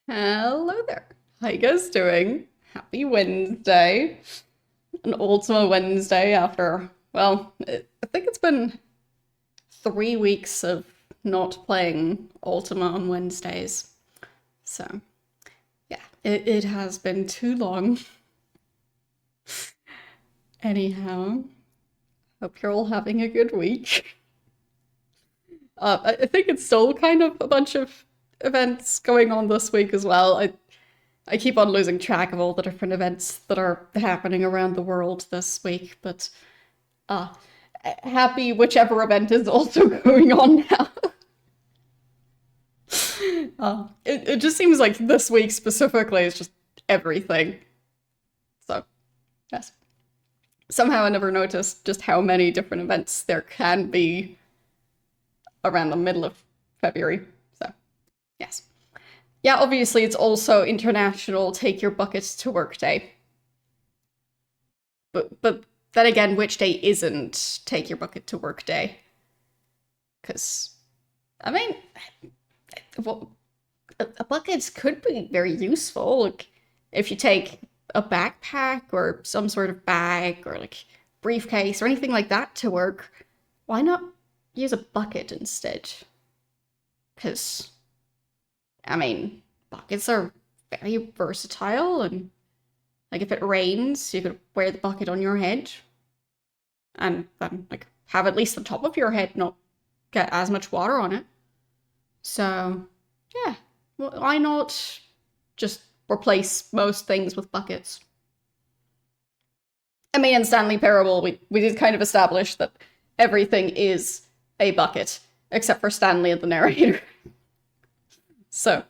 Hello there. How you guys doing? Happy Wednesday. An Ultima Wednesday after, well, I think it's been 3 weeks of not playing Ultima on Wednesdays. So, yeah, it has been too long. Anyhow, hope you're all having a good week. I think it's still kind of a bunch of events going on this week as well. I keep on losing track of all the different events that are happening around the world this week, but uh, happy whichever event is also going on now. It just seems like this week specifically is just everything. So, yes. Somehow I never noticed just how many different events there can be around the middle of February. So, yes. Yeah, obviously it's also International Take Your Buckets to Work Day. But then again, which day isn't Take Your Bucket to Work Day? Because, I mean, well, buckets could be very useful. Like, if you take a backpack or some sort of bag or like briefcase or anything like that to work, why not use a bucket instead? Because, I mean, buckets are very versatile and like if it rains, you could wear the bucket on your head and then like have at least the top of your head not get as much water on it. So, yeah, well, why not just replace most things with buckets? I mean, in Stanley Parable, we did kind of establish that everything is a bucket, except for Stanley and the narrator. So,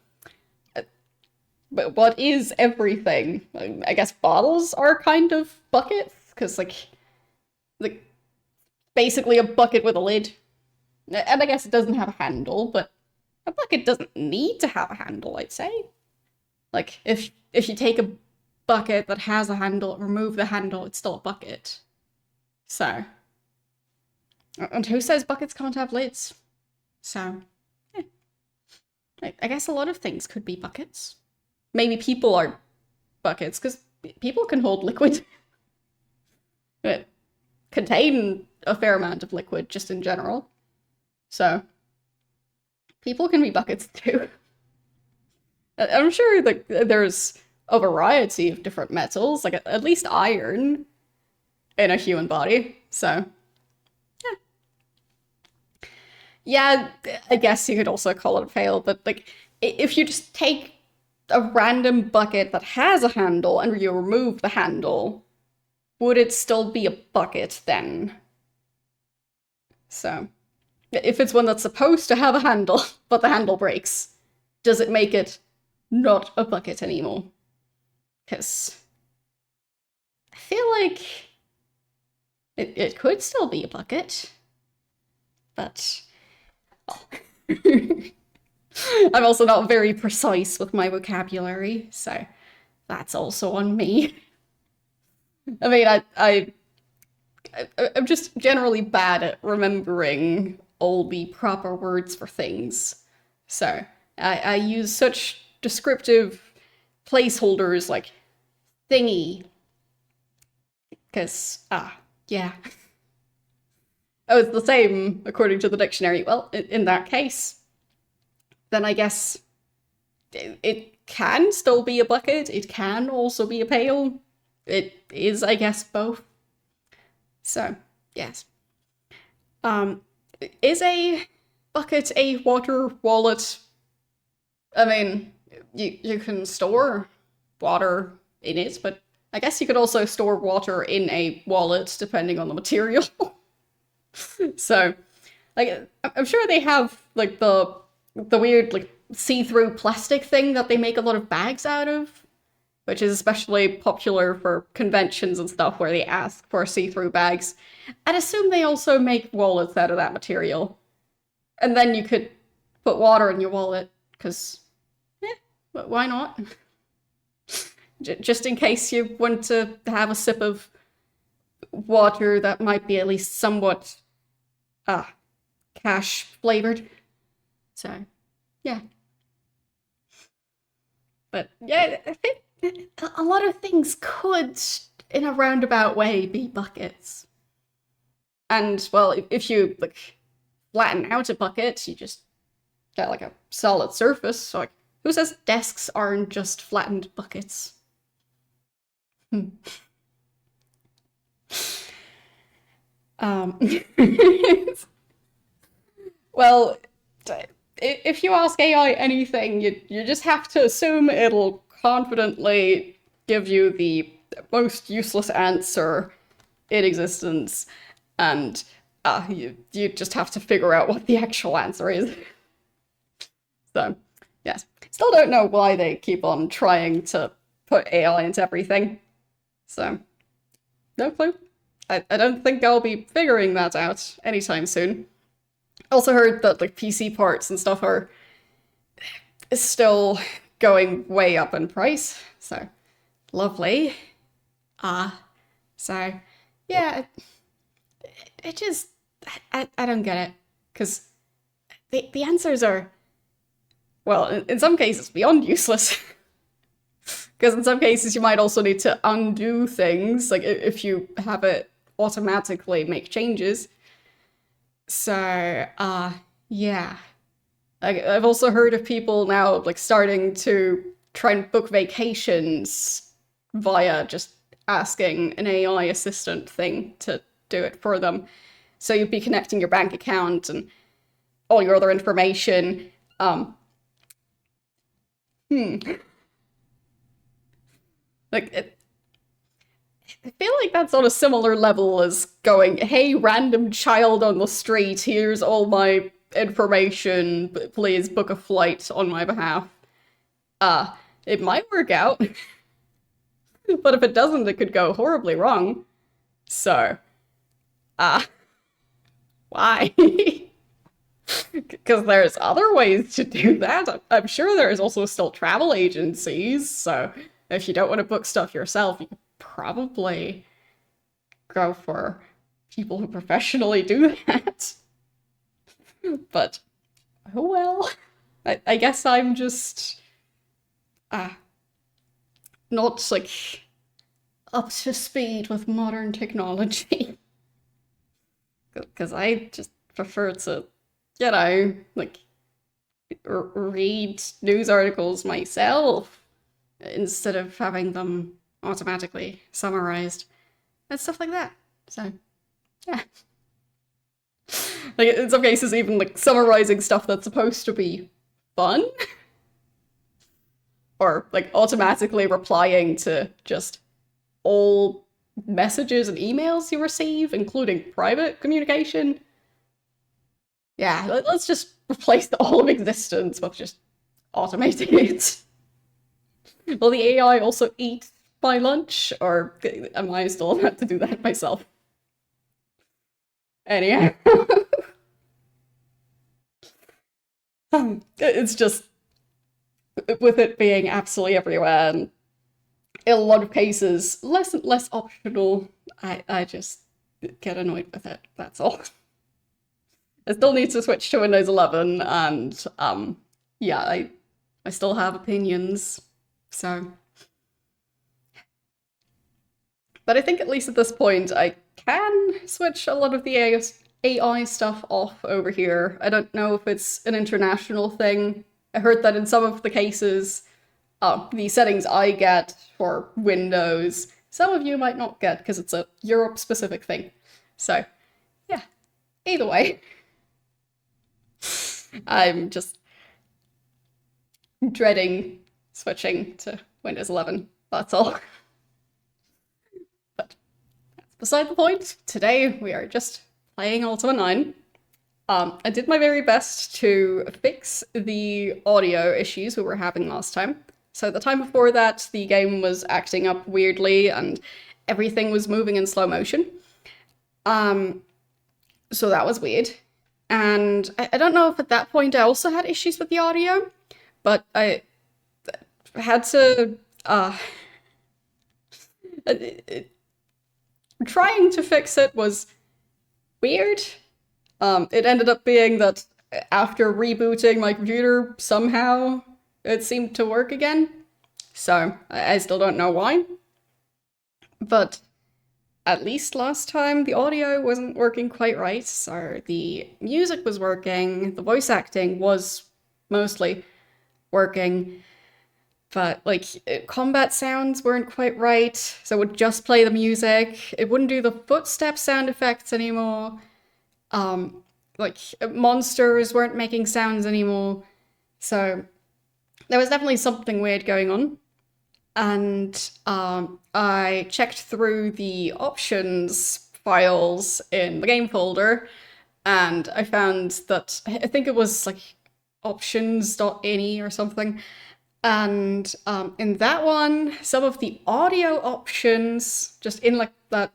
but what is everything? I guess bottles are kind of buckets, because like basically a bucket with a lid. And I guess it doesn't have a handle, but a bucket doesn't need to have a handle, I'd say. Like, if you take a bucket that has a handle, remove the handle, it's still a bucket. So, and who says buckets can't have lids? So, yeah. I guess a lot of things could be buckets. Maybe people are buckets, because people can hold liquid. Contain a fair amount of liquid, just in general. So, people can be buckets too. I'm sure that there's a variety of different metals, like at least iron in a human body. So, yeah, I guess you could also call it a fail, but like if you just take a random bucket that has a handle and you remove the handle, would it still be a bucket then? So, if it's one that's supposed to have a handle, but the handle breaks, does it make it not a bucket anymore? Because I feel like it could still be a bucket, but oh. I'm also not very precise with my vocabulary, so that's also on me. I mean, I'm just generally bad at remembering all the proper words for things. So I use such descriptive placeholders like thingy, because, yeah. Oh, it's the same according to the dictionary. Well, in that case, then I guess it can still be a bucket. It can also be a pail. It is, I guess, both. So, yes. Um, is a bucket a water wallet? I mean, you can store water in it, but I guess you could also store water in a wallet depending on the material. So, like, I'm sure they have like the weird like see-through plastic thing that they make a lot of bags out of, which is especially popular for conventions and stuff where they ask for see-through bags. I'd assume they also make wallets out of that material. And then you could put water in your wallet, because, why not? Just in case you want to have a sip of water that might be at least somewhat cash flavored. So, yeah. But yeah, I think a lot of things could, in a roundabout way, be buckets. And well, if you like flatten out a bucket, you just get like a solid surface. So like, who says desks aren't just flattened buckets? Hmm. Um, well, if you ask AI anything, you just have to assume it'll confidently give you the most useless answer in existence, and you just have to figure out what the actual answer is. So, yes. Still don't know why they keep on trying to put AI into everything. So, no clue. I don't think I'll be figuring that out anytime soon. Also heard that like PC parts and stuff are still going way up in price. So, lovely. So yeah, it just I don't get it because the answers are, well, in some cases beyond useless. Because in some cases you might also need to undo things, like if you have it automatically make changes. So yeah, I've also heard of people now like starting to try and book vacations via just asking an AI assistant thing to do it for them. So you'd be connecting your bank account and all your other information. Hmm. Like I feel like that's on a similar level as going, "Hey, random child on the street, here's all my information. Please book a flight on my behalf." It might work out, but if it doesn't, it could go horribly wrong. So, uh, why? Because there's other ways to do that. I'm sure there's also still travel agencies, so if you don't want to book stuff yourself, you could probably go for people who professionally do that. But, oh well. I guess I'm just uh, not like up to speed with modern technology. Because I just prefer to, like read news articles myself instead of having them automatically summarized and stuff like that. So, yeah. Like in some cases, even like summarizing stuff that's supposed to be fun, or like automatically replying to just all messages and emails you receive, including private communication. Yeah, let's just replace all of existence with just automating it. Will the AI also eat my lunch, or am I still allowed to do that myself? Anyhow, it's just with it being absolutely everywhere, and in a lot of cases, less and less optional. I just get annoyed with it. That's all. I still need to switch to Windows 11, and yeah, I still have opinions. So, but I think at least at this point, I can switch a lot of the AI stuff off over here. I don't know if it's an international thing. I heard that in some of the cases, the settings I get for Windows, some of you might not get because it's a Europe-specific thing. So, yeah, either way, I'm just dreading switching to Windows 11. That's all. But that's beside the point. Today we are just playing Ultima 9. I did my very best to fix the audio issues we were having last time. So the time before that, the game was acting up weirdly and everything was moving in slow motion. So that was weird. And I don't know if at that point I also had issues with the audio, but I had to trying to fix it was weird. It ended up being that after rebooting my computer, somehow it seemed to work again. So I still don't know why. But at least last time the audio wasn't working quite right, so the music was working, the voice acting was mostly working, but like combat sounds weren't quite right, so it would just play the music. It wouldn't do the footstep sound effects anymore. Like monsters weren't making sounds anymore. So there was definitely something weird going on. And I checked through the options files in the game folder, and I found that I think it was like options.ini or something. And in that one, some of the audio options, just in like that,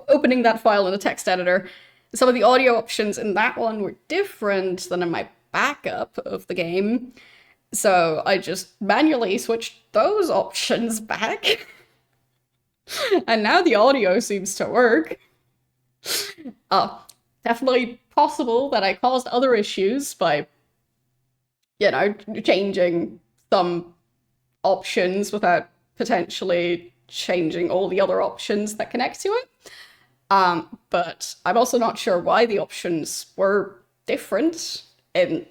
opening that file in a text editor, some of the audio options in that one were different than in my backup of the game. So I just manually switched those options back. And now the audio seems to work. Definitely possible that I caused other issues by, you know, changing some options without potentially changing all the other options that connect to it. But I'm also not sure why the options were different in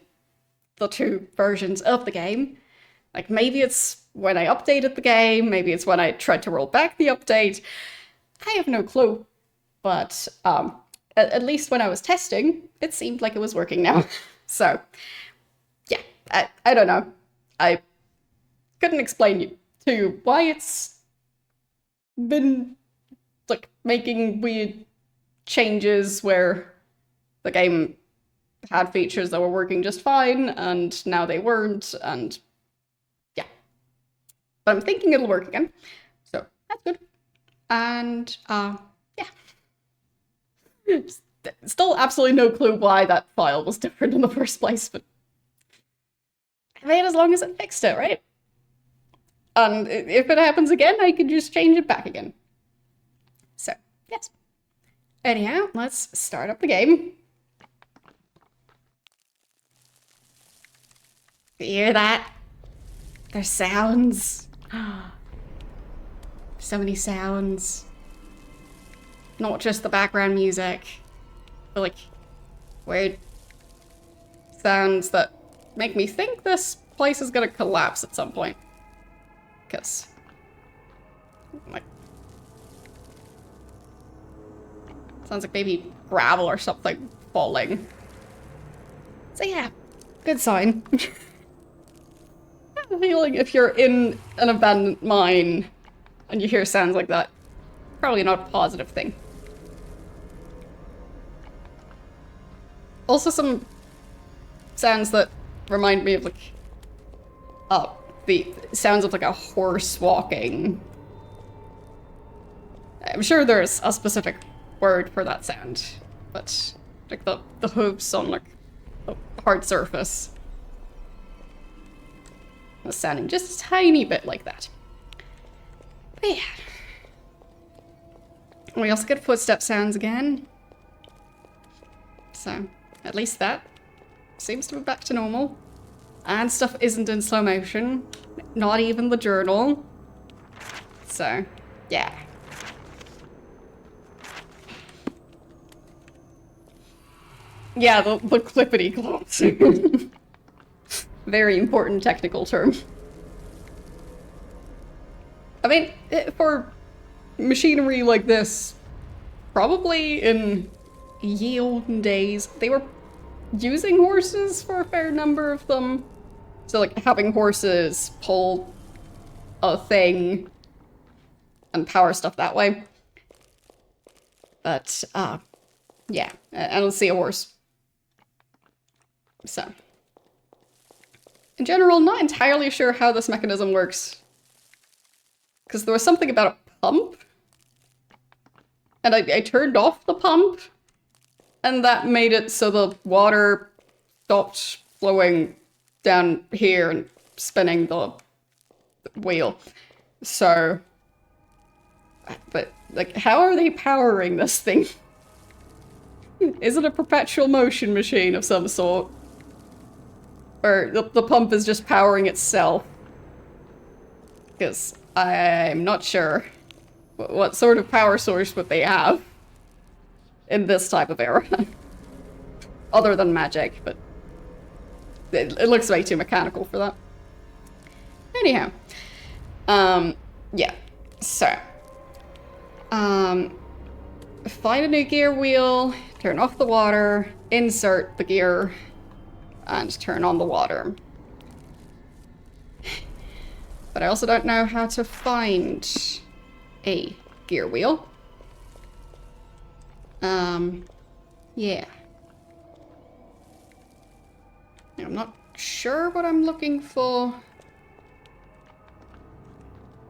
the two versions of the game. Like, maybe it's when I updated the game, maybe it's when I tried to roll back the update. I have no clue. But at least when I was testing, it seemed like it was working now. So, yeah, I don't know. I couldn't explain to you why it's been, like, making weird changes where the game had features that were working just fine, and now they weren't, and yeah. But I'm thinking it'll work again, so that's good. And, yeah. Still absolutely no clue why that file was different in the first place, but I made as long as it fixed it, right? And if it happens again, I can just change it back again. So, yes. Anyhow, let's start up the game. You hear that? There's sounds. So many sounds. Not just the background music, but like weird sounds that make me think this place is gonna collapse at some point. Because, like, sounds like maybe gravel or something falling. So yeah, good sign. I have a feeling if you're in an abandoned mine and you hear sounds like that, probably not a positive thing. Also some sounds that remind me of like, the sounds of like a horse walking. I'm sure there's a specific word for that sound, but like the hooves on like a hard surface. It's sounding just a tiny bit like that. But yeah. We also get footstep sounds again. So, at least that seems to be back to normal. And stuff isn't in slow motion. Not even the journal. So, yeah. Yeah, the clippity clops. Very important technical term. I mean, for machinery like this, probably in ye olden days, they were using horses for a fair number of them. So like having horses pull a thing and power stuff that way. But, yeah, I don't see a horse. So, in general, not entirely sure how this mechanism works. Because there was something about a pump. And I turned off the pump. And that made it so the water stopped flowing down here and spinning the wheel. So, but like, how are they powering this thing? Is it a perpetual motion machine of some sort? Or the pump is just powering itself? Because I'm not sure what sort of power source would they have in this type of era. Other than magic, but it looks way too mechanical for that. Anyhow. Yeah. So. Find a new gear wheel, turn off the water, insert the gear, and turn on the water. But I also don't know how to find a gear wheel. Yeah. I'm not sure what I'm looking for.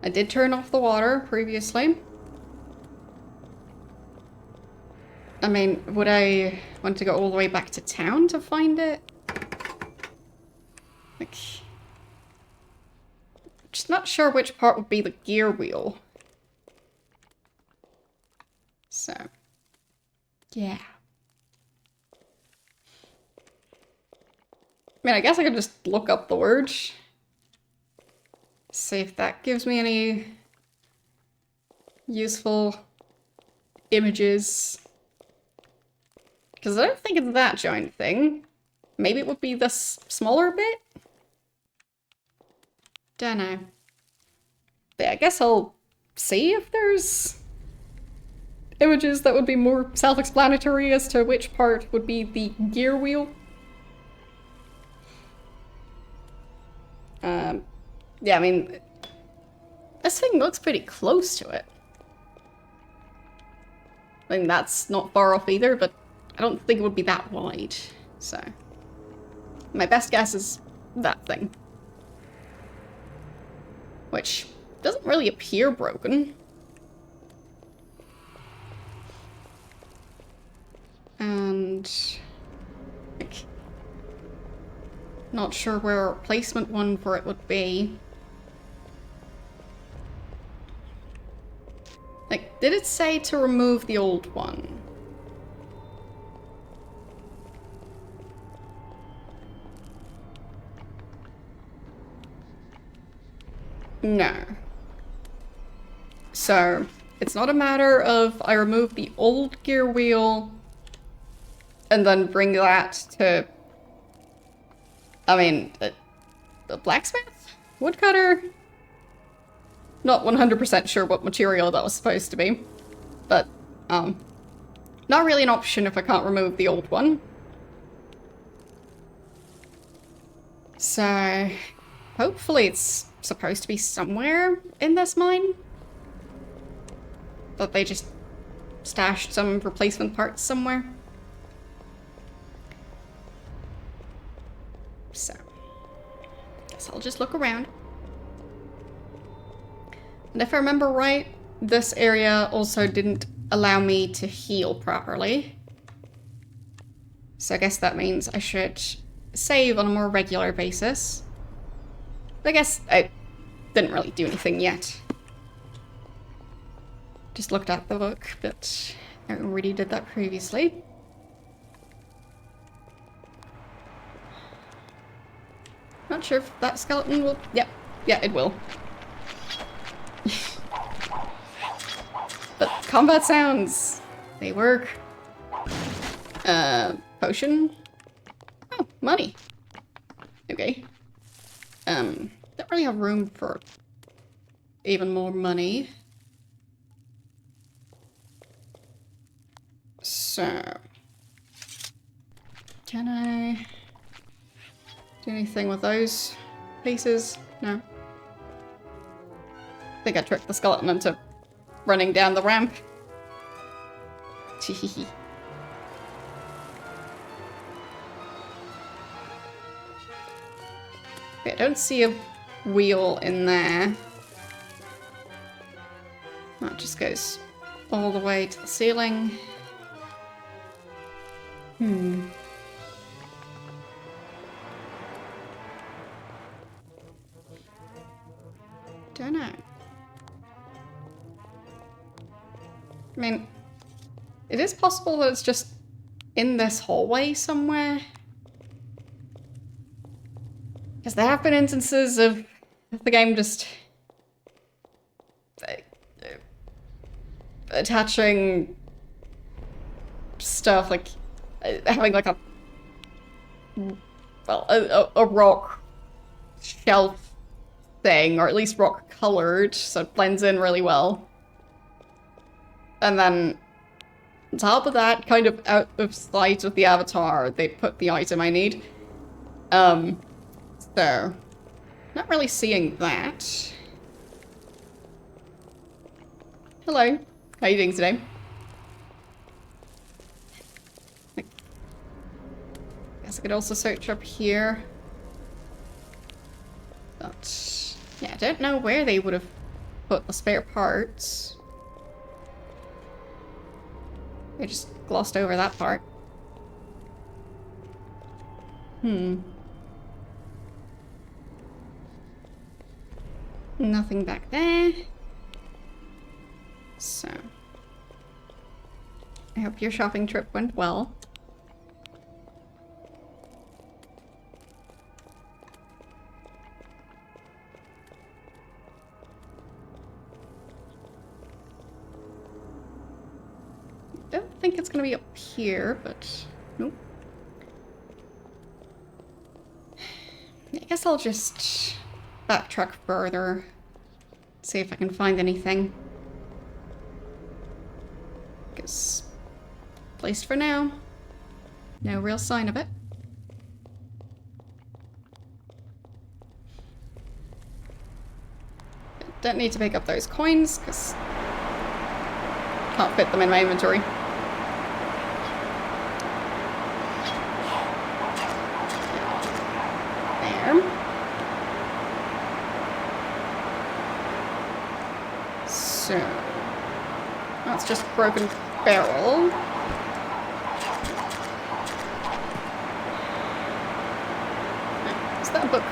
I did turn off the water previously. I mean, would I want to go all the way back to town to find it? Like, just not sure which part would be the gear wheel. So, yeah. I mean, I guess I could just look up the word. See if that gives me any useful images. Because I don't think it's that giant thing. Maybe it would be this smaller bit? Don't know. But yeah, I guess I'll see if there's images that would be more self-explanatory as to which part would be the gear wheel. Yeah, I mean, this thing looks pretty close to it. I mean, that's not far off either, but I don't think it would be that wide, so. My best guess is that thing. Which doesn't really appear broken. And, like, not sure where a replacement one for it would be. Like, did it say to remove the old one? No. So, it's not a matter of I remove the old gear wheel and then bring that to, I mean, the blacksmith? Woodcutter? Not 100% sure what material that was supposed to be, but, not really an option if I can't remove the old one. So, hopefully it's supposed to be somewhere in this mine. But they just stashed some replacement parts somewhere. So, guess I'll just look around. And if I remember right, this area also didn't allow me to heal properly. So I guess that means I should save on a more regular basis. But I guess I didn't really do anything yet. Just looked at the book, but I already did that previously. Not sure if that skeleton will... Yep. Yeah, it will. But combat sounds, they work. Potion. Oh, money. Okay. Don't really have room for even more money. So, can I do anything with those pieces? No. I think I tricked the skeleton into running down the ramp. Teehee. Okay, I don't see a wheel in there. That just goes all the way to the ceiling. Don't know. I mean, it is possible that it's just in this hallway somewhere. Because there have been instances of the game just attaching stuff, like having like a rock shelf thing, or at least rock colored, so it blends in really well. And then on top of that, kind of out of sight of the avatar, they put the item I need. So not really seeing that. Hello. How are you doing today? I guess I could also search up here. But yeah, I don't know where they would have put the spare parts. I just glossed over that part. Nothing back there. So, I hope your shopping trip went well. Don't think it's gonna be up here, but nope. I guess I'll just backtrack further, see if I can find anything. Guess placed for now. No real sign of it. Don't need to pick up those coins because can't fit them in my inventory. There. So that's just broken barrel. Is that a book?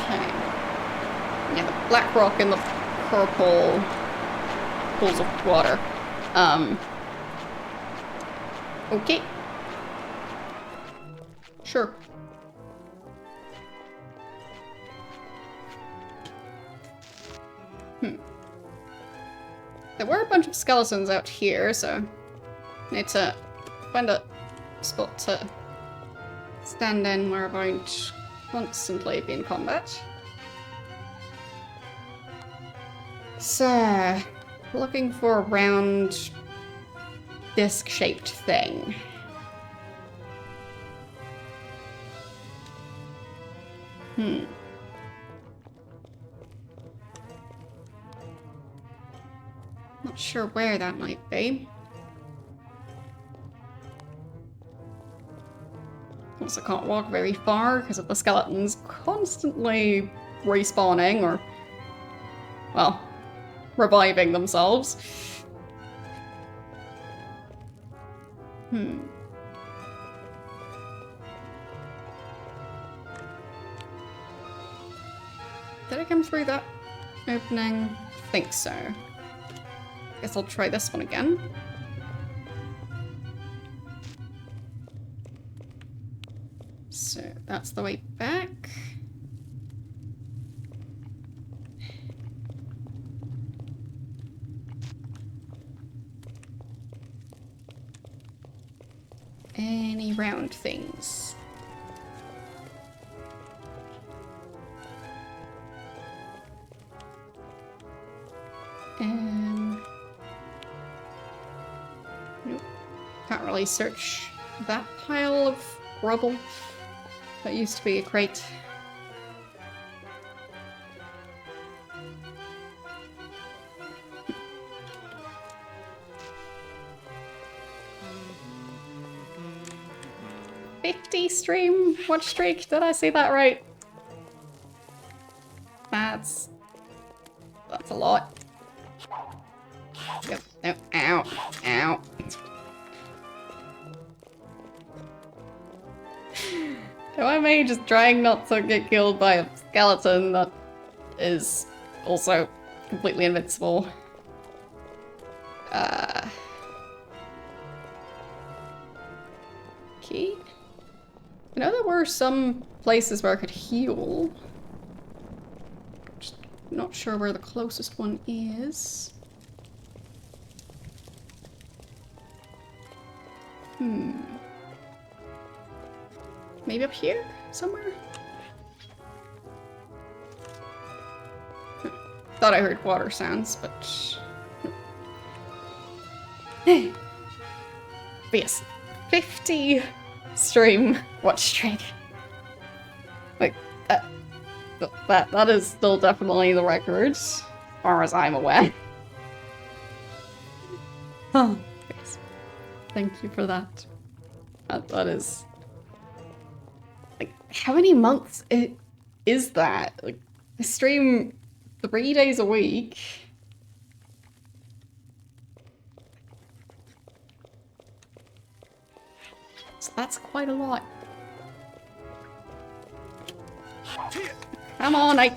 Okay. Yeah, the black rock and the purple pools of water. Okay. Sure. There were a bunch of skeletons out here, so I need to find a spot to stand in where I won't constantly be in combat. So, looking for a round disc-shaped thing. Not sure where that might be. Also can't walk very far because of the skeletons constantly respawning or, well, reviving themselves. Did I come through that opening? I think so. Guess I'll try this one again. So that's the way back. Any round things? Nope. Can't really search that pile of rubble. That used to be a crate. Stream watch streak. Did I say that right? That's a lot. Yep. No. Ow. Ow. Am I maybe just trying not to get killed by a skeleton that is also completely invincible? Okay. I know there were some places where I could heal. Just not sure where the closest one is. Maybe up here? Somewhere? Thought I heard water sounds, but... But yes, 50 stream watch streak. Like, that is still definitely the record, as far as I'm aware. Oh, yes. Thank you for that. That is... Like, how many months is that? Like, I stream 3 days a week. So that's quite a lot. Come on, I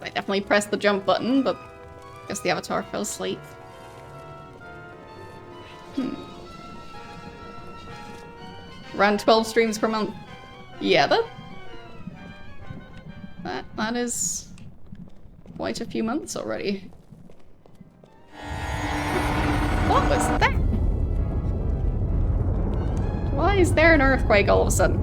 definitely pressed the jump button, but I guess the avatar fell asleep. Around 12 streams per month. Yeah, that is quite a few months already. What was that? Why is there an earthquake all of a sudden?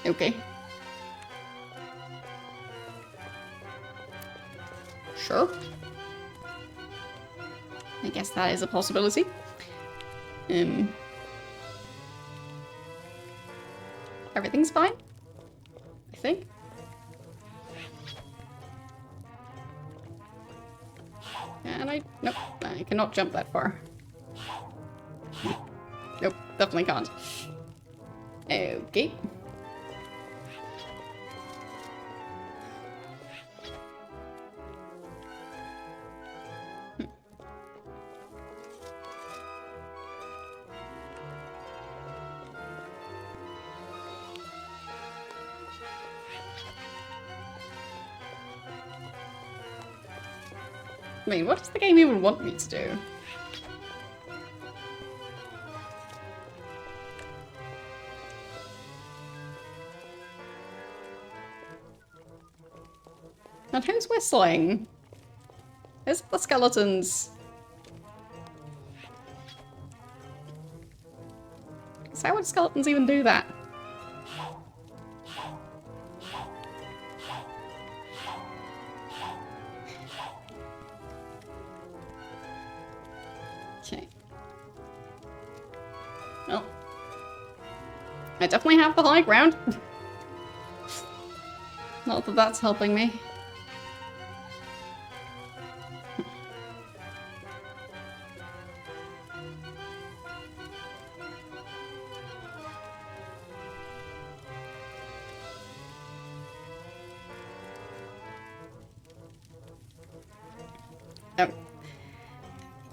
Okay. Sure. I guess that is a possibility. Everything's fine, I think. And nope, I cannot jump that far. Nope, definitely can't. Okay. I mean, what does the game even want me to do? And who's whistling? Is it the skeletons? So how would skeletons even do that? Okay. Well, I definitely have the high ground. Not that that's helping me.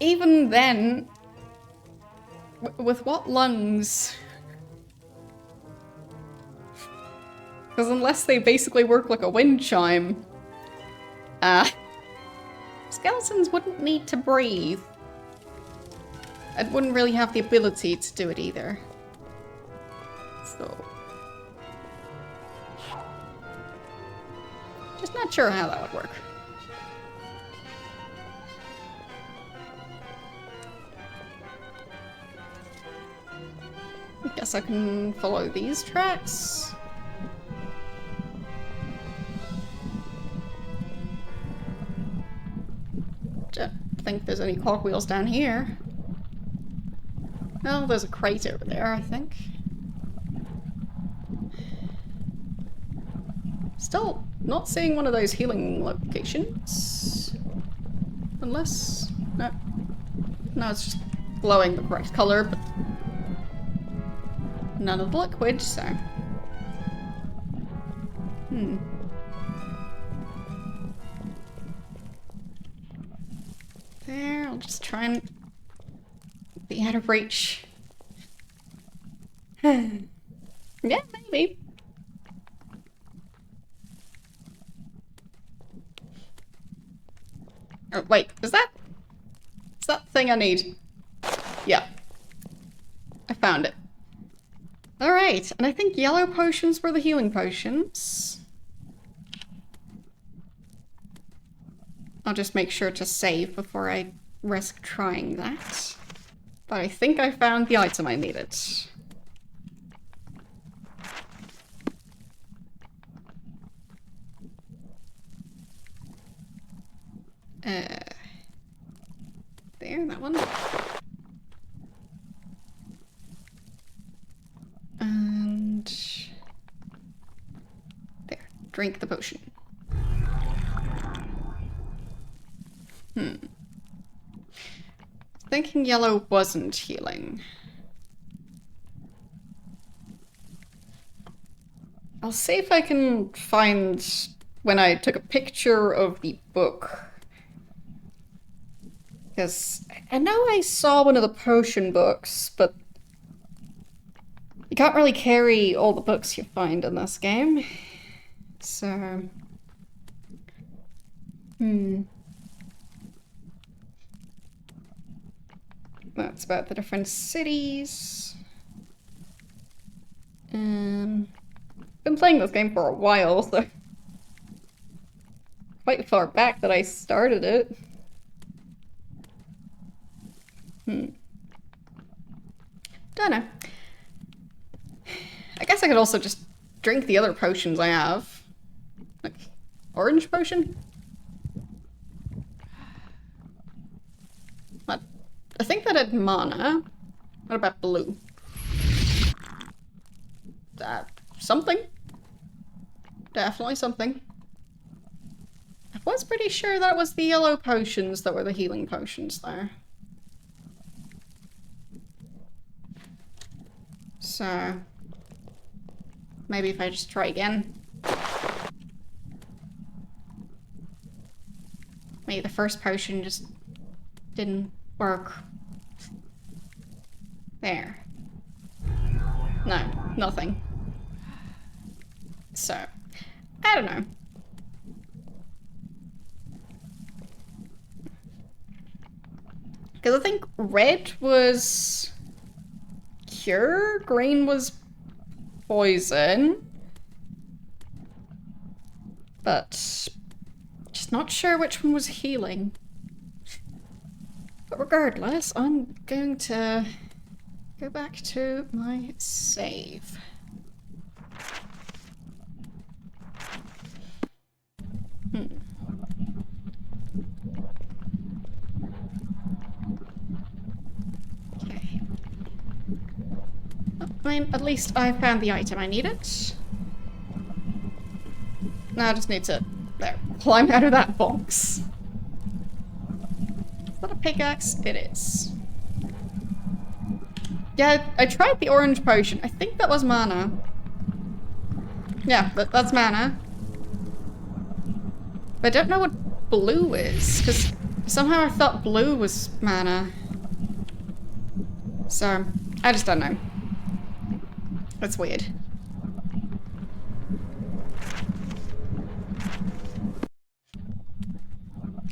Even then, with what lungs? Because unless they basically work like a wind chime, skeletons wouldn't need to breathe. And wouldn't really have the ability to do it either. So... just not sure how that would work. Guess I can follow these tracks. Don't think there's any cogwheels down here. Oh, there's a crate over there, I think. Still not seeing one of those healing locations. Unless... no. No, it's just glowing the correct color, but... none of the liquid, so... There, I'll just try and be out of reach. Yeah, maybe. Oh, wait, is that the thing I need? Yeah. I found it. Alright, and I think yellow potions were the healing potions. I'll just make sure to save before I risk trying that. But I think I found the item I needed. There, that one. And there, drink the potion. Thinking yellow wasn't healing. I'll see if I can find when I took a picture of the book. Because I know I saw one of the potion books, but you can't really carry all the books you find in this game. So... That's about the different cities. Been playing this game for a while, so... Quite far back that I started it. Don't know. I guess I could also just drink the other potions I have. Like, orange potion? What? I think that had mana. What about blue? Something. Definitely something. I was pretty sure that was the yellow potions that were the healing potions there. So... maybe if I just try again. Maybe the first potion just didn't work. There. No, nothing. So, I don't know. Because I think red was cure, green was poison. But just not sure which one was healing. But regardless, I'm going to go back to my save. Okay. I mean, at least I found the item I needed. Now I just need to, there, climb out of that box. Is that a pickaxe? It is. Yeah, I tried the orange potion. I think that was mana. Yeah, that's mana. But I don't know what blue is, because somehow I thought blue was mana. So, I just don't know. That's weird.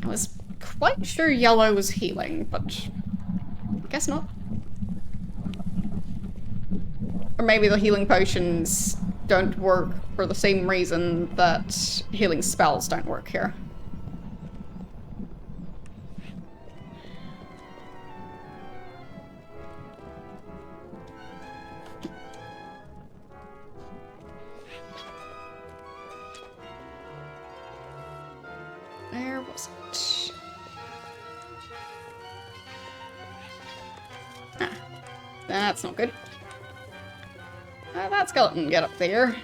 I was quite sure yellow was healing, but I guess not. Or maybe the healing potions don't work for the same reason that healing spells don't work here. Where was it? Ah, that's not good. That skeleton get up there.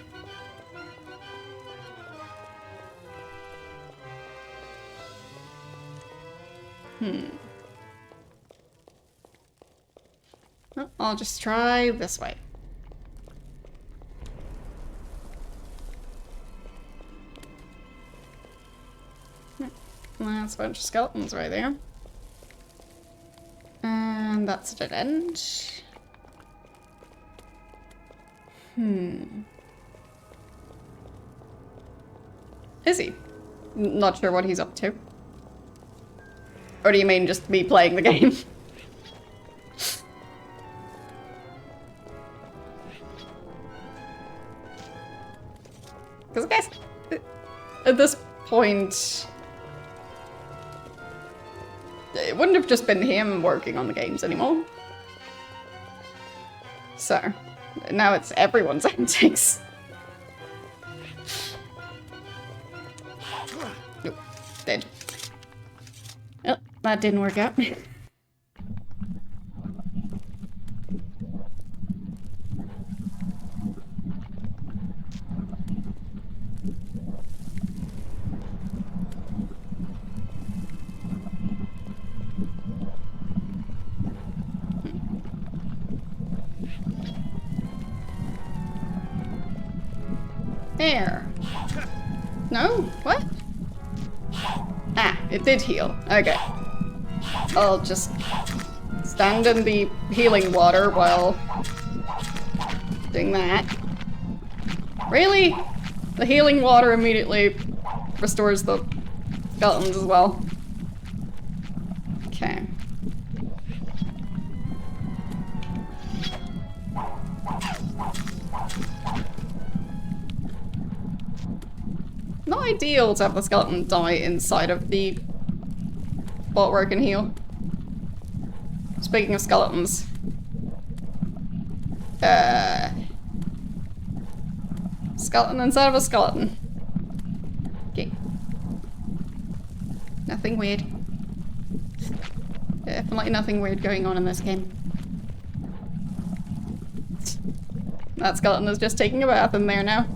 Well, I'll just try this way. That's a bunch of skeletons right there. And that's a dead end. Is he? Not sure what he's up to. Or do you mean just me playing the game? Because I guess at this point, it wouldn't have just been him working on the games anymore. So, now it's everyone's antics. Nope, dead. Oh, that didn't work out. There. No? What? Ah, it did heal. Okay. I'll just stand in the healing water while doing that. Really? The healing water immediately restores the skeletons as well. Okay. Not ideal to have the skeleton die inside of the spot where I can heal. Speaking of skeletons. Skeleton inside of a skeleton. Okay. Nothing weird. Definitely nothing weird going on in this game. That skeleton is just taking a bath in there now.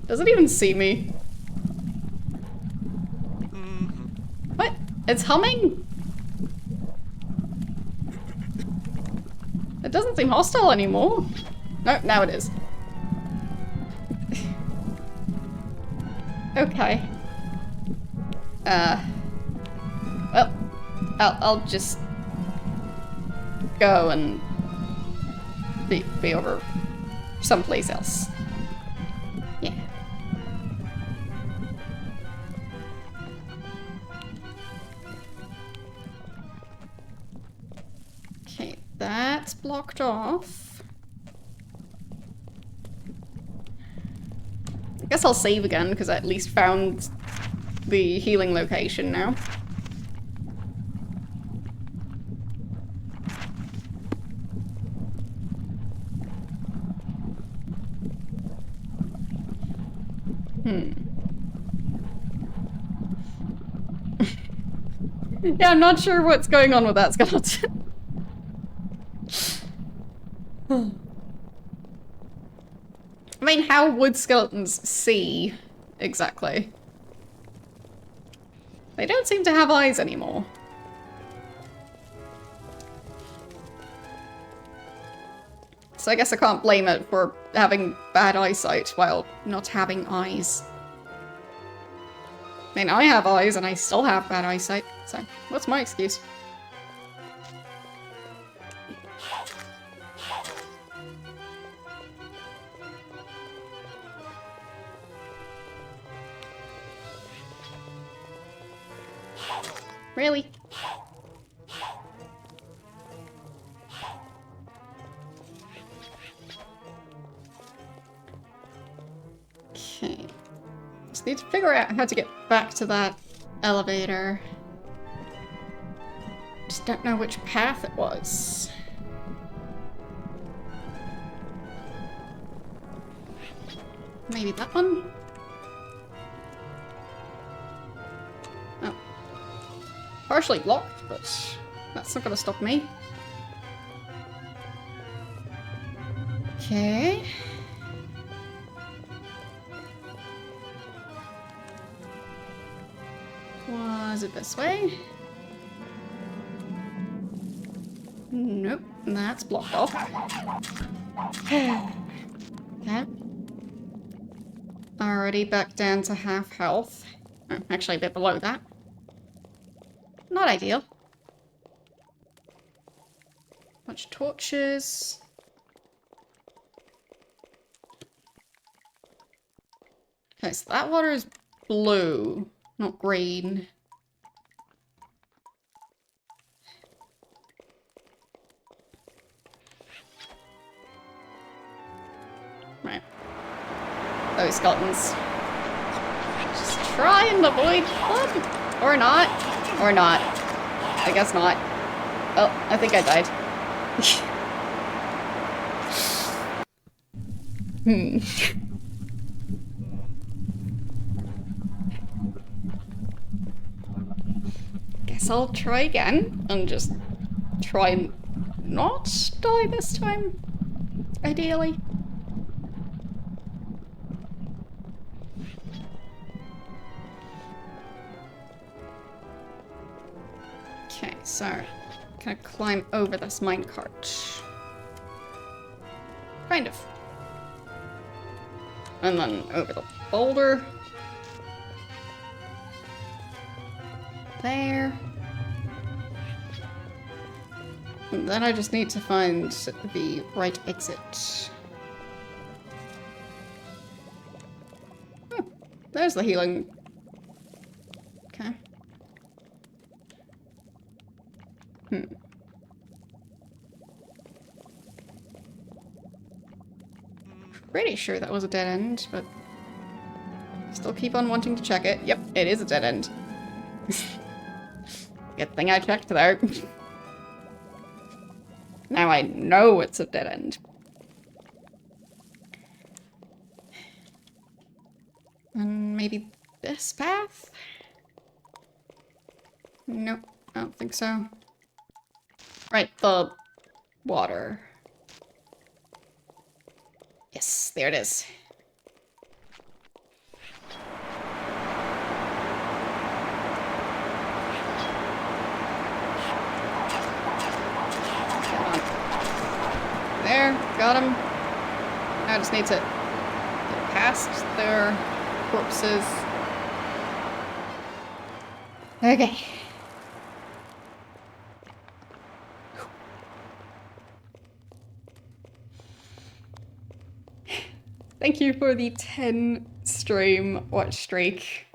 Does it even see me? What? It's humming? It doesn't seem hostile anymore. No, now it is. Okay. Well, I'll just go and be over someplace else. Yeah. Okay, that's blocked off. I guess I'll save again because I at least found the healing location now. Yeah, I'm not sure what's going on with that skeleton. I mean, how would skeletons see exactly? They don't seem to have eyes anymore. So I guess I can't blame it for having bad eyesight while not having eyes. I mean, I have eyes and I still have bad eyesight, so what's my excuse? Really? Okay. Just need to figure out how to get back to that elevator. Just don't know which path it was. Maybe that one? Oh. Partially blocked, but that's not gonna stop me. Okay. Was it this way? Nope, that's blocked off. Okay. Already back down to half health. Oh, actually a bit below that. Not ideal. Bunch of torches. Okay, so that water is blue, not green. Right. Those skeletons. Just try and avoid them. Or not. Or not. I guess not. Oh, I think I died. Guess I'll try again and just try and not die this time. Ideally. Okay, so can I climb over this minecart? Kind of. And then over the boulder. There. And then I just need to find the right exit. Oh, there's the healing. Okay. Pretty sure that was a dead end, but still keep on wanting to check it. Yep, it is a dead end. Good thing I checked there. Now I know it's a dead end. And maybe this path? Nope, I don't think so. Right, the water. Yes, there it is. There, got him. I just need to get past their corpses. Okay. Thank you for the 10 stream watch streak.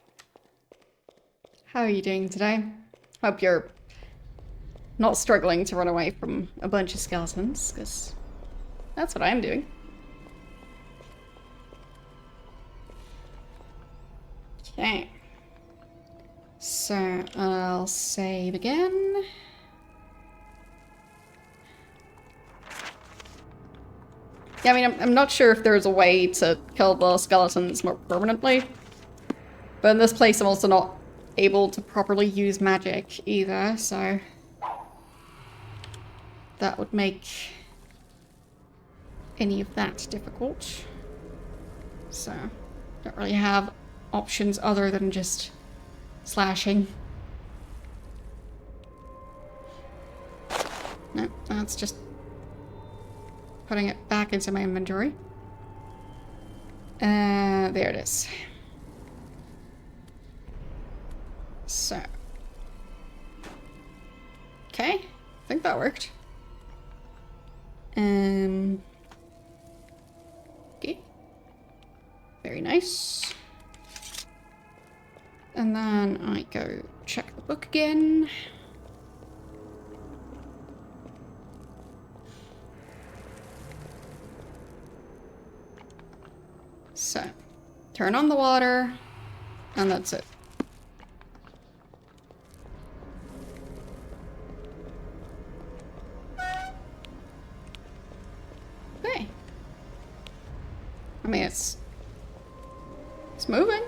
How are you doing today? Hope you're not struggling to run away from a bunch of skeletons, because that's what I'm doing. Okay. So, I'll save again. Yeah, I mean, I'm not sure if there's a way to kill the skeletons more permanently. But in this place, I'm also not able to properly use magic either, so that would make any of that difficult. So, don't really have options other than just slashing. No, that's just putting it back into my inventory. There it is. So. Okay, I think that worked. Okay. Very nice. And then I go check the book again. So, turn on the water, and that's it. Okay. I mean, it's moving.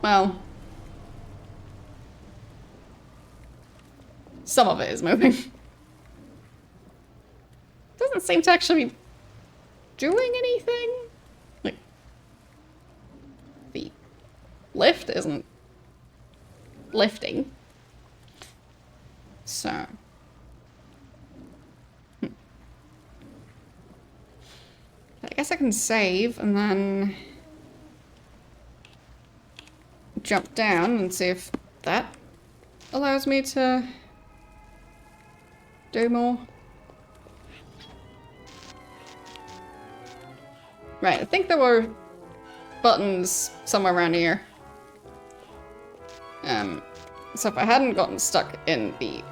Well, some of it is moving. Doesn't seem to actually be doing anything. Like, the lift isn't lifting. So. I guess I can save and then jump down and see if that allows me to do more. Right, I think there were buttons somewhere around here. So if I hadn't gotten stuck in the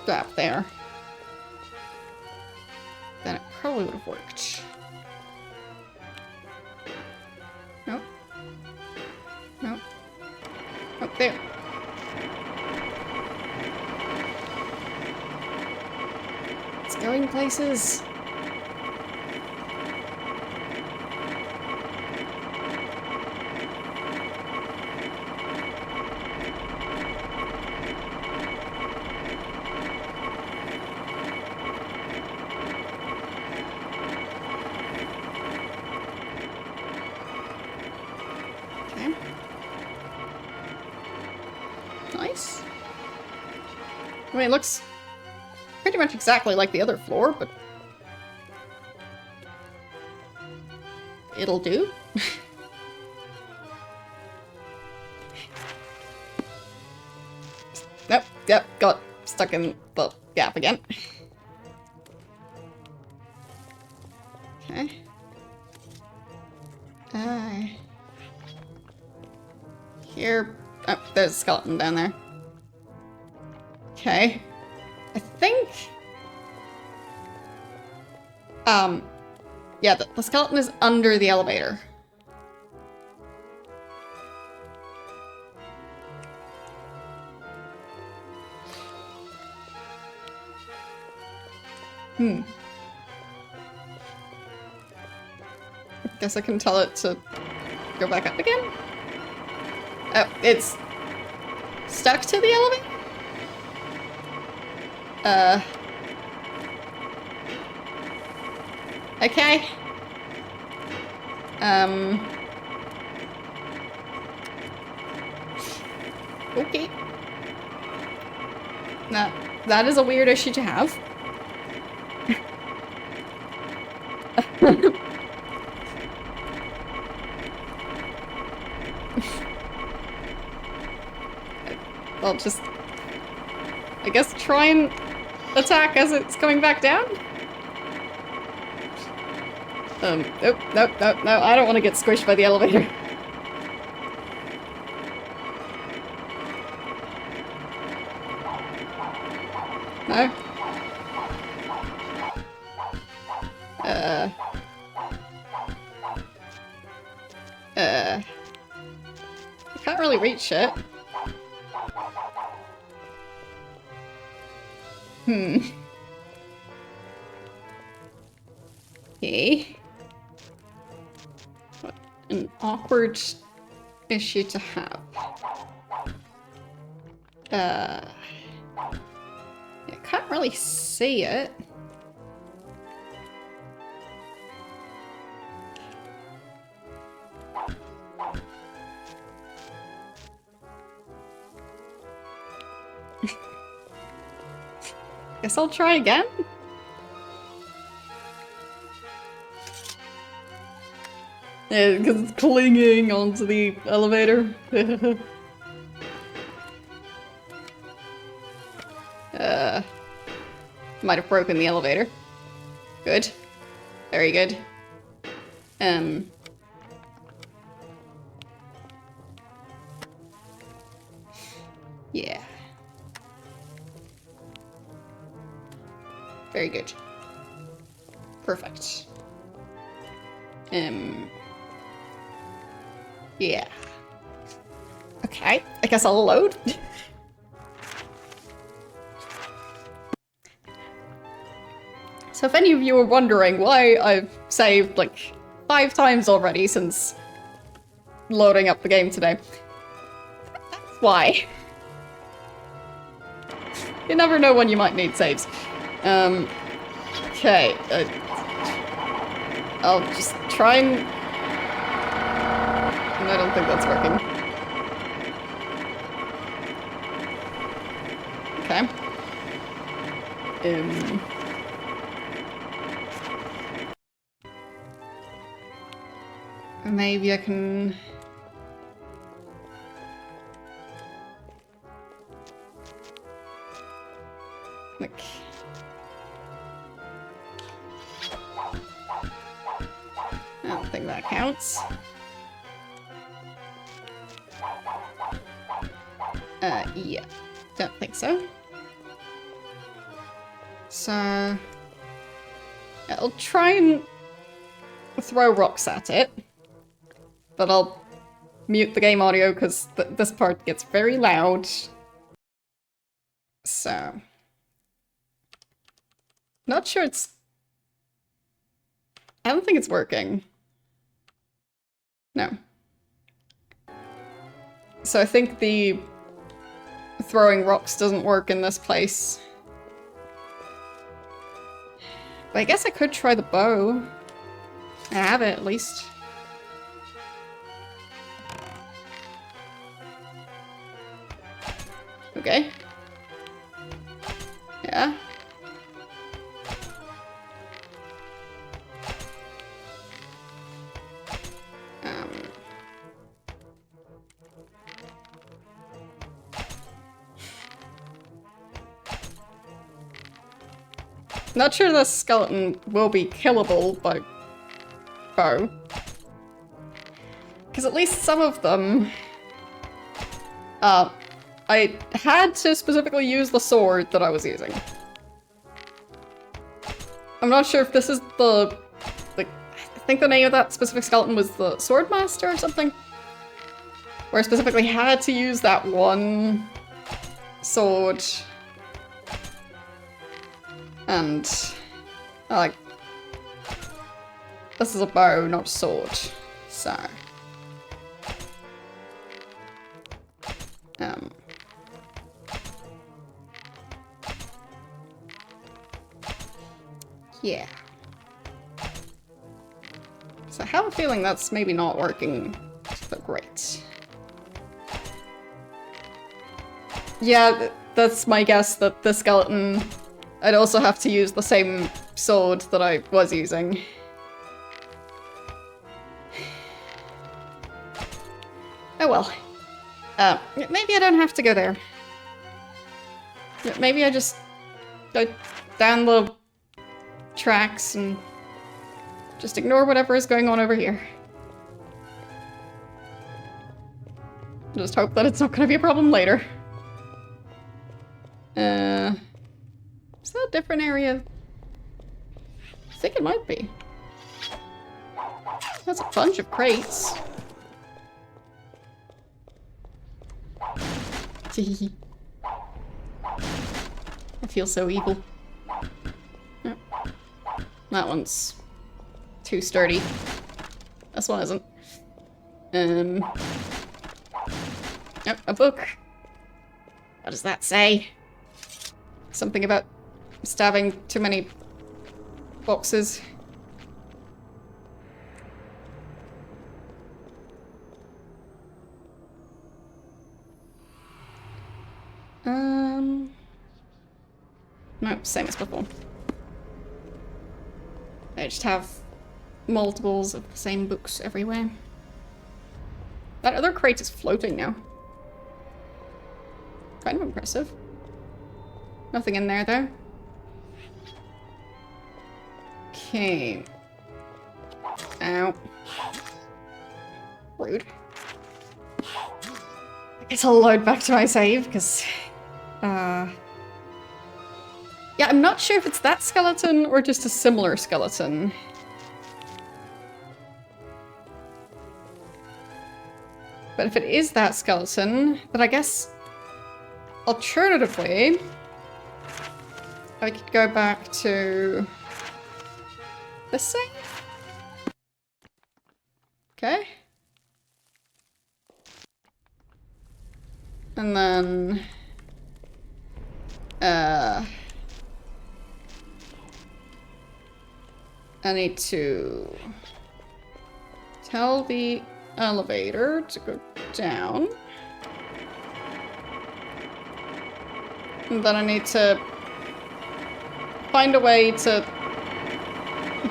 gap there, then it probably would have worked. Nope. Nope. Oh, there. It's going places. Nice. I mean, it looks pretty much exactly like the other floor, but it'll do. Nope, yep, got stuck in the gap again. Okay. Here. Oh, there's a skeleton down there. Okay. I think... yeah, the skeleton is under the elevator. Guess I can tell it to go back up again? Oh, it's stuck to the elevator? Okay. Okay. Now, that is a weird issue to have. I'll just, I guess, try and attack as it's coming back down? Nope, nope, nope, no, I don't want to get squished by the elevator. No? I can't really reach it. Okay. What an awkward issue to have. I can't really see it. Guess I'll try again. Yeah, because it's clinging onto the elevator. Might have broken the elevator. Good. Very good. Yeah. Very good. Perfect. Yeah. Okay, I guess I'll load. So if any of you are wondering why I've saved like 5 times already since loading up the game today, that's why. You never know when you might need saves. Okay. I'll just try and... I don't think that's working. Okay. Maybe I can... Like... I don't think that counts. Yeah. Don't think so. So I'll try and throw rocks at it, but I'll mute the game audio because this part gets very loud. So not sure it's... I don't think it's working. No. So I think the throwing rocks doesn't work in this place. But I guess I could try the bow. I have it, at least. Okay. Yeah. Not sure this skeleton will be killable by bow. Because at least some of them... I had to specifically use the sword that I was using. I'm not sure if this is the... I think the name of that specific skeleton was the Sword Master or something? Where I specifically had to use that one sword. And... like... this is a bow, not a sword. So... yeah. So I have a feeling that's maybe not working so great. Yeah, that's my guess, that the skeleton... I'd also have to use the same sword that I was using. Oh well. Maybe I don't have to go there. Maybe I just go down the tracks and just ignore whatever is going on over here. Just hope that it's not gonna be a problem later. Is that a different area? I think it might be. That's a bunch of crates. I feel so evil. Yep. That one's too sturdy. This one isn't. Yep, a book. What does that say? Something about stabbing too many boxes. No, same as before. I just have multiples of the same books everywhere. That other crate is floating now. Kind of impressive. Nothing in there, though. Okay. Ow. Rude. I guess I'll load back to my save, because... yeah, I'm not sure if it's that skeleton or just a similar skeleton. But if it is that skeleton, then I guess... alternatively... I could go back to... this save? Okay. And then... I need to tell the elevator to go down. And then I need to find a way to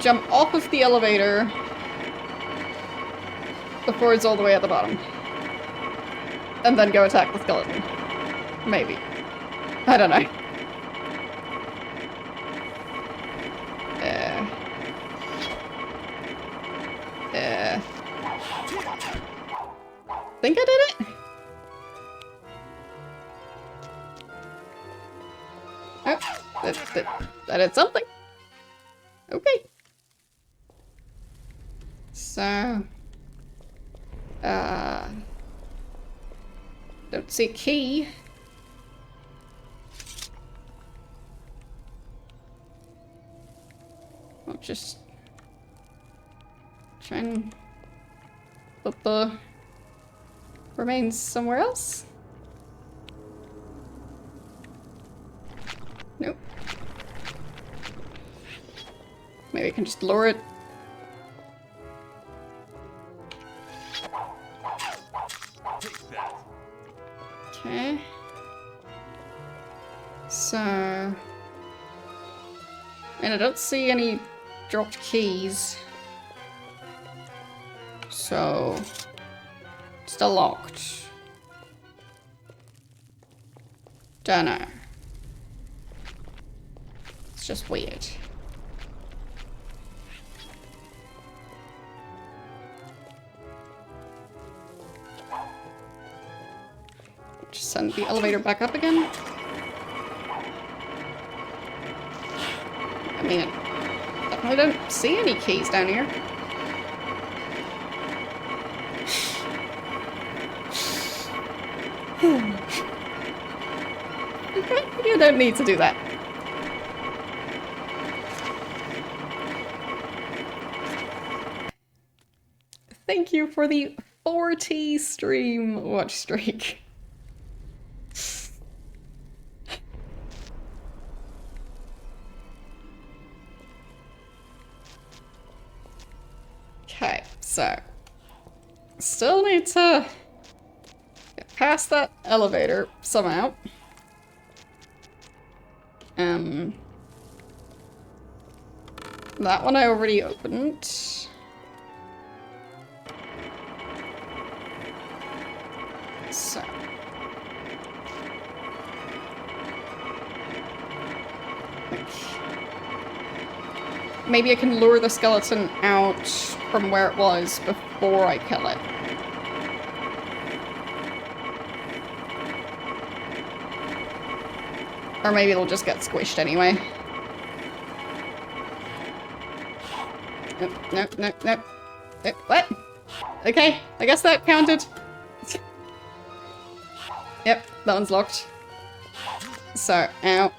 jump off of the elevator before it's all the way at the bottom. And then go attack the skeleton. Maybe. I don't know. Think I did it? Oh. That is something. Okay. So... don't see a key. I'll just try and put the remains somewhere else. Nope. Maybe I can just lower it. Okay. So... and I don't see any dropped keys. So... still locked. Dunno. It's just weird. Just send the elevator back up again. I mean, I definitely don't see any keys down here. You don't need to do that. Thank you for the 4T stream watch streak. Okay, so still need to get past that elevator somehow. That one I already opened. So. Maybe I can lure the skeleton out from where it was before I kill it. Or maybe it'll just get squished anyway. Nope. What? Okay, I guess that counted. Yep, that one's locked. So, ow.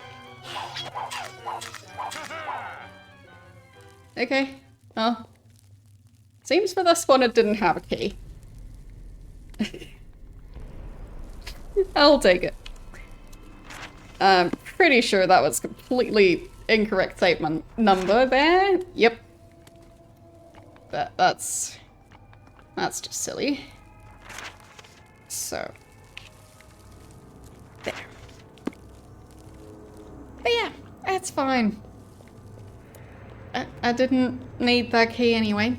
Okay, well. Seems for this one it didn't have a key. I'll take it. I'm pretty sure that was completely incorrect statement number there. Yep. That's just silly. So. There. But yeah, that's fine. I didn't need that key anyway.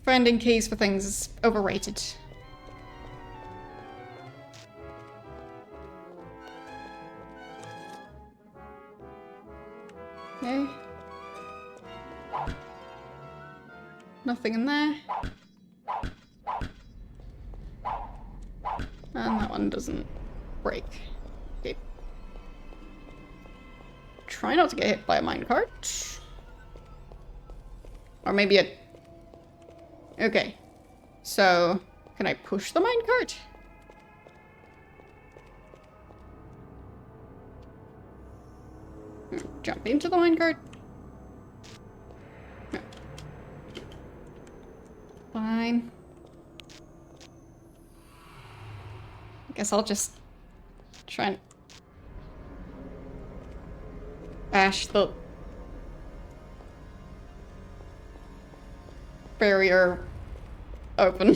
Finding keys for things is overrated. Okay. Nothing in there. And that one doesn't break. Okay. Try not to get hit by a minecart. Or maybe a... okay. So, can I push the minecart? Jump into the minecart? No. Fine. I guess I'll just try and bash the barrier open.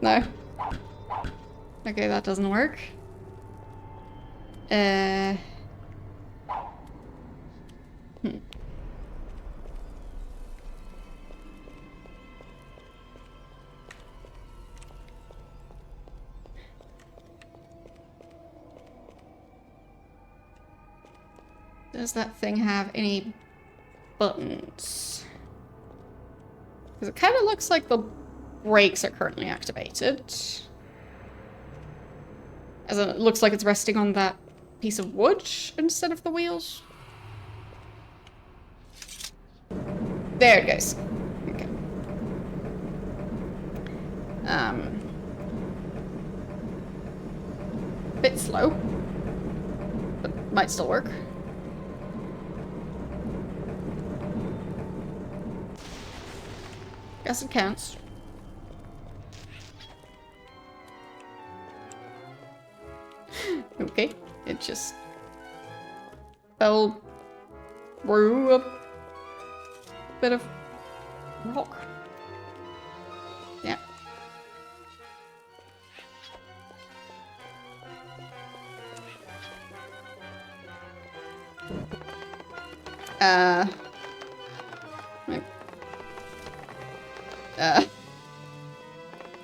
No? Okay, that doesn't work. Does that thing have any buttons? Because it kind of looks like the brakes are currently activated. As in, it looks like it's resting on that piece of wood instead of the wheels. There it goes. Okay. Bit slow, but might still work. Guess it counts. Okay, it just fell through a bit of rock. Yeah.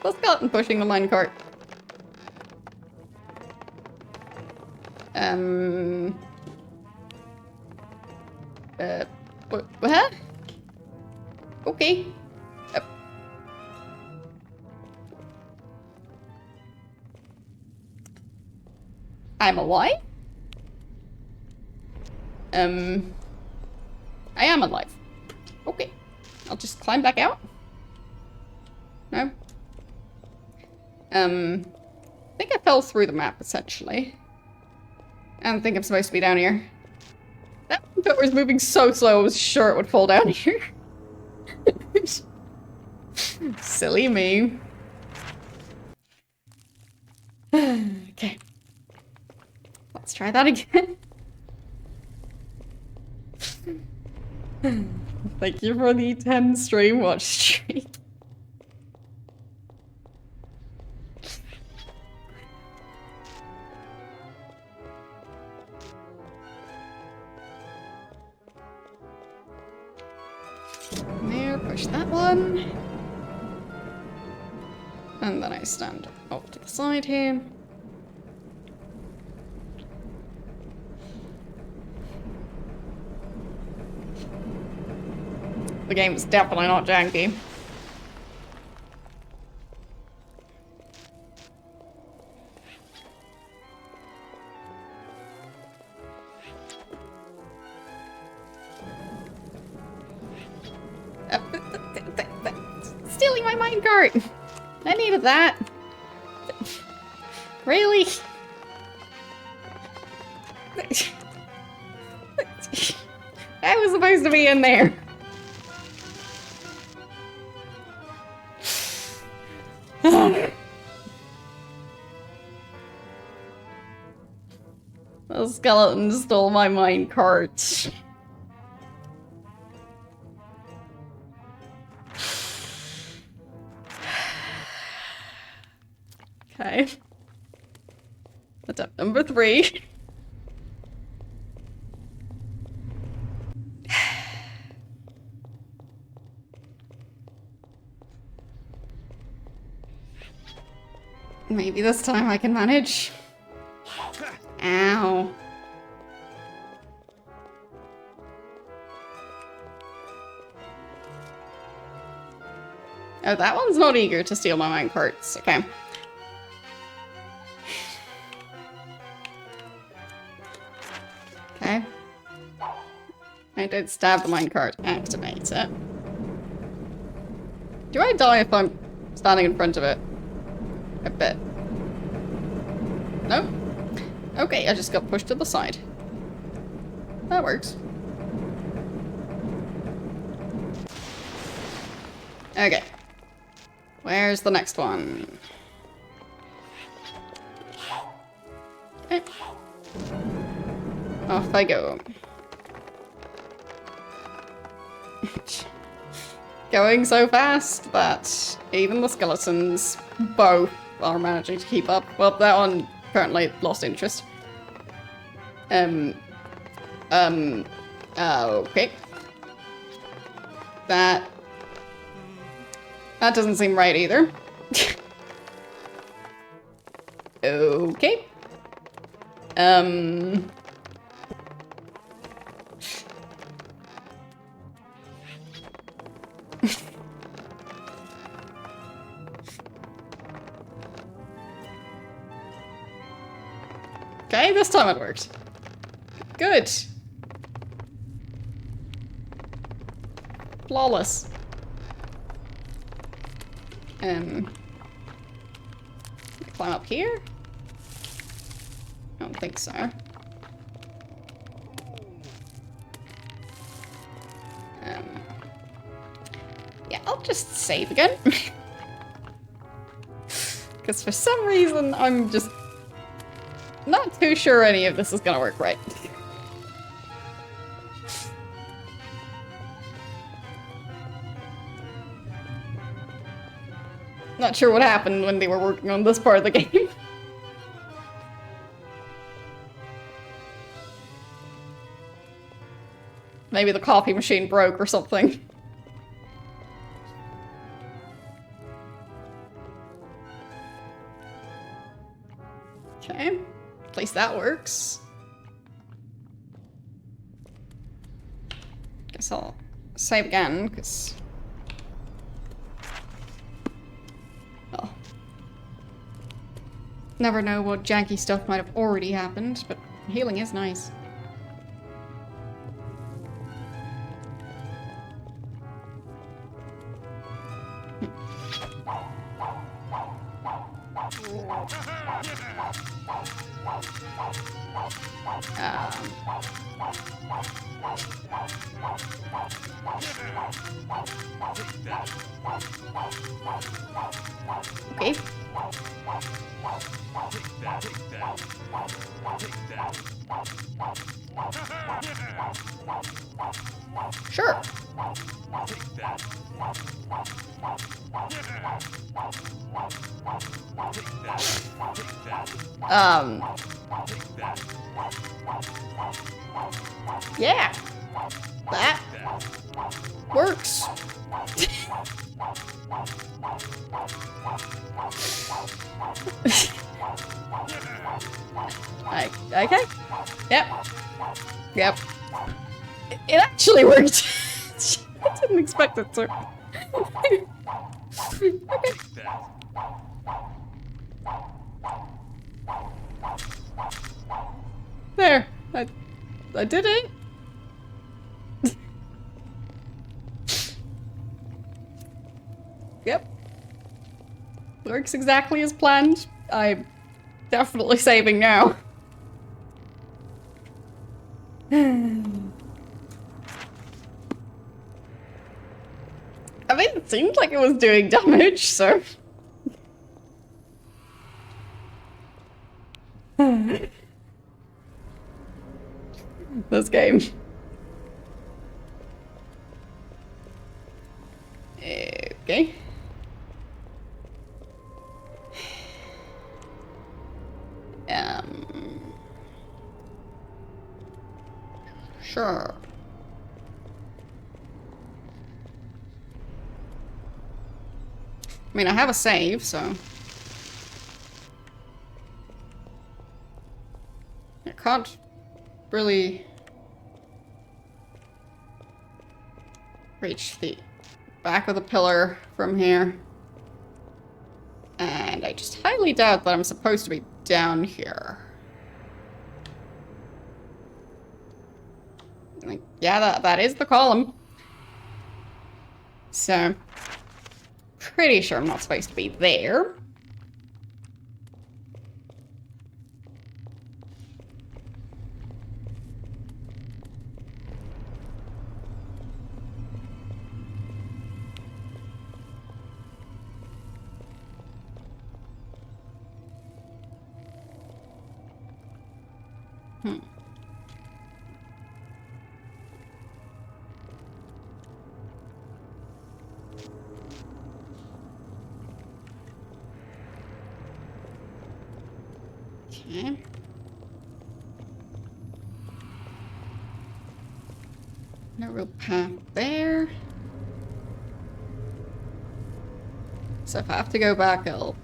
The skeleton pushing the minecart. What? Okay. I'm alive? I am alive. Okay. I'll just climb back out. No? I think I fell through the map, essentially. I don't think I'm supposed to be down here. That bit was moving so slow, I was sure it would fall down here. Silly me. Okay. Let's try that again. Thank you for the 10 stream watch stream. There, push that one. And then I stand off to the side here. The game is definitely not janky. Stealing my minecart! I needed that. Really? I was supposed to be in there. The skeleton stole my minecart. Okay. Attempt number 3. Maybe this time I can manage. Ow. Oh, that one's not eager to steal my minecarts. Okay. Okay. I did stab the minecart. Activate it. Do I die if I'm standing in front of it? I bet. No? Okay, I just got pushed to the side. That works. Okay. Where's the next one? Okay. Off I go. Going so fast that even the skeletons both are managing to keep up. Well, that one currently lost interest. Okay. That doesn't seem right either. Okay. Okay, this time it worked. Good. Flawless. Climb up here? I don't think so. Yeah, I'll just save again. Because for some reason, I'm just not too sure any of this is gonna work right. Not sure what happened when they were working on this part of the game. Maybe the coffee machine broke or something. Okay, at least that works. Guess I'll save again, because... well, never know what janky stuff might have already happened, but healing is nice. Okay. Sure. Yeah. That works. Okay. Yep. Yep. It actually worked. I didn't expect it to. Okay. There. I did it. Yep. Works exactly as planned. I'm definitely saving now. I mean, it seemed like it was doing damage, so... this game. Okay. Sure. I mean, I have a save, so... I can't really reach the back of the pillar from here. And I just highly doubt that I'm supposed to be down here. Like, yeah, that is the column. So, pretty sure I'm not supposed to be there. Okay. No real path there. So if I have to go back, I'll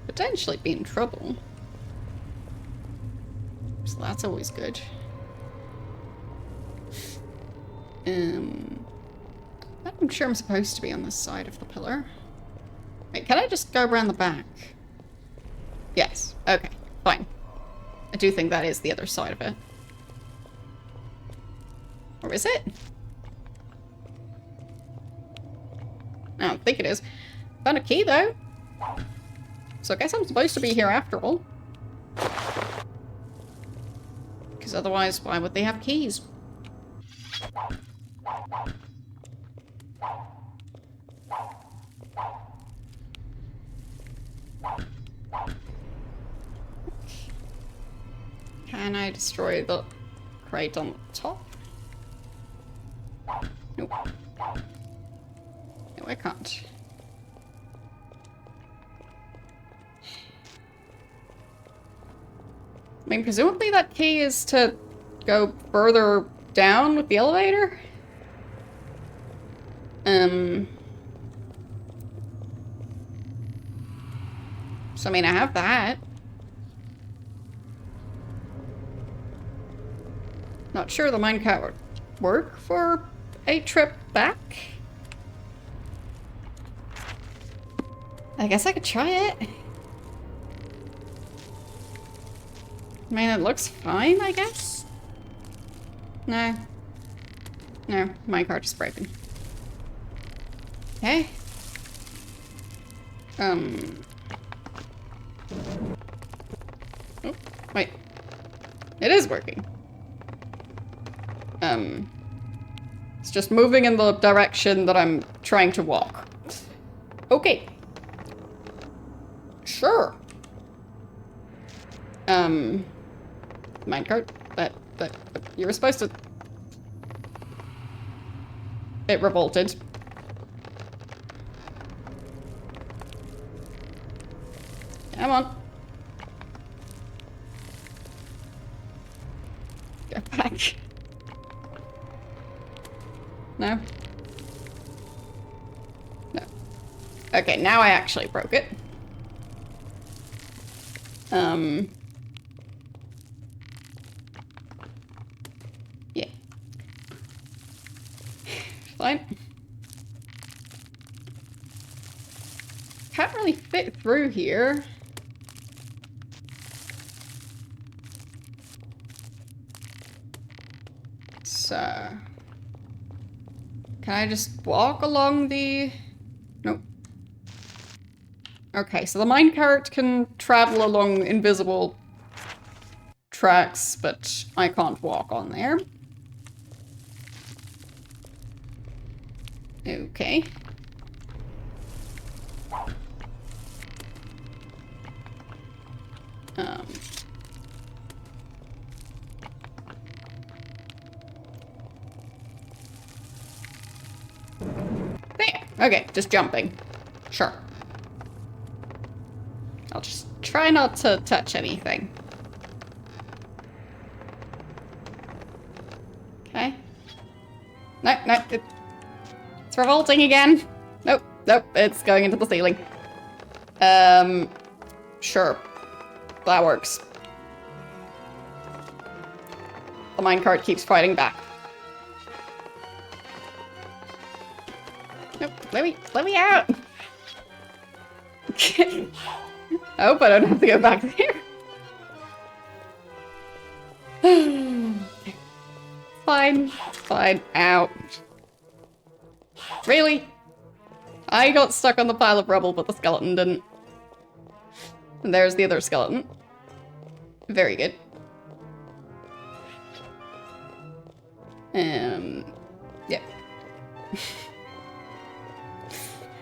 potentially be in trouble. So that's always good. I'm sure I'm supposed to be on this side of the pillar. Wait, can I just go around the back? Yes. Okay, fine. I do think that is the other side of it. Or is it? I don't think it is. Found a key, though. So I guess I'm supposed to be here after all. Because otherwise, why would they have keys? Can I destroy the crate on the top? Nope. No, I can't. I mean, presumably that key is to go further down with the elevator? So, I mean, I have that. Not sure the minecart would work for a trip back. I guess I could try it. I mean, it looks fine, I guess. No. No, minecart is broken. Okay. Oh, wait. It is working. It's just moving in the direction that I'm trying to walk. Okay. Sure. Minecart? But you were supposed to... It revolted. Come on. Go back. No? No. Okay, now I actually broke it. Yeah. Fine. Can't really fit through here. So... Can I just walk along the... Nope. Okay, so the minecart can travel along invisible tracks, but I can't walk on there. Okay. There. Okay, just jumping. Sure. I'll just try not to touch anything. Okay. No, no, it's revolting again. Nope, nope, it's going into the ceiling. Sure. That works. The minecart keeps fighting back. Nope, let me out! I hope I don't have to go back there. Fine, fine, out. Really? I got stuck on the pile of rubble, but the skeleton didn't. And there's the other skeleton. Very good. Yeah.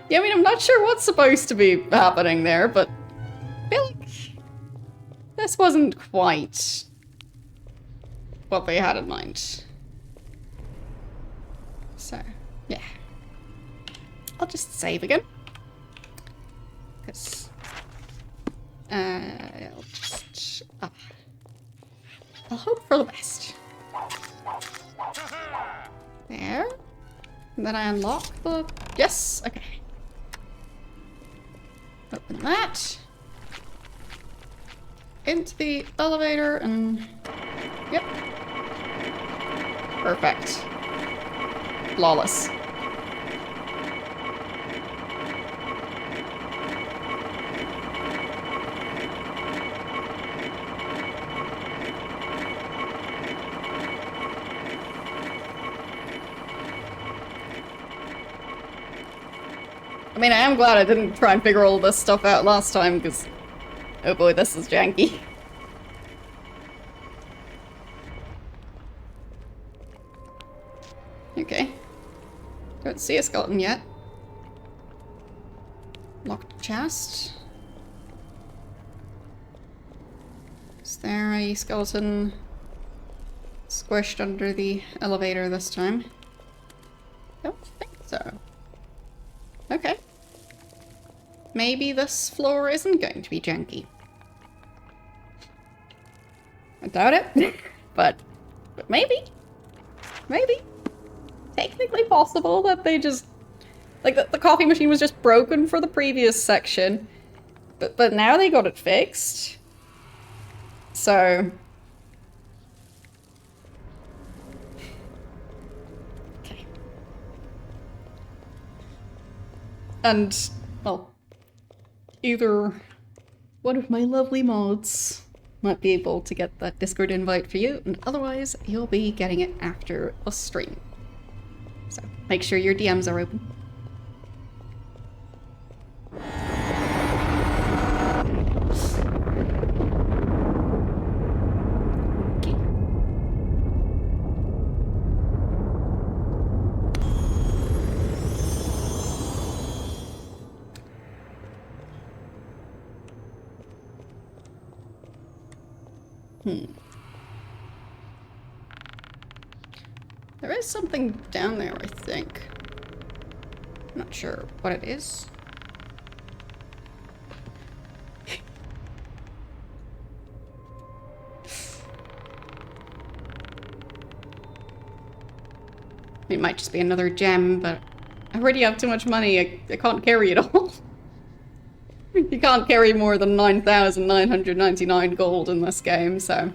Yeah, I mean, I'm not sure what's supposed to be happening there, but I feel like this wasn't quite what they had in mind. So, yeah. I'll just save again. Because I'll just... I'll hope for the best. There. And then I unlock the... Yes, okay. Open that. Into the elevator and... Yep. Perfect. Flawless. I mean, I am glad I didn't try and figure all this stuff out last time, because... oh boy, this is janky. Okay. Don't see a skeleton yet. Locked chest. Is there a skeleton squished under the elevator this time? Don't think so. Okay. Maybe this floor isn't going to be janky. I doubt it, but maybe. Maybe. Technically possible that they just... like, the coffee machine was just broken for the previous section, but now they got it fixed. So... okay. And, well, either one of my lovely mods might be able to get that Discord invite for you, and otherwise you'll be getting it after a stream. So make sure your DMs are open. There is something down there, I think. I'm not sure what it is. It might just be another gem, but I already have too much money. I can't carry it all. You can't carry more than 9,999 gold in this game, so...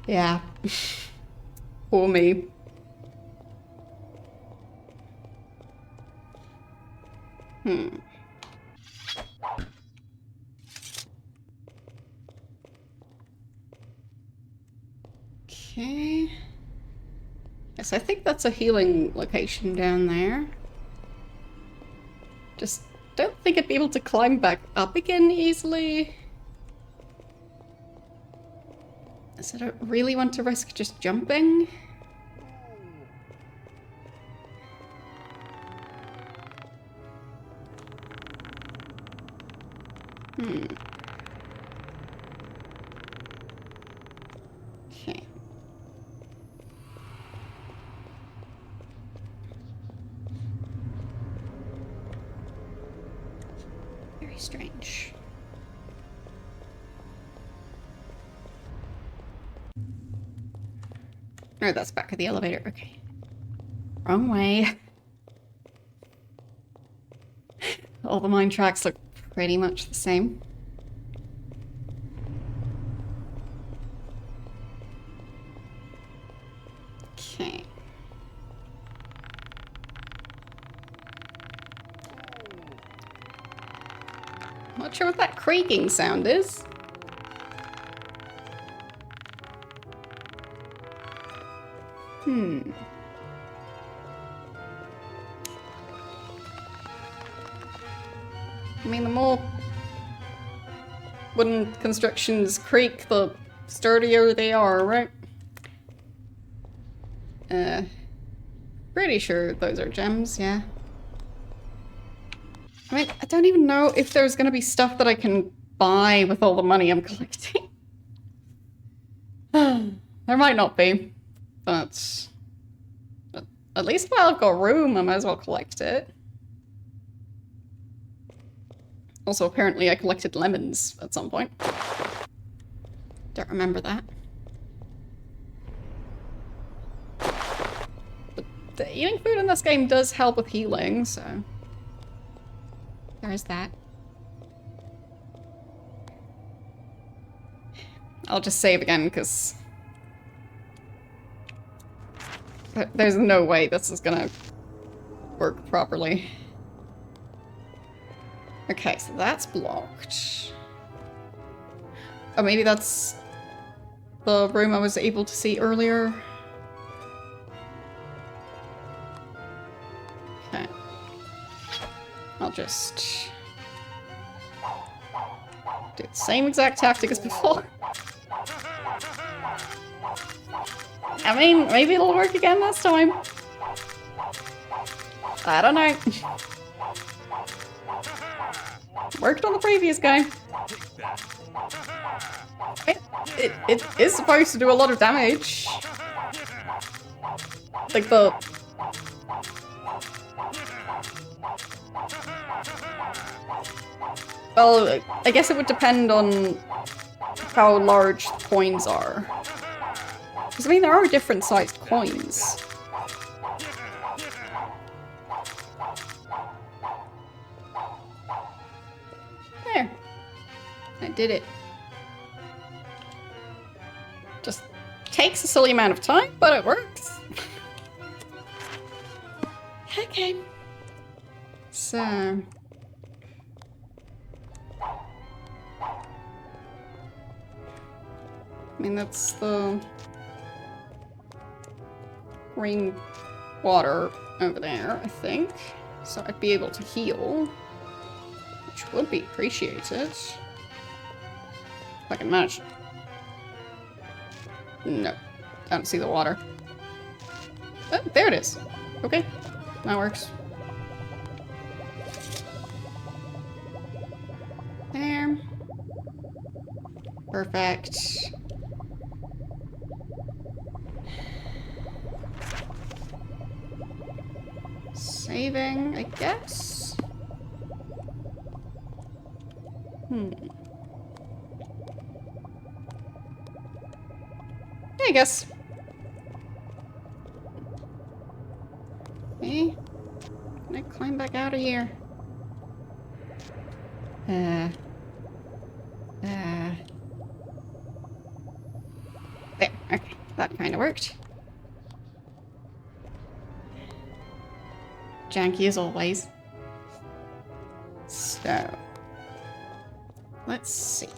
yeah. Poor me. Okay. Yes, I think that's a healing location down there. Just don't think I'd be able to climb back up again easily. So I don't really want to risk just jumping. Okay. Very strange. Oh, that's back at the elevator. Okay. Wrong way. All the mine tracks look pretty much the same. Okay. Not sure what that creaking sound is. I mean, the more wooden constructions creak, the sturdier they are, right? Pretty sure those are gems, yeah. I mean, I don't even know if there's gonna be stuff that I can buy with all the money I'm collecting. There might not be, but at least while I've got room, I might as well collect it. Also, apparently I collected lemons at some point. Don't remember that. But the eating food in this game does help with healing, so... there's that. I'll just save again, because... there's no way this is gonna work properly. Okay, so that's blocked. Oh, maybe that's the room I was able to see earlier. Okay. I'll just do the same exact tactic as before. I mean, maybe it'll work again this time. I don't know. Worked on the previous game. It is supposed to do a lot of damage. Like the... Well, I guess it would depend on how large the coins are. Because, I mean, there are different sized coins. There. I did it. Just takes a silly amount of time, but it works. Okay. So... I mean, that's the green water over there, I think. So I'd be able to heal, which would be appreciated. If I can manage. No, I don't see the water. Oh, there it is. Okay, that works. There. Perfect. Saving, I guess? I guess. Okay. Can I climb back out of here? There. Okay. That kind of worked. Janky as always. So, let's see.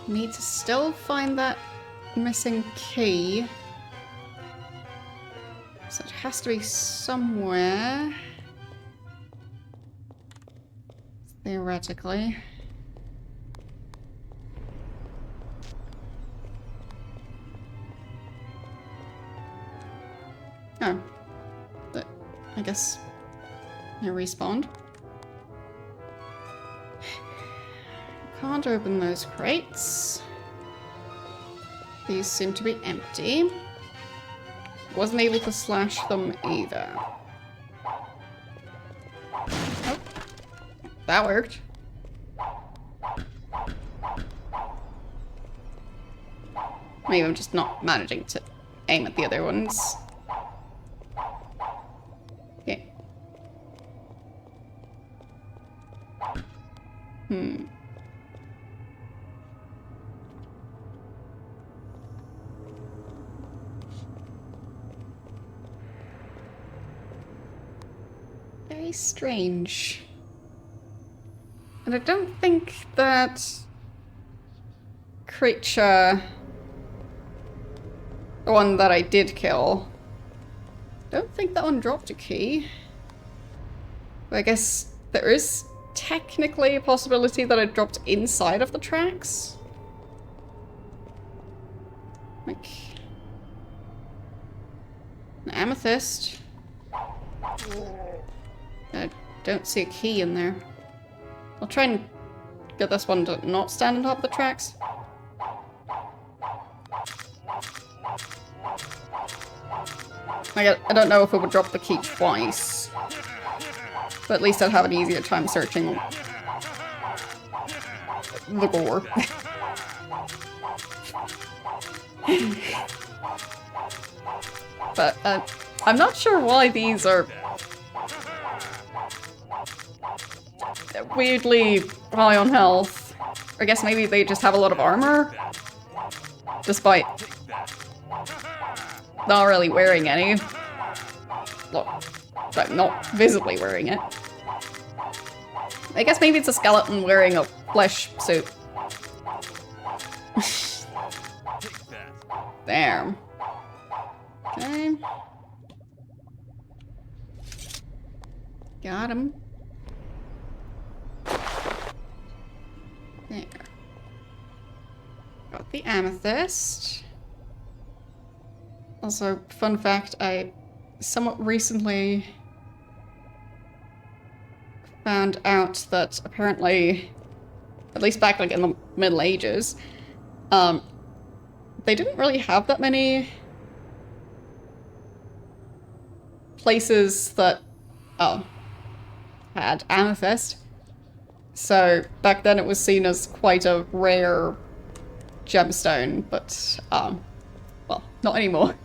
Need to still find that missing key. So it has to be somewhere. Theoretically. Oh. But I guess I respawned. Can't open those crates. These seem to be empty. Wasn't able to slash them either. Oh. That worked. Maybe I'm just not managing to aim at the other ones. Okay. Very strange. And I don't think that creature, the one that I did kill, don't think that one dropped a key. But I guess there is technically a possibility that it dropped inside of the tracks. Like an amethyst. I don't see a key in there. I'll try and get this one to not stand on top of the tracks. I don't know if it would drop the key twice. But at least I'd have an easier time searching the gore. But I'm not sure why these are weirdly high on health. Or I guess maybe they just have a lot of armor, despite not really wearing any. Look, but not visibly wearing it. I guess maybe it's a skeleton wearing a flesh suit. There. Okay. Got him. There. Got the amethyst. Also, fun fact, I somewhat recently found out that apparently, at least back like in the Middle Ages, they didn't really have that many places that had amethyst. So back then it was seen as quite a rare gemstone, but well, not anymore.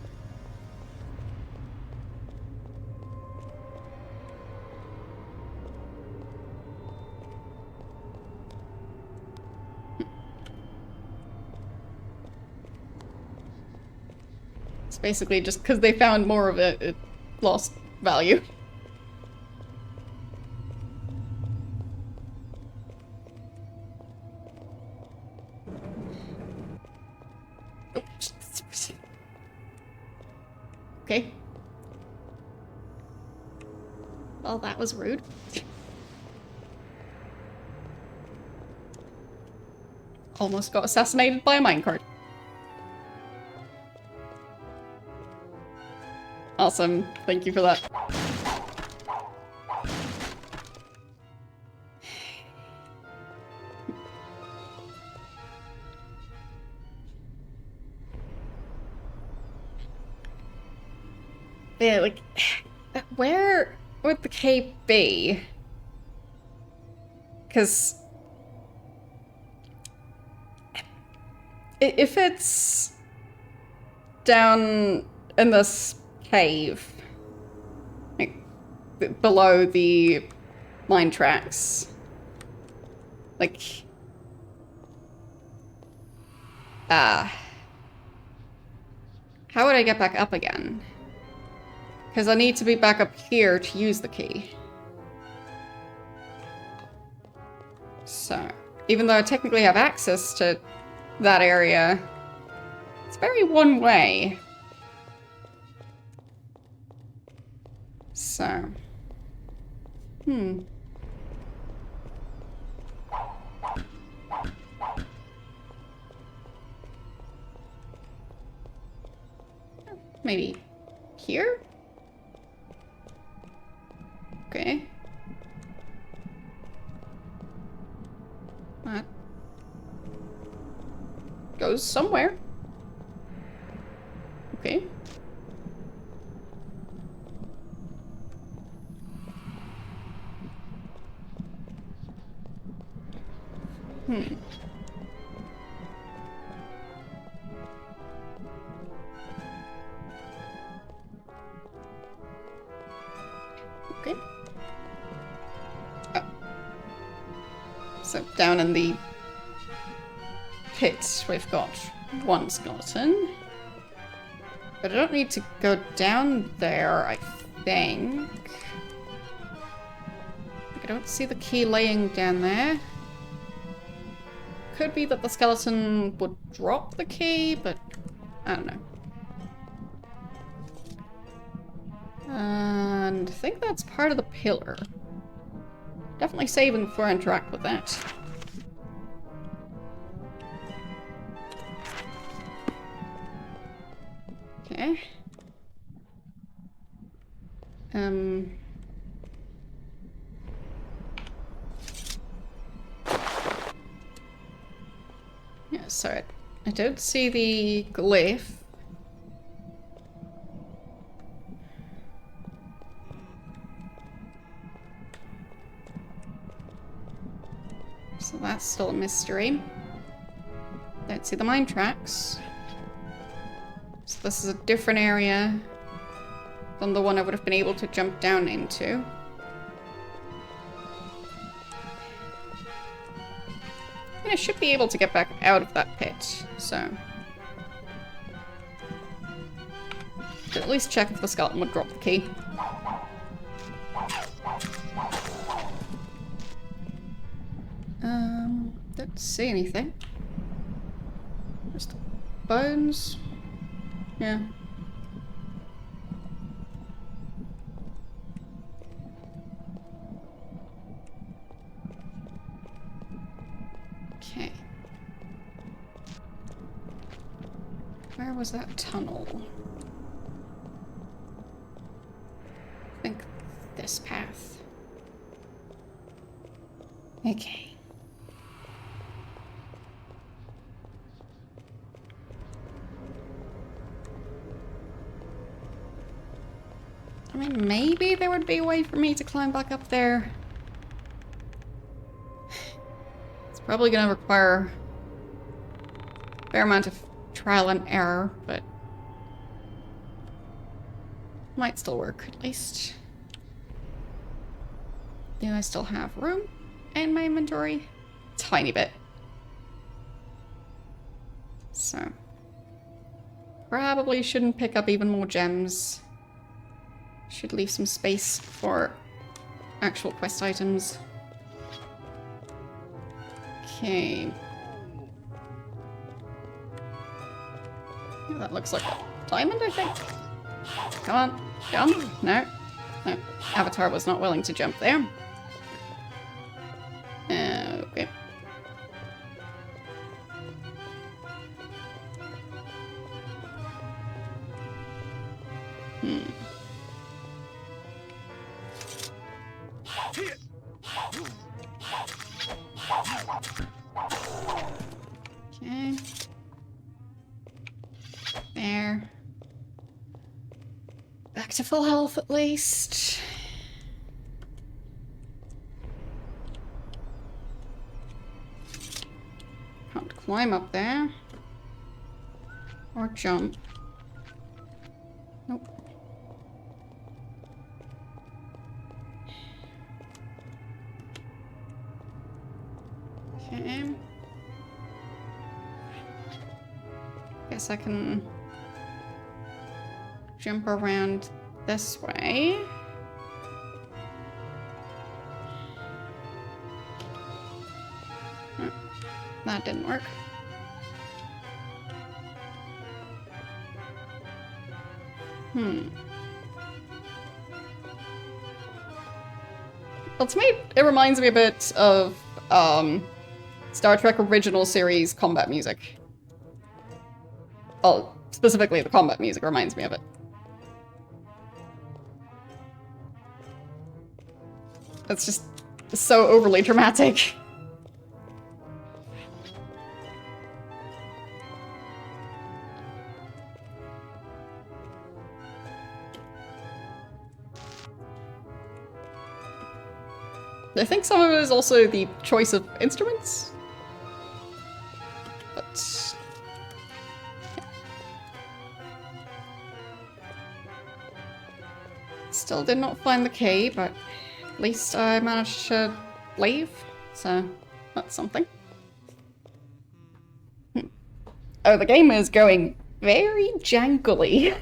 It's basically just because they found more of it, it lost value. Okay. Well, that was rude. Almost got assassinated by a minecart. Awesome. Thank you for that. Yeah, like, where would the cave be? Because if it's down in this cave, like below the mine tracks, like, how would I get back up again? Because I need to be back up here to use the key. So, even though I technically have access to that area, it's very one way. So, maybe here? Okay. That goes somewhere. Okay. Okay. Oh. So down in the pit, we've got one skeleton. But I don't need to go down there, I think. I don't see the key laying down there. Could be that the skeleton would drop the key, but I don't know. And I think that's part of the pillar. Definitely saving before I interact with that. Okay. Yeah, sorry. I don't see the glyph. So that's still a mystery. Don't see the mine tracks. So this is a different area than the one I would have been able to jump down into. And I should be able to get back out of that pit, so... Should at least check if the skeleton would drop the key. Don't see anything. Just bones. Yeah. Okay. Where was that tunnel? I think this path. Okay. I mean, maybe there would be a way for me to climb back up there. It's probably gonna require a fair amount of trial and error, but might still work, at least. Do I still have room in my inventory? Tiny bit. So, probably shouldn't pick up even more gems. Should leave some space for actual quest items. Okay. That looks like a diamond, I think. Come on, jump. No. No. Avatar was not willing to jump there. Okay. Okay. There. Back to full health at least. Can't climb up there. Or jump. Nope. Okay. Guess I can jump around this way. Oh, that didn't work. Well, to me, it reminds me a bit of Star Trek original series combat music. Well, specifically the combat music reminds me of it. It's just so overly dramatic. I think some of it is also the choice of instruments. But yeah. Still did not find the key, but at least I managed to leave, so that's something. Oh, the game is going very jankily.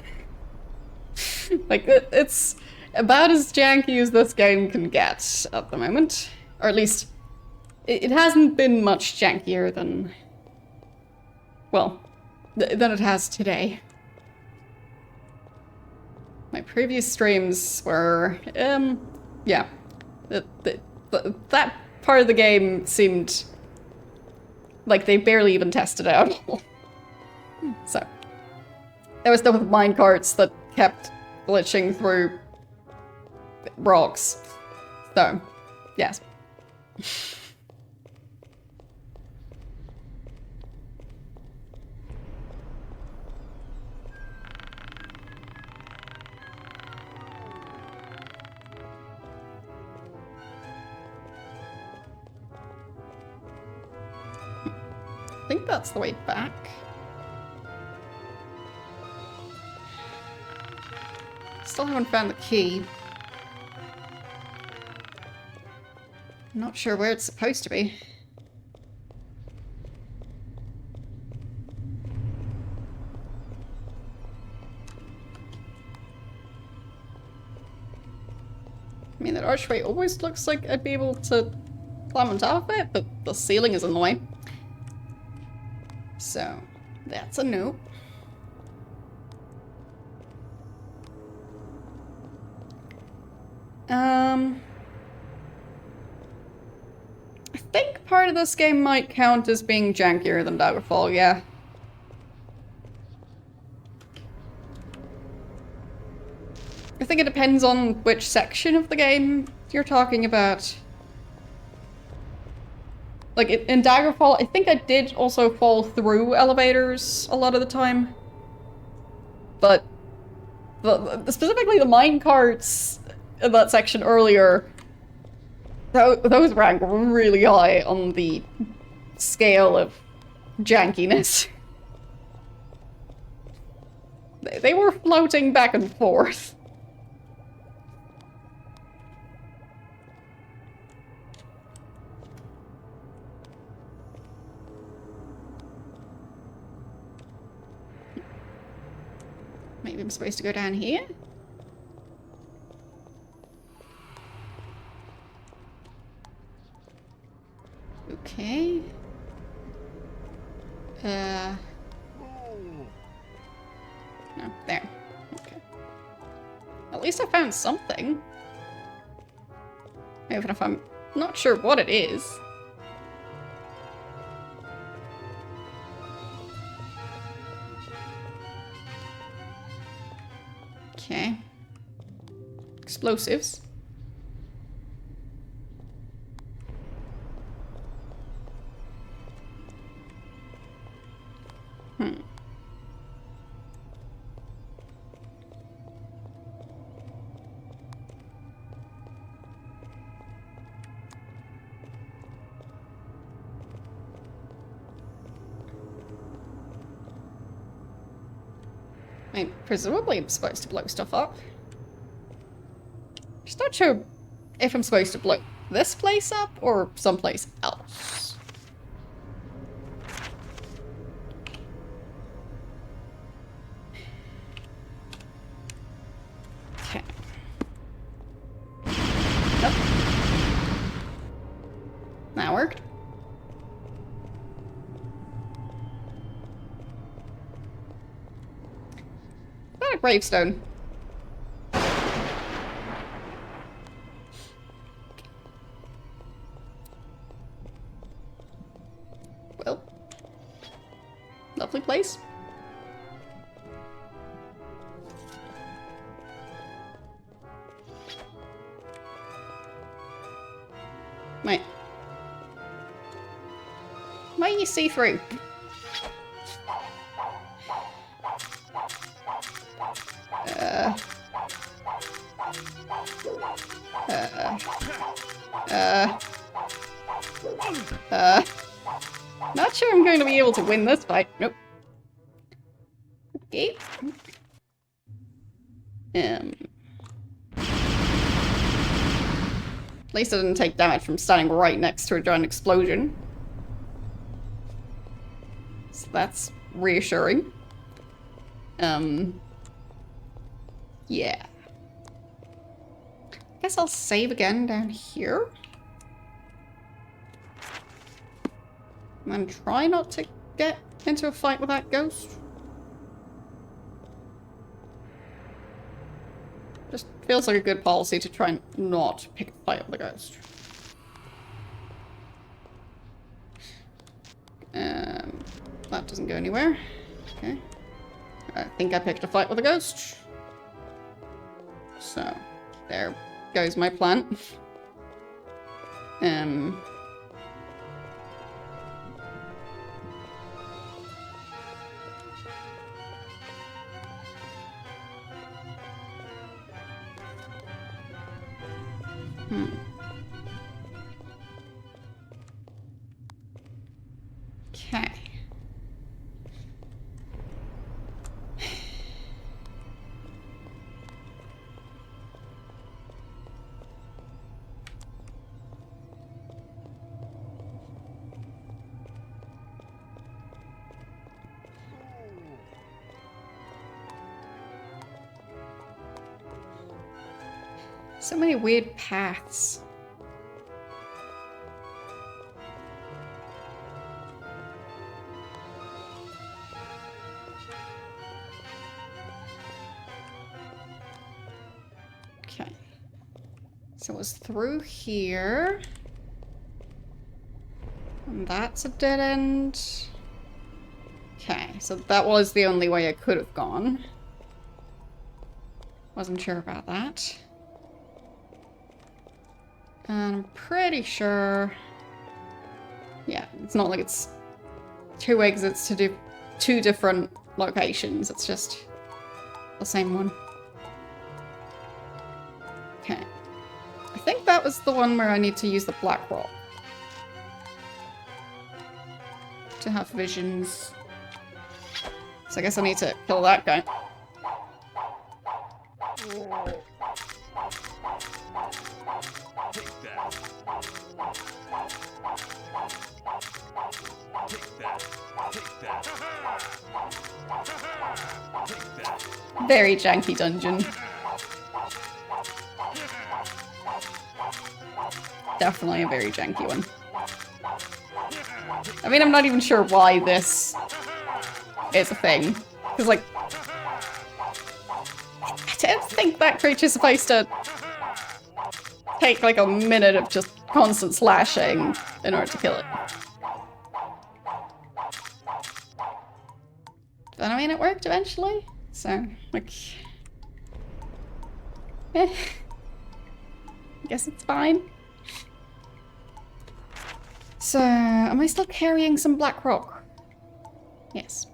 Like, it's about as janky as this game can get at the moment. Or at least, it hasn't been much jankier than, well, than it has today. My previous streams were, yeah. That part of the game seemed like they barely even tested it out. So, there was stuff with minecarts that kept glitching through rocks. So, yes. I think that's the way back. Still haven't found the key. I'm not sure where it's supposed to be. I mean, that archway always looks like I'd be able to climb on top of it, but the ceiling is in the way. So, that's a no. I think part of this game might count as being jankier than Daggerfall, yeah. I think it depends on which section of the game you're talking about. Like, in Daggerfall, I think I did also fall through elevators a lot of the time. But specifically the minecarts in that section earlier, those rank really high on the scale of jankiness. They were floating back and forth. Maybe I'm supposed to go down here? Okay. No, there. Okay. At least I found something. Even if I'm not sure what it is. Okay. Explosives. I mean, presumably I'm supposed to blow stuff up. Just not sure if I'm supposed to blow this place up or someplace else. Okay. Nope. That worked. A gravestone. Well, lovely place. Wait. Why you see through? Not sure I'm going to be able to win this fight. Nope. Okay. At least I didn't take damage from standing right next to a giant explosion. So that's reassuring. Yeah. Guess I'll save again down here. And try not to get into a fight with that ghost. Just feels like a good policy to try and not pick a fight with the ghost. That doesn't go anywhere. Okay. I think I picked a fight with a ghost. So, there goes my plan. Okay. So many weird paths. Okay. So it was through here. And that's a dead end. Okay, so that was the only way I could have gone. Wasn't sure about that. And I'm pretty sure... Yeah, it's not like it's 2 exits to do 2 different locations. It's just the same one. Okay. I think that was the one where I need to use the black rock to have visions. So I guess I need to kill that guy. Very janky dungeon. Definitely a very janky one. I mean, I'm not even sure why this is a thing. Because, like, I don't think that creature's supposed to take, like, a minute of just constant slashing in order to kill it. But, I mean, it worked eventually. So, like... I guess it's fine. So, am I still carrying some black rock? Yes.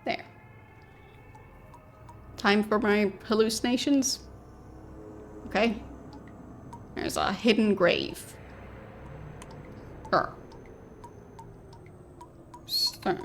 There. Time for my hallucinations. Okay. There's a hidden grave. So.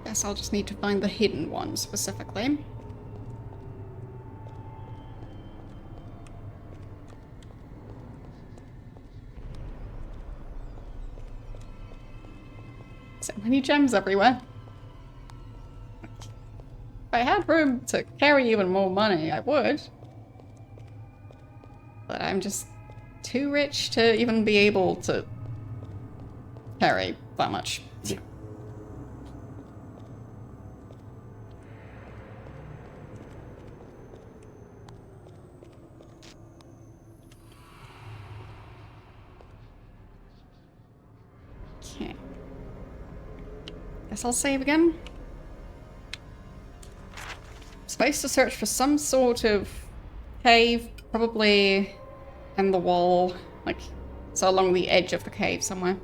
Guess I'll just need to find the hidden one specifically. So many gems everywhere. If I had room to carry even more money, I would. But I'm just too rich to even be able to carry that much. Okay. Guess I'll save again. I'm supposed to search for some sort of cave, probably in the wall, like, so along the edge of the cave somewhere.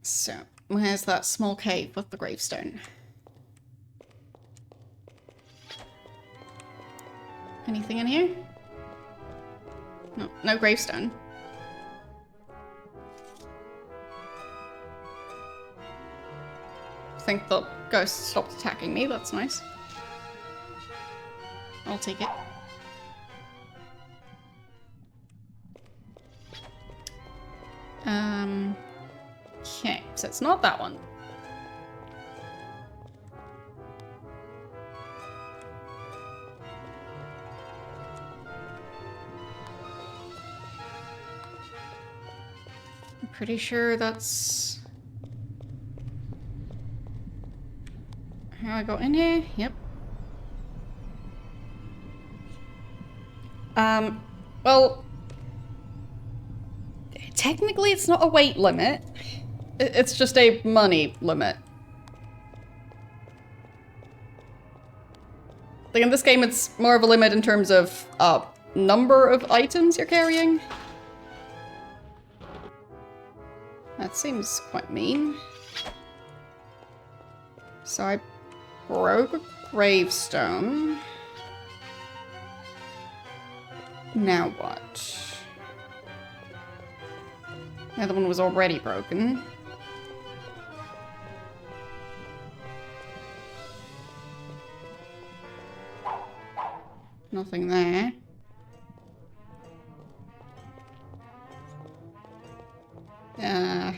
So, where's that small cave with the gravestone? Anything in here? No, no gravestone. I think the ghost stopped attacking me, that's nice. I'll take it. Okay, so it's not that one. I'm pretty sure that's how I got in here. Yep. Well, technically it's not a weight limit. It's just a money limit. Like in this game, it's more of a limit in terms of number of items you're carrying. That seems quite mean. So I broke a gravestone. Now what? The other one was already broken. Nothing there. Uh...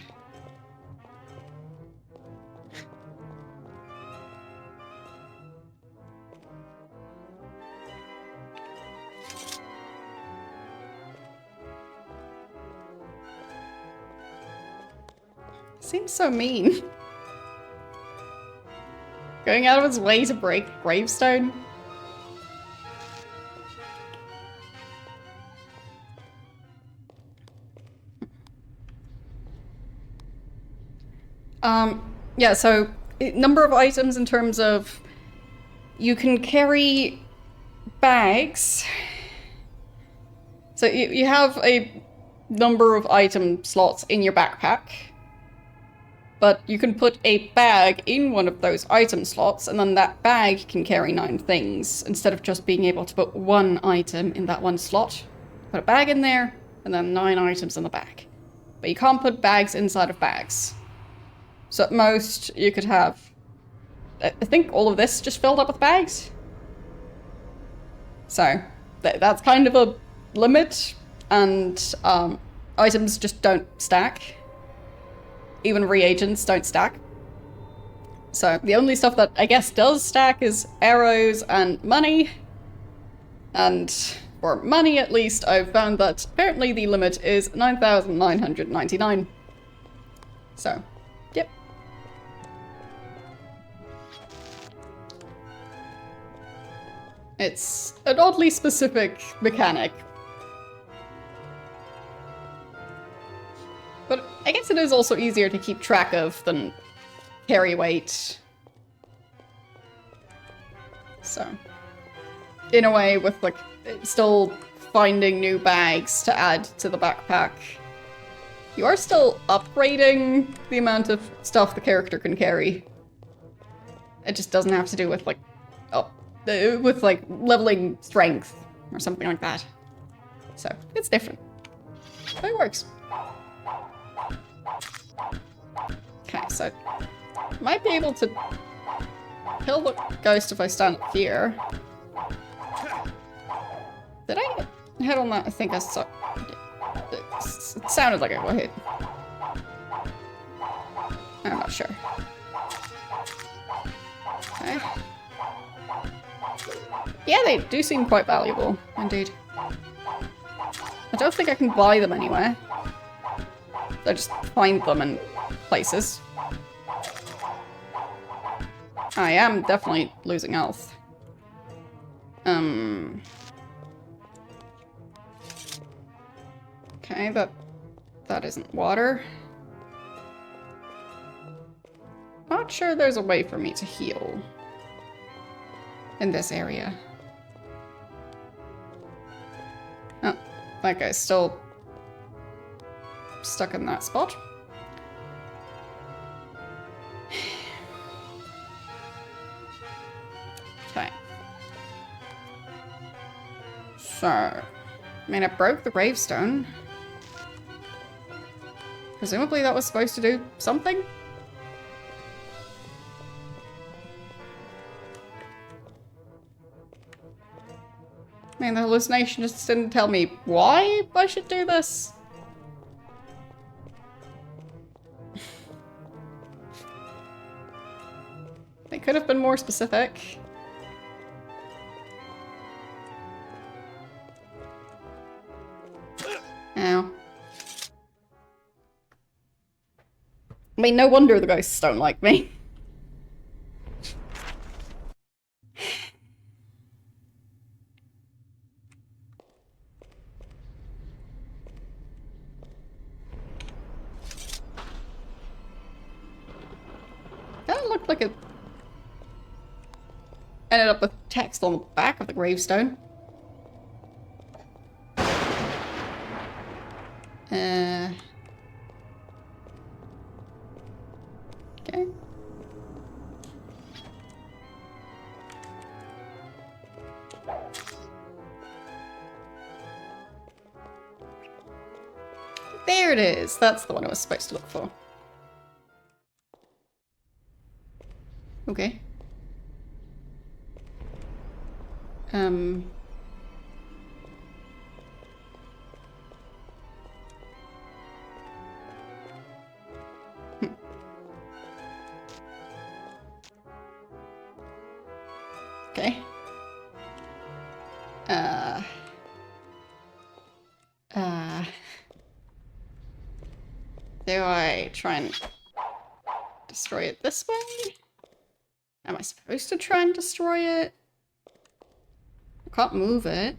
Seems so mean. Going out of his way to break gravestone. Yeah, so number of items in terms of you can carry bags. So you have a number of item slots in your backpack, but you can put a bag in one of those item slots, and then that bag can carry 9 things, instead of just being able to put 1 item in that one slot. Put a bag in there, and then 9 items in the bag. But you can't put bags inside of bags. So at most, you could have... I think all of this just filled up with bags. So, that's kind of a limit, and items just don't stack. Even reagents don't stack. So the only stuff that I guess does stack is arrows and money. And for money at least, I've found that apparently the limit is 9,999. So, yep. It's an oddly specific mechanic. But I guess it is also easier to keep track of than carry weight. So, in a way, with like still finding new bags to add to the backpack, you are still upgrading the amount of stuff the character can carry. It just doesn't have to do with like, with like leveling strength or something like that. So, it's different. But it works. Okay, so might be able to kill the ghost if I stand up here. Did I hit on that? I think I saw. It sounded like I got hit. I'm not sure. Okay. Yeah, they do seem quite valuable, indeed. I don't think I can buy them anywhere. I just find them in places. I am definitely losing health. Okay, that isn't water. Not sure there's a way for me to heal in this area. Oh, that guy's still stuck in that spot. Okay. So, I mean, I broke the gravestone. Presumably that was supposed to do something? I mean, the hallucination just didn't tell me why I should do this. They could have been more specific. Ow. I mean, no wonder the ghosts don't like me. That looked like it ended up with text on the back of the gravestone. Okay. There it is. That's the one I was supposed to look for. Okay. Uh... Do I try and destroy it this way? Am I supposed to try and destroy it? I can't move it.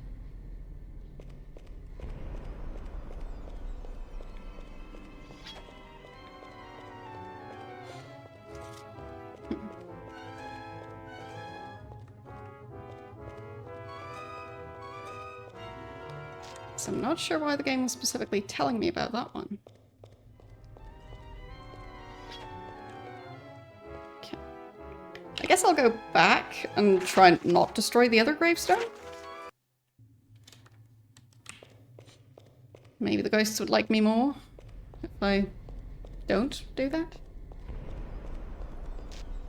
So I'm not sure why the game was specifically telling me about that one. Okay. I guess I'll go back and try and not destroy the other gravestone. Maybe the ghosts would like me more if I don't do that.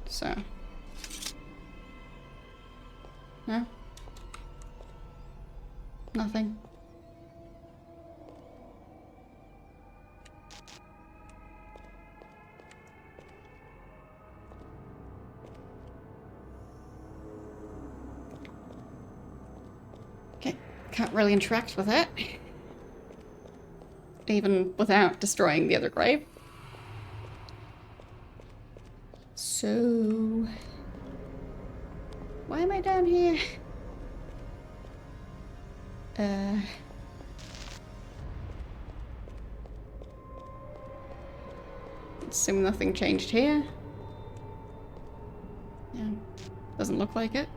So. No? Nothing. Okay, can't really interact with it. Even without destroying the other grave. So... why am I down here? Assume nothing changed here. Yeah, doesn't look like it.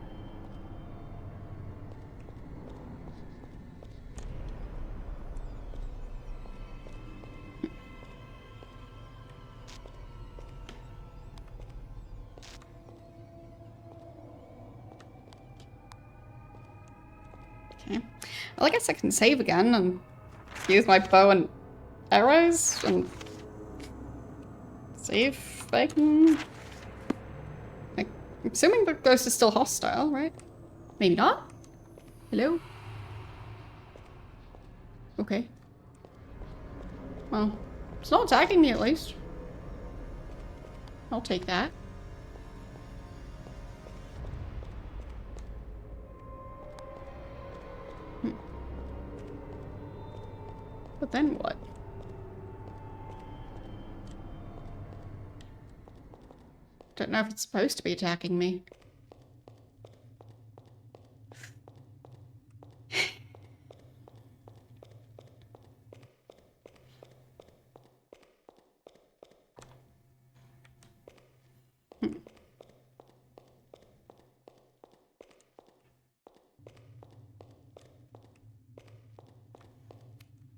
Okay. Well, I guess I can save again and use my bow and arrows and see if I can... I'm assuming the ghost is still hostile, right? Maybe not? Hello? Okay. Well, it's not attacking me at least. I'll take that. But then what? Don't know if it's supposed to be attacking me.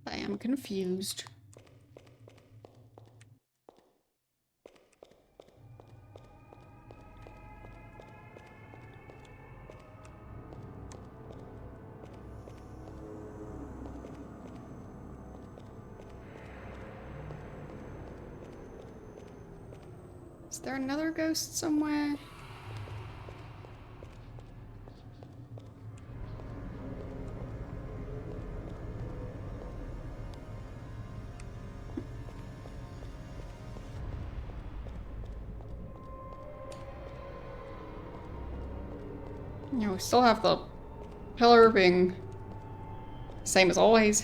I am confused. Is there another ghost somewhere? Yeah, we still have the pillar being same as always.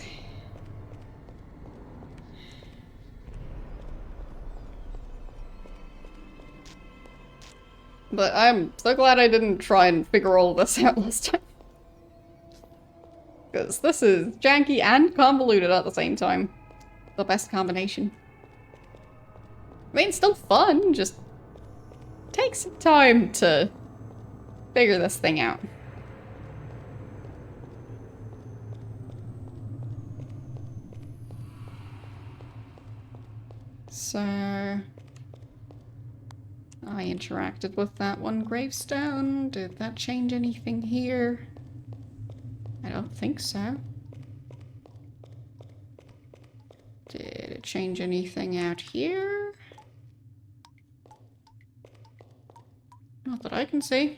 But I'm so glad I didn't try and figure all this out last time. Because this is janky and convoluted at the same time. The best combination. I mean, it's still fun, just takes some time to figure this thing out. So... I interacted with that one gravestone. Did that change anything here? I don't think so. Did it change anything out here? Not that I can see.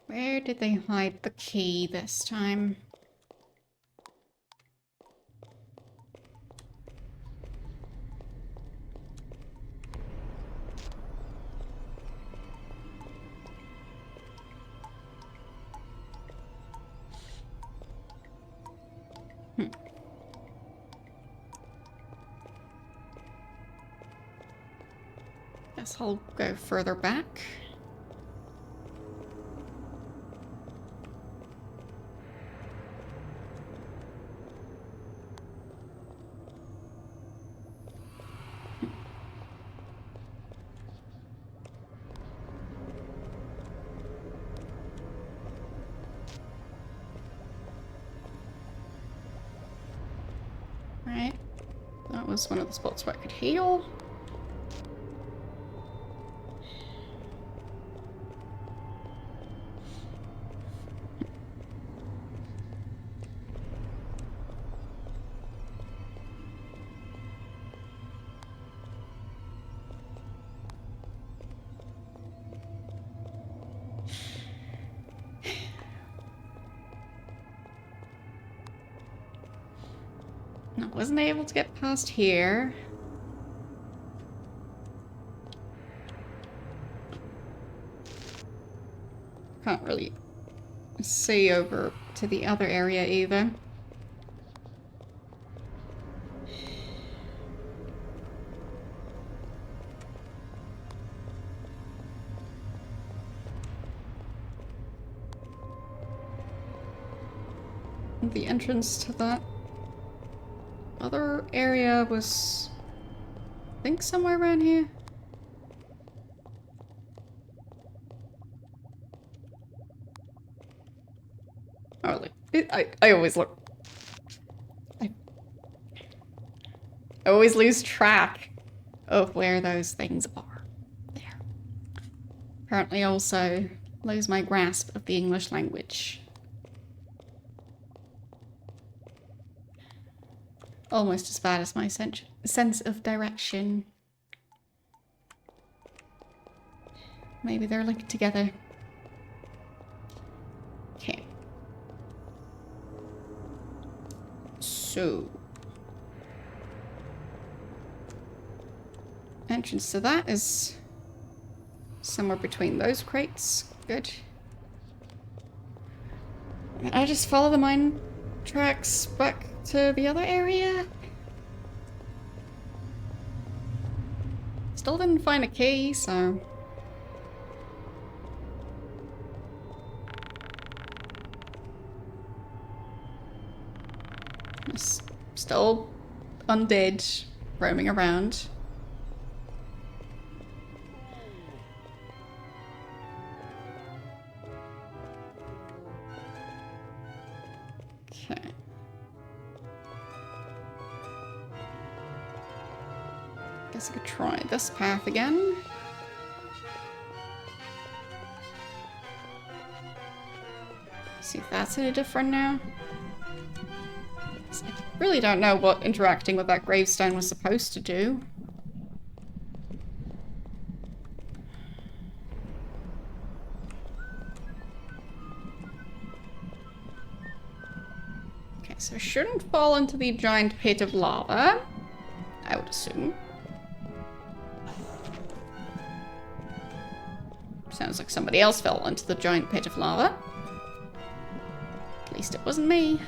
Where did they hide the key this time? Guess I'll go further back. Right. That was one of the spots where I could heal. I wasn't able to get past here. Can't really see over to the other area either. The entrance to that other area was, I think, somewhere around here. Oh, I always look. I always lose track of where those things are. There. Apparently also lose my grasp of the English language. Almost as bad as my sense of direction. Maybe they're linked together. Okay. So. Entrance to that is somewhere between those crates. Good. I just follow the mine tracks back to the other area. Still didn't find a key, so... Still undead, roaming around. Okay. Guess I could try this path again. See if that's any different now. I really don't know what interacting with that gravestone was supposed to do. Okay, so I shouldn't fall into the giant pit of lava, I would assume. Sounds like somebody else fell into the giant pit of lava. At least it wasn't me.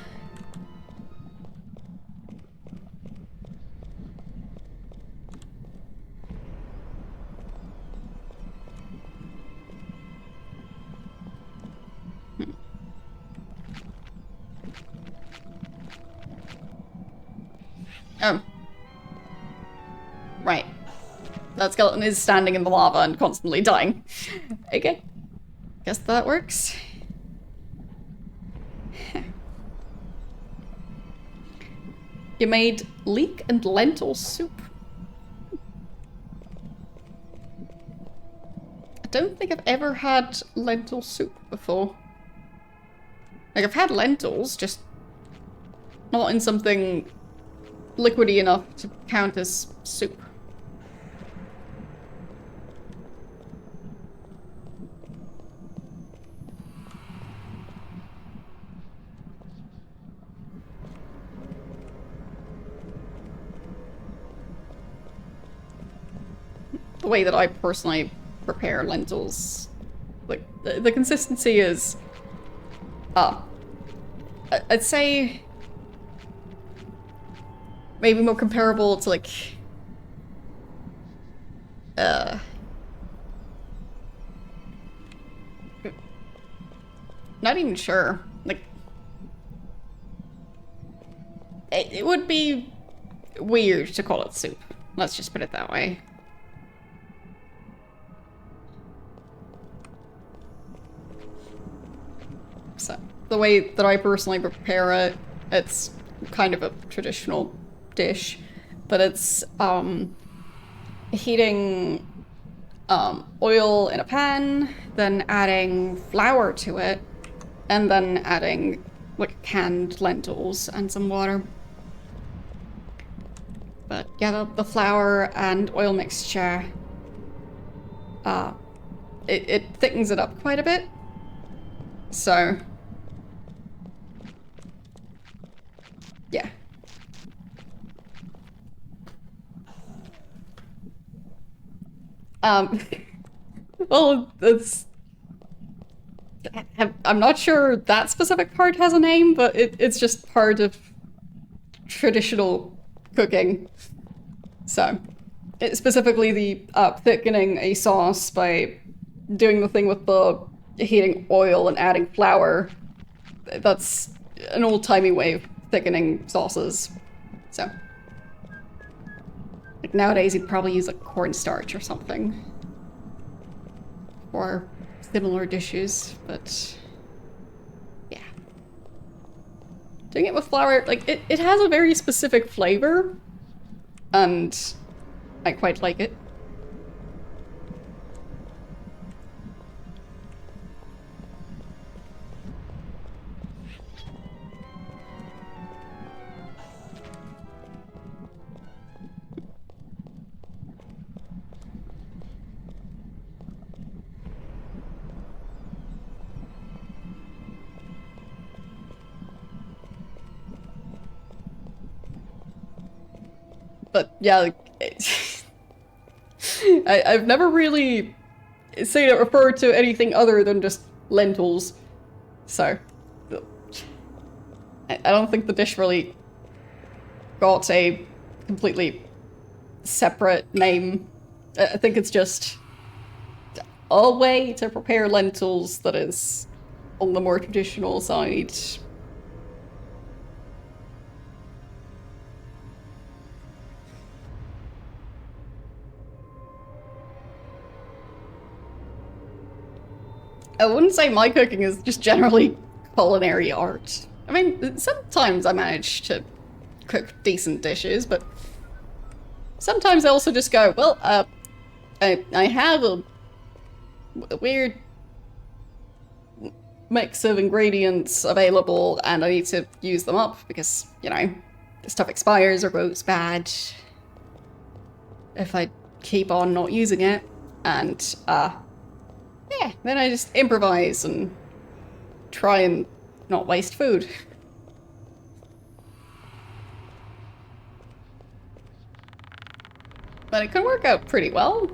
Oh. Right. That skeleton is standing in the lava and constantly dying. Okay. Guess that works. You made leek and lentil soup. I don't think I've ever had lentil soup before. Like, I've had lentils, just not in something liquidy enough to count as soup. The way that I personally prepare lentils, like, the consistency is, I'd say maybe more comparable to, like, Not even sure. Like, it would be weird to call it soup. Let's just put it that way. So, the way that I personally prepare it, it's kind of a traditional dish, but it's heating oil in a pan, then adding flour to it, and then adding like canned lentils and some water. But yeah, the flour and oil mixture, it thickens it up quite a bit. So yeah. Well, I'm not sure that specific part has a name, but it's just part of traditional cooking. So, it's specifically the thickening a sauce by doing the thing with the heating oil and adding flour. That's an old-timey way of thickening sauces. So, like nowadays you'd probably use like cornstarch or something. Or similar dishes, but yeah. Doing it with flour, like it has a very specific flavor, and I quite like it. But yeah, like, I've never really seen it referred to anything other than just lentils. So, I don't think the dish really got a completely separate name. I think it's just a way to prepare lentils that is on the more traditional side. I wouldn't say my cooking is just generally culinary art. I mean, sometimes I manage to cook decent dishes, but sometimes I also just go, well, I have a weird mix of ingredients available and I need to use them up because, you know, stuff expires or goes bad if I keep on not using it. And, yeah, then I just improvise and try and not waste food. But it could work out pretty well.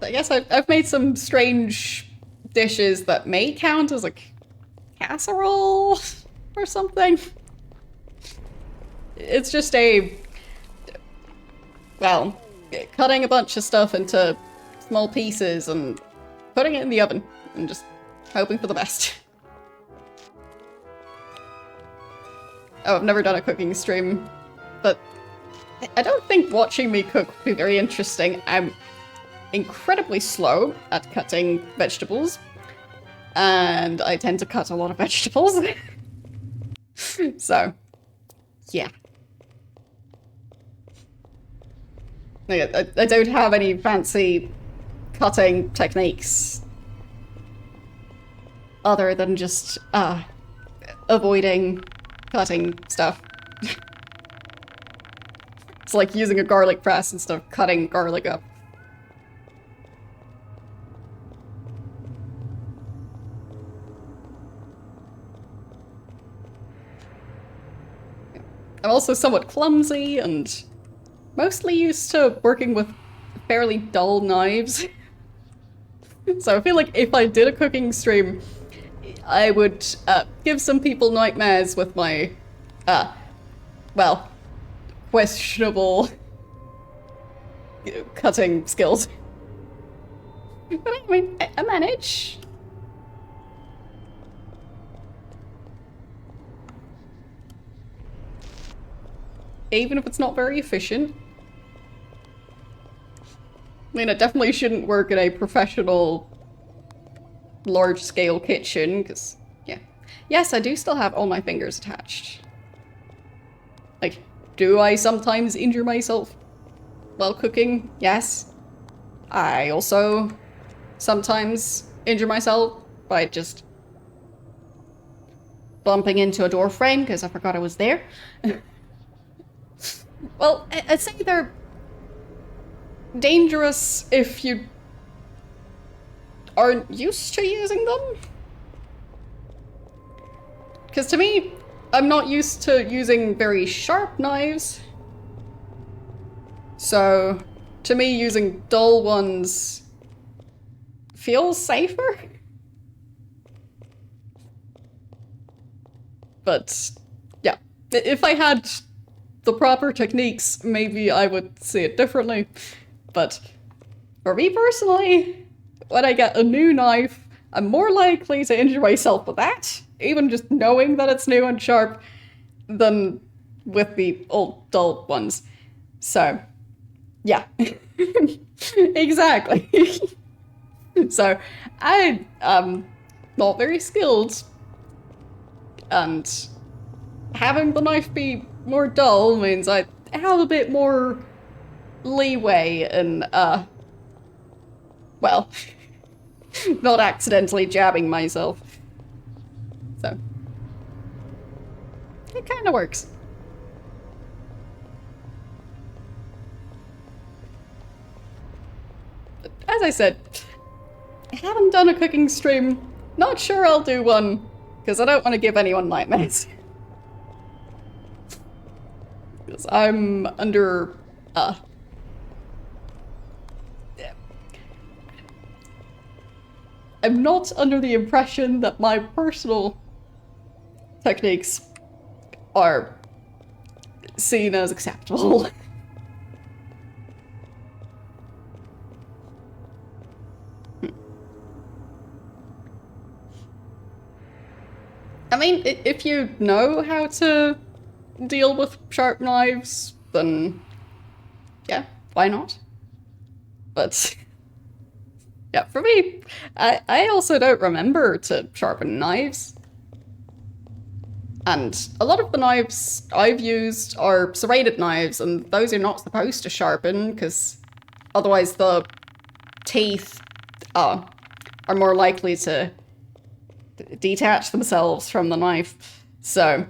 I guess I've made some strange dishes that may count as like casserole or something. It's just well, cutting a bunch of stuff into small pieces and putting it in the oven and just hoping for the best. Oh, I've never done a cooking stream, but I don't think watching me cook would be very interesting. I'm incredibly slow at cutting vegetables, and I tend to cut a lot of vegetables. So, yeah. I don't have any fancy cutting techniques other than just avoiding cutting stuff. It's like using a garlic press instead of cutting garlic up. I'm also somewhat clumsy and mostly used to working with fairly dull knives. So I feel like if I did a cooking stream, I would give some people nightmares with my, well, questionable cutting skills. But I mean, I manage. Even if it's not very efficient. I mean, it definitely shouldn't work in a professional, large-scale kitchen, because, yeah. Yes, I do still have all my fingers attached. Like, do I sometimes injure myself while cooking? Yes. I also sometimes injure myself by just bumping into a door frame because I forgot I was there. Well, I'd say they're dangerous if you aren't used to using them. Because to me, I'm not used to using very sharp knives. So, to me, using dull ones feels safer. But, yeah. If I had the proper techniques, maybe I would see it differently. But for me personally, when I get a new knife, I'm more likely to injure myself with that, even just knowing that it's new and sharp, than with the old dull ones. So, yeah. Exactly. So, I am not very skilled, and having the knife be more dull means I have a bit more leeway in, well, not accidentally jabbing myself. So, it kind of works. But as I said, I haven't done a cooking stream. Not sure I'll do one, because I don't want to give anyone nightmares. Because I'm under, I'm not under the impression that my personal techniques are seen as acceptable. I mean, if you know how to deal with sharp knives, then yeah, why not? But yeah, for me, I also don't remember to sharpen knives. And a lot of the knives I've used are serrated knives, and those are not supposed to sharpen, because otherwise the teeth are more likely to detach themselves from the knife. So,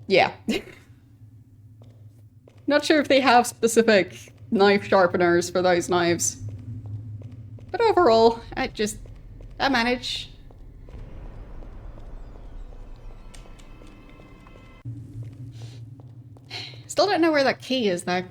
yeah. Not sure if they have specific knife sharpeners for those knives. But overall, I manage. Still don't know where that key is, though.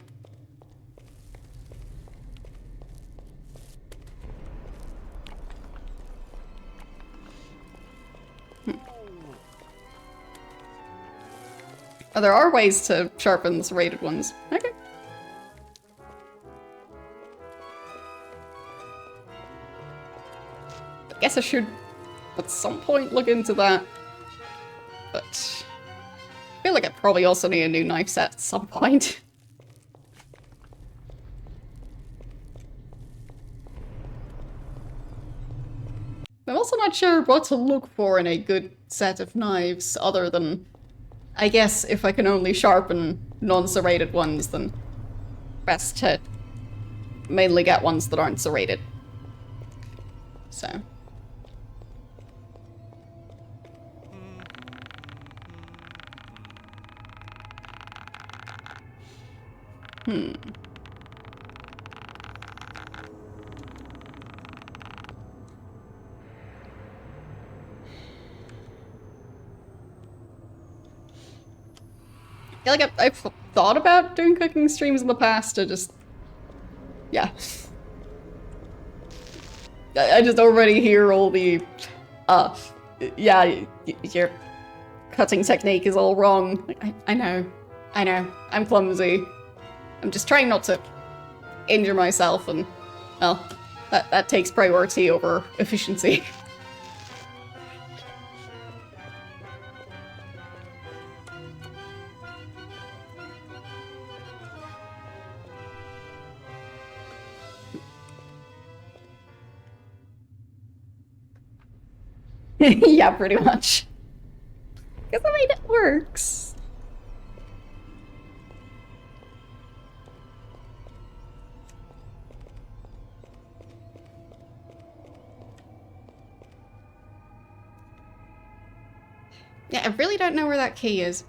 Oh, there are ways to sharpen the serrated ones. Okay. I guess I should, at some point, look into that. But I feel like I probably also need a new knife set at some point. I'm also not sure what to look for in a good set of knives, other than, I guess, if I can only sharpen non-serrated ones, then best to mainly get ones that aren't serrated. So. Yeah, like I've thought about doing cooking streams in the past, I just, yeah. I just already hear all the Uh, yeah, your cutting technique is all wrong. I know. I'm clumsy. I'm just trying not to injure myself, and, well, that takes priority over efficiency. Yeah, pretty much. Because I mean, it works. Yeah, I really don't know where that key is.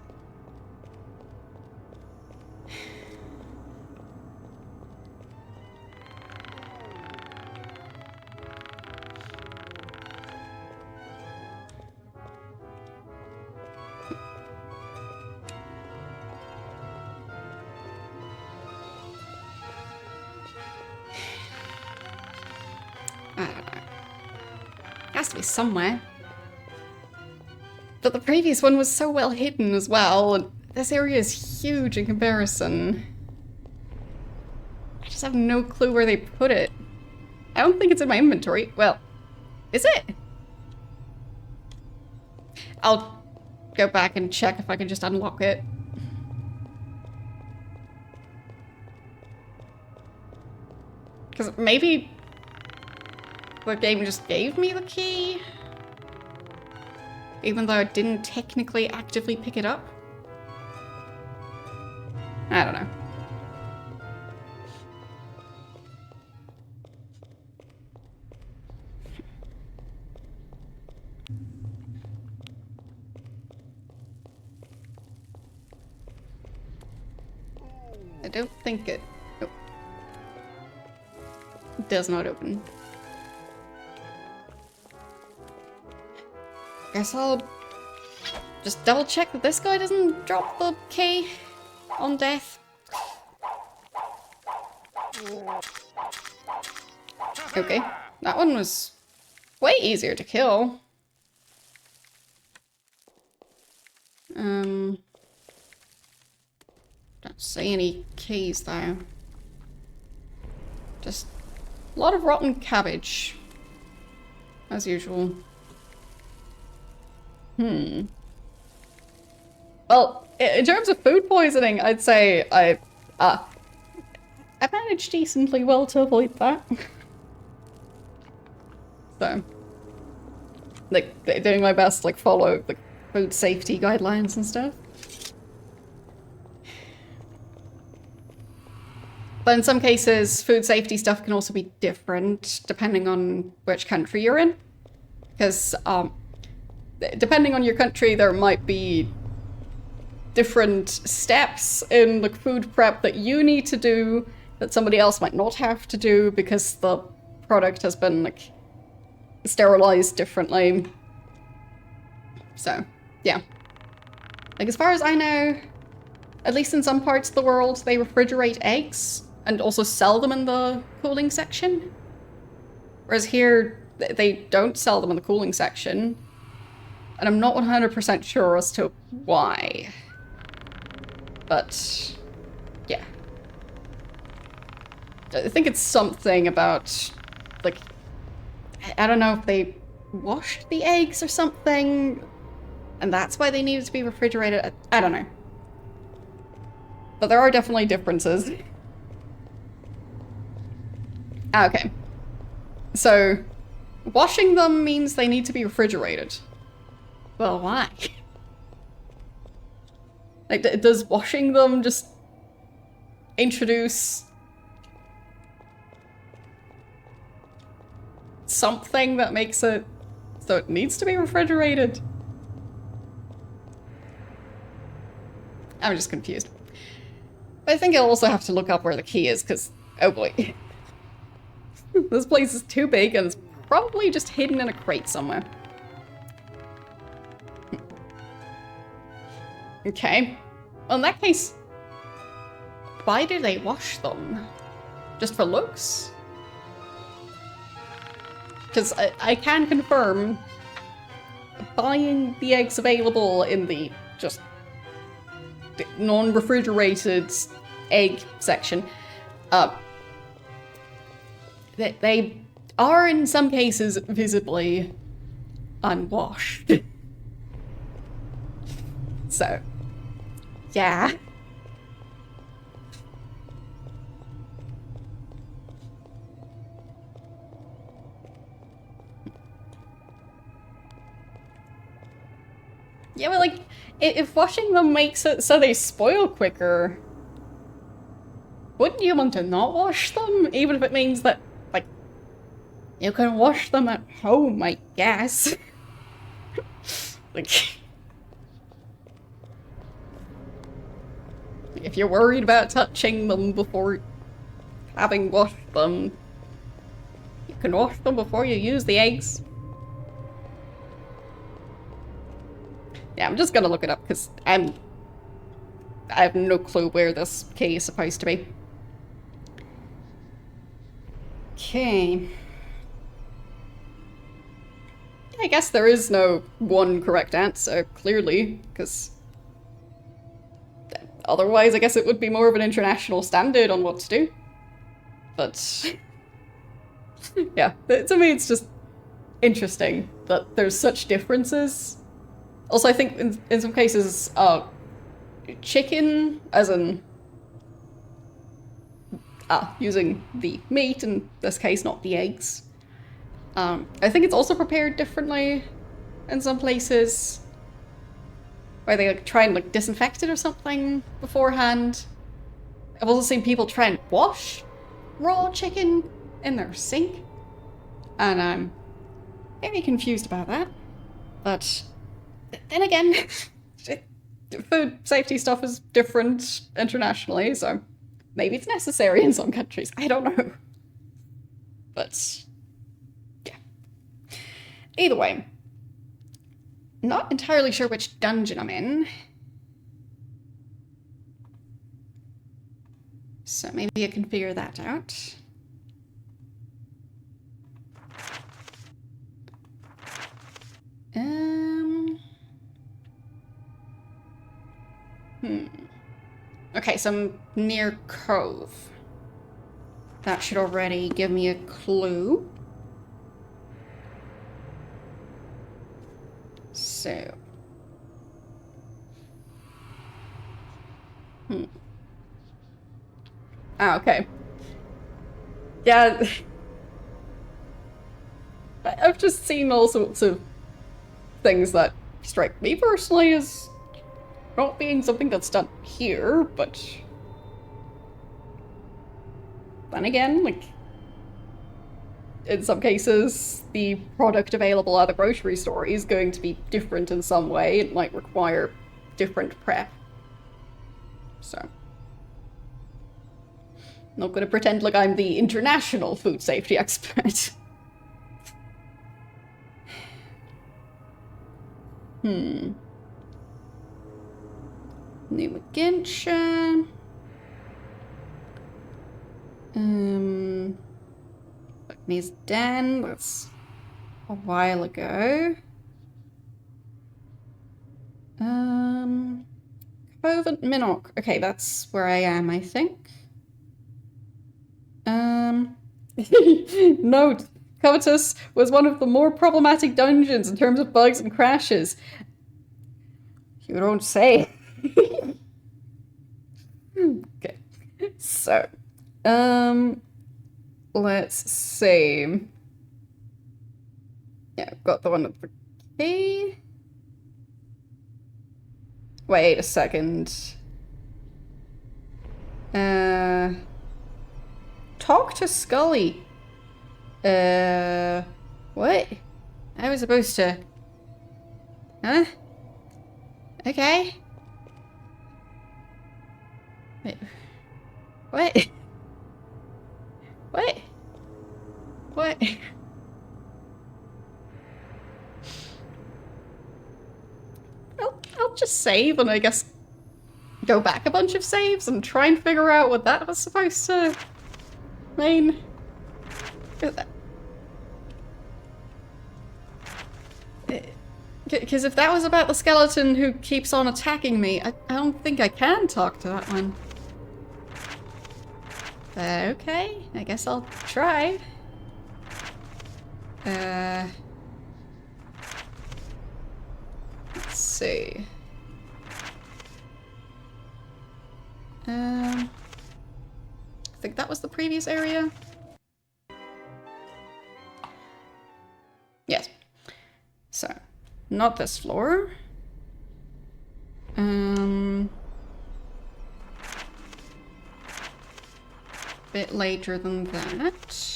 I don't know. It has to be somewhere. But the previous one was so well hidden as well, and this area is huge in comparison. I just have no clue where they put it. I don't think it's in my inventory. Well, is it? I'll go back and check if I can just unlock it. Because maybe the game just gave me the key? Even though I didn't technically actively pick it up? I don't know. I don't think it... Oh. It does not open. Guess I'll just double check that this guy doesn't drop the key on death. Okay, that one was way easier to kill. Don't see any keys though. Just a lot of rotten cabbage, as usual. Well, in terms of food poisoning, I'd say I managed decently well to avoid that. So, like, doing my best, like, follow the food safety guidelines and stuff. But in some cases, food safety stuff can also be different depending on which country you're in. Because, depending on your country, there might be different steps in the food prep that you need to do that somebody else might not have to do because the product has been, like, sterilized differently. So, yeah. Like, as far as I know, at least in some parts of the world, they refrigerate eggs and also sell them in the cooling section. Whereas here, they don't sell them in the cooling section. And I'm not 100% sure as to why. But, yeah. I think it's something about, like, I don't know if they washed the eggs or something, and that's why they needed to be refrigerated. I don't know. But there are definitely differences. Okay. So, washing them means they need to be refrigerated. Well, why? Like, does washing them just introduce something that makes it so it needs to be refrigerated? I'm just confused. But I think I'll also have to look up where the key is, because, oh boy. This place is too big and it's probably just hidden in a crate somewhere. Okay. Well, in that case, why do they wash them? Just for looks? Because I can confirm buying the eggs available in the just non-refrigerated egg section, they are in some cases visibly unwashed. So, yeah. Yeah, but like, if washing them makes it so they spoil quicker, wouldn't you want to not wash them? Even if it means that, like, you can wash them at home, I guess. Like, if you're worried about touching them before having washed them, you can wash them before you use the eggs. Yeah, I'm just gonna look it up because I have no clue where this key is supposed to be. Okay. I guess there is no one correct answer, clearly, because otherwise I guess it would be more of an international standard on what to do. But yeah, to me it's just interesting that there's such differences. Also, I think in some cases, chicken, as in using the meat, in this case, not the eggs. I think it's also prepared differently in some places, where they like, try and like disinfect it or something beforehand. I've also seen people try and wash raw chicken in their sink, and I'm very confused about that. But then again, food safety stuff is different internationally, so maybe it's necessary in some countries. I don't know. But, yeah. Either way, not entirely sure which dungeon I'm in. So maybe I can figure that out. Okay, so I'm near Cove. That should already give me a clue. So. Ah, okay. Yeah. I've just seen all sorts of things that strike me personally as not being something that's done here, but then again, like, in some cases, the product available at the grocery store is going to be different in some way. It might require different prep. So, not gonna pretend like I'm the international food safety expert. New Magensha. Buckney's Den, that's a while ago. Covent Minnock. Okay, that's where I am, I think. Note, Covetous was one of the more problematic dungeons in terms of bugs and crashes. You don't say. Okay. So, let's see. Yeah, I've got the one with the key. Wait a second. Talk to Scully. What? I was supposed to... Huh? Okay. Wait. What? What? What? I'll just save and I guess go back a bunch of saves and try and figure out what that was supposed to mean. Because if that was about the skeleton who keeps on attacking me, I don't think I can talk to that one. Okay, I guess I'll try. Let's see. I think that was the previous area. Yes. So, not this floor. Bit later than that.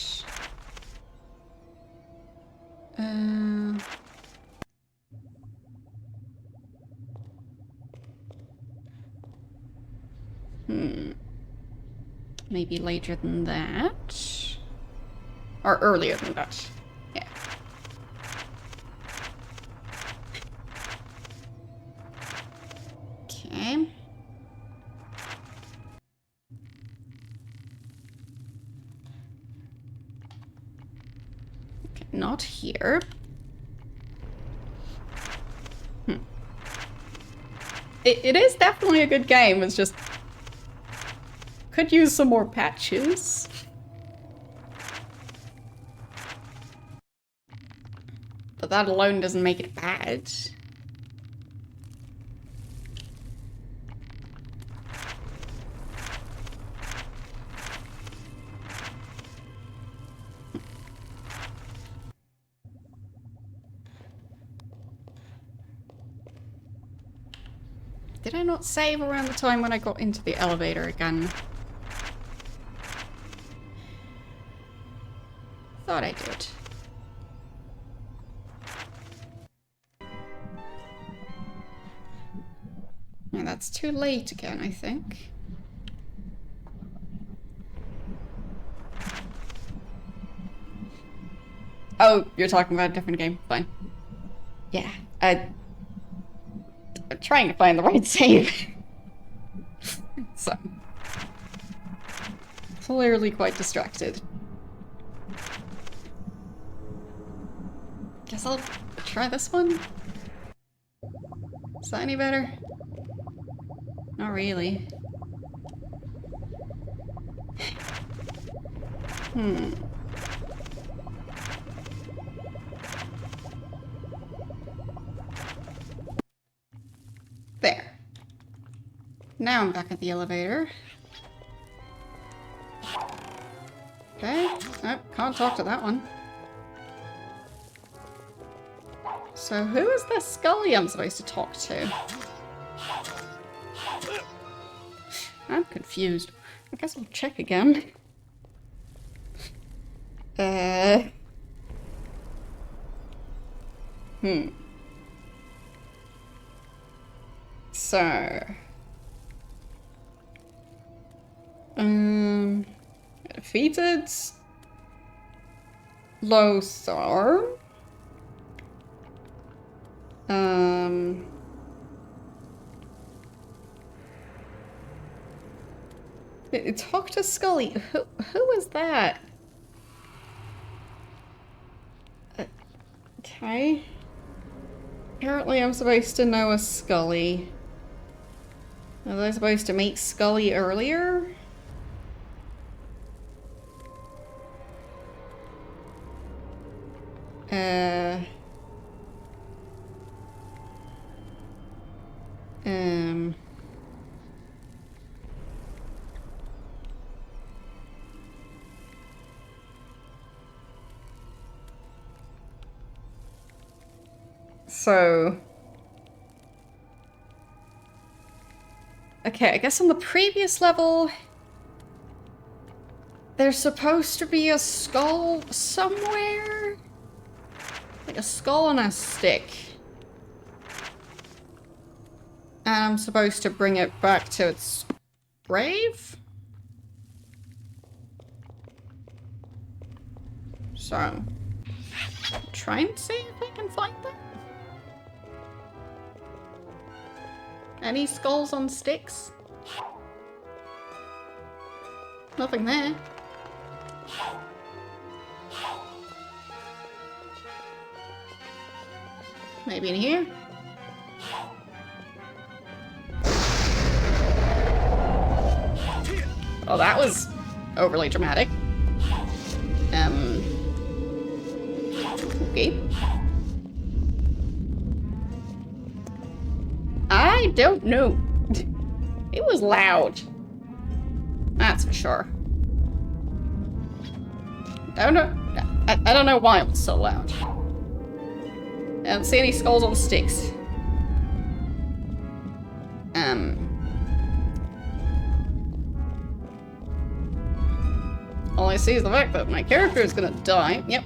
Maybe later than that. Or earlier than that. Yeah. Okay. Okay, not here. It is definitely a good game, it's just... could use some more patches. But that alone doesn't make it bad. Did I not save around the time when I got into the elevator again? Thought I did. Yeah, that's too late again, I think. Oh, you're talking about a different game. Fine. Yeah, I'm trying to find the right save. So. Clearly quite distracted. Guess I'll try this one? Is that any better? Not really. There. Now I'm back at the elevator. Okay. Oh, can't talk to that one. So who is this Scully I'm supposed to talk to? I'm confused. I guess I'll check again. So... defeated... Lothar... Talk to Scully. Who is that? Okay. Apparently I'm supposed to know a Scully. Was I supposed to meet Scully earlier? So... Okay, I guess on the previous level... there's supposed to be a skull somewhere? Like a skull on a stick. And I'm supposed to bring it back to its grave? So... try and see if I can find that. Any skulls on sticks? Nothing there. Maybe in here? Oh, that was overly dramatic. Okay. I don't know. It was loud. That's for sure. I don't know why it was so loud. I don't see any skulls on sticks. All I see is the fact that my character is gonna die. Yep.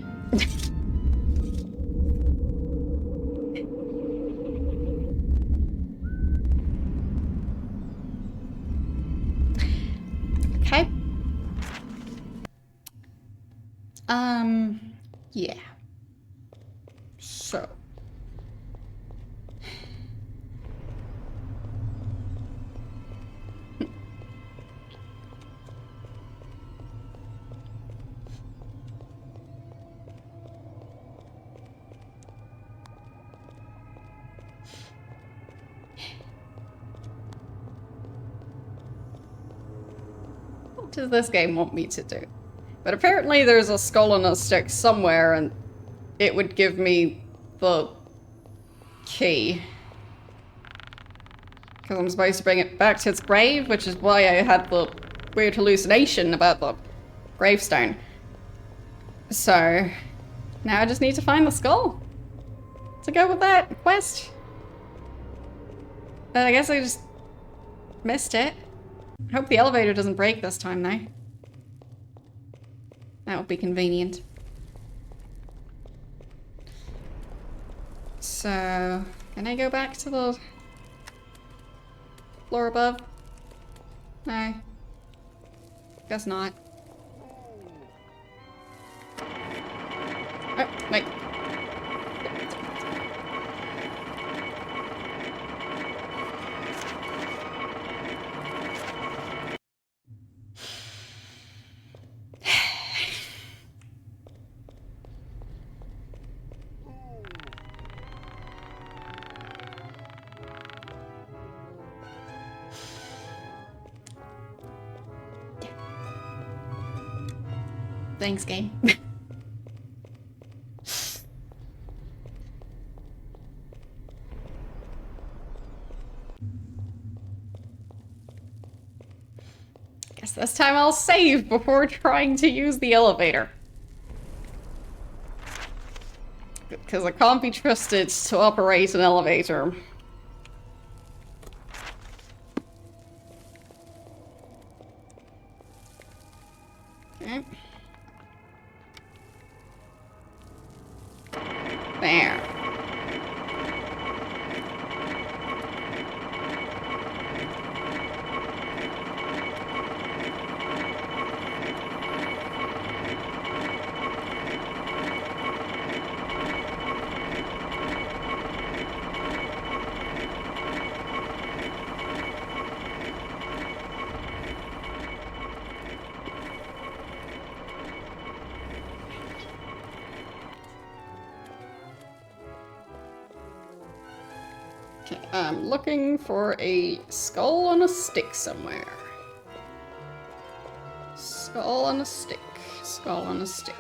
Okay. Yeah. So. What does this game want me to do? But apparently there's a skull and a stick somewhere, and it would give me the key. Because I'm supposed to bring it back to its grave, which is why I had the weird hallucination about the gravestone. So, now I just need to find the skull to go with that quest. But I guess I just missed it. I hope the elevator doesn't break this time, though. That would be convenient. So, can I go back to the floor above? No. Guess not. Oh, wait. Thanks, game. Guess this time I'll save before trying to use the elevator. Because I can't be trusted to operate an elevator. Okay. There. Okay, I'm looking for a skull on a stick somewhere. Skull on a stick. Skull on a stick.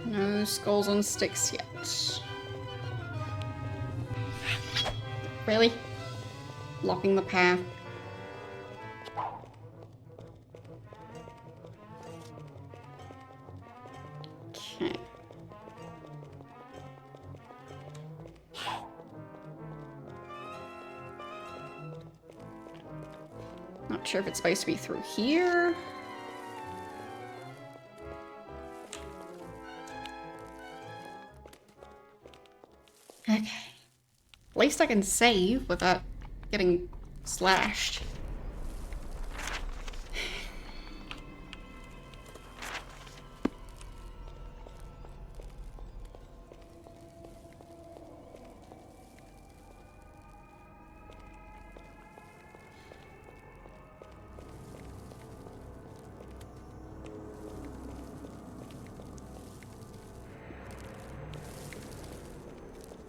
No skulls on sticks yet. Really? Blocking the path. Okay. Not sure if it's supposed to be through here. Okay. At least I can save without getting slashed.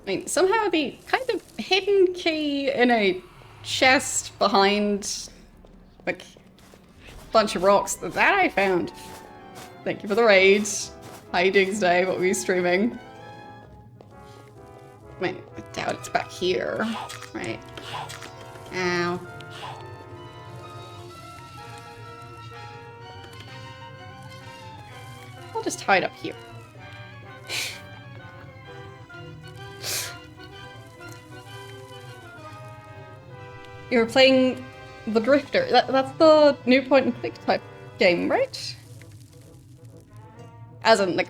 I mean, somehow the kind of hidden key in a chest behind, like, a bunch of rocks, that I found. Thank you for the raid. How you doing today? What were you streaming? I mean, I doubt it's back here, right? Ow. I'll just hide up here. You were playing The Drifter. That's the new point and click type game, right? As in, like,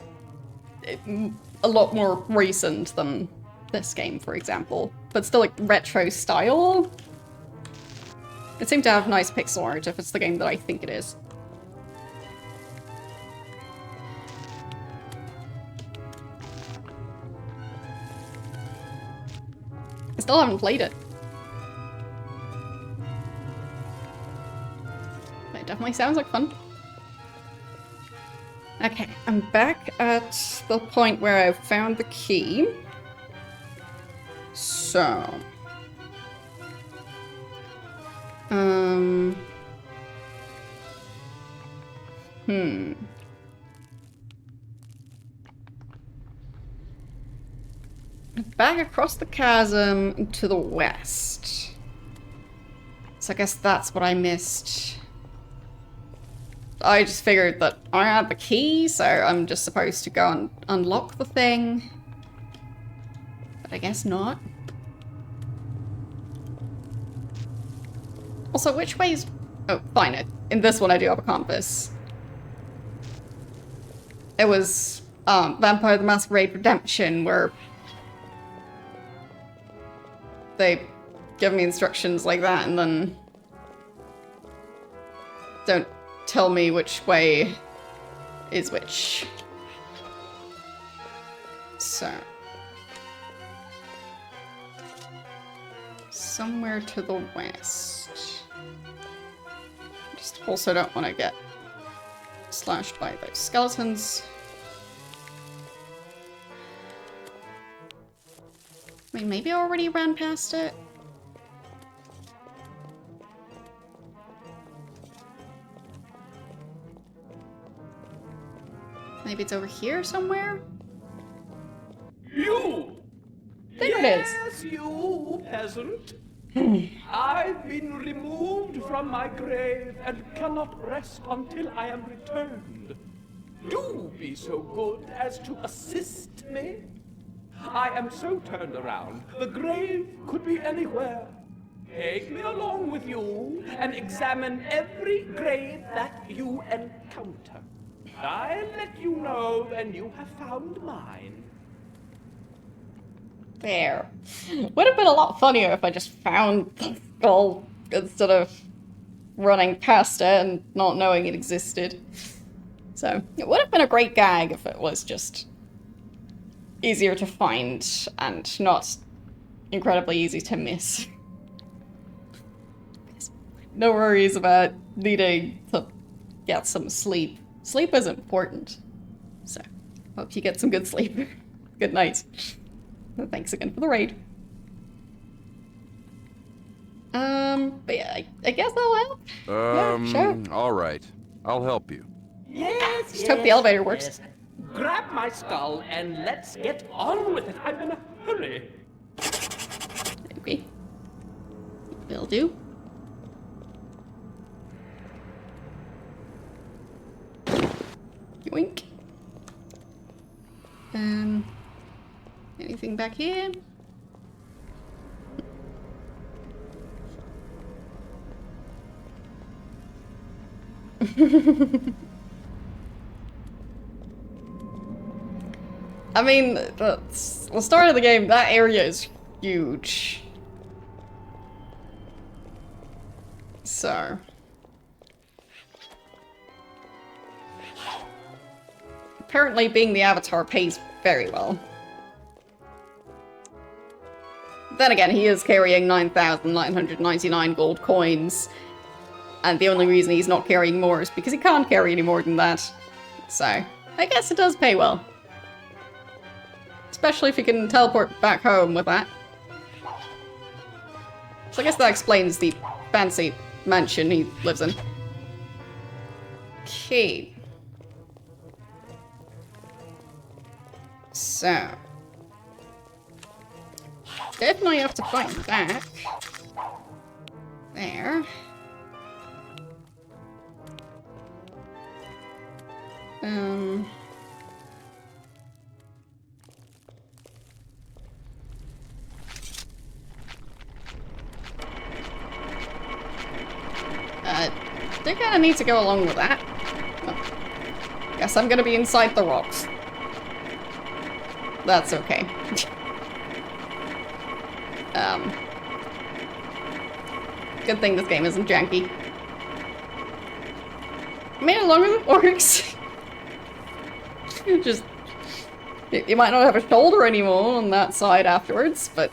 a lot more recent than this game, for example. But still, like, retro style. It seemed to have nice pixel art if it's the game that I think it is. I still haven't played it. But it definitely sounds like fun. Okay, I'm back at the point where I've found the key. So... Back across the chasm to the west. So I guess that's what I missed. I just figured that I had the key, so I'm just supposed to go and unlock the thing. But I guess not. Also, which way's... Oh, fine. In this one, I do have a compass. It was Vampire the Masquerade Redemption, where they give me instructions like that and then don't tell me which way is which. So... somewhere to the west. Just also don't want to get slashed by those skeletons. I mean, maybe I already ran past it. Maybe it's over here somewhere? You! There it is. Yes, you, peasant. I've been removed from my grave and cannot rest until I am returned. Do be so good as to assist me. I am so turned around, the grave could be anywhere. Take me along with you and examine every grave that you encounter. I'll let you know when you have found mine. There. Would have been a lot funnier if I just found the skull instead of running past it and not knowing it existed. So, it would have been a great gag if it was just easier to find and not incredibly easy to miss. No worries about needing to get some sleep. Sleep is important. So, hope you get some good sleep. Good night. Thanks again for the raid. But yeah, I guess I'll help. Yeah, sure. All right. I'll help you. Yes, Just hope the elevator works. yes. Grab my skull and let's get on with it. I'm in a hurry. Okay. Will do. Yoink. Anything back here? I mean, that's the start of the game. That area is huge. So. Apparently being the Avatar pays very well. Then again, he is carrying 9,999 gold coins. And the only reason he's not carrying more is because he can't carry any more than that. So, I guess it does pay well. Especially if you can teleport back home with that. So I guess that explains the fancy mansion he lives in. Okay. So. Definitely have to fight back. There. Do kind of need to go along with that. Well, guess I'm gonna be inside the rocks. That's okay. Good thing this game isn't janky. I made it longer than orcs. Just, you might not have a shoulder anymore on that side afterwards, but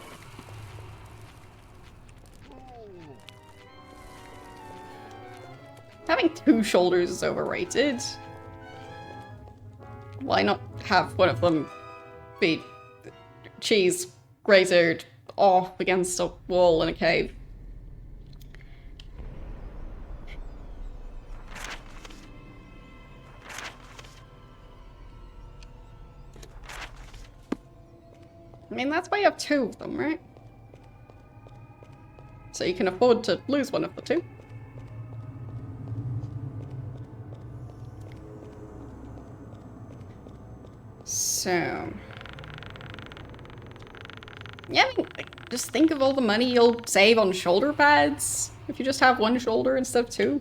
having two shoulders is overrated. Why not have one of them be cheese grated off against a wall in a cave? I mean, that's why you have two of them, right? So you can afford to lose one of the two. So... yeah, I mean, just think of all the money you'll save on shoulder pads if you just have one shoulder instead of two.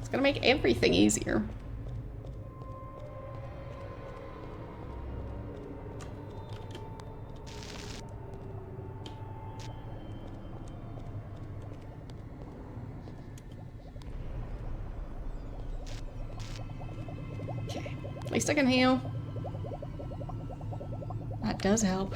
It's gonna make everything easier. Okay, at least I can heal. That does help.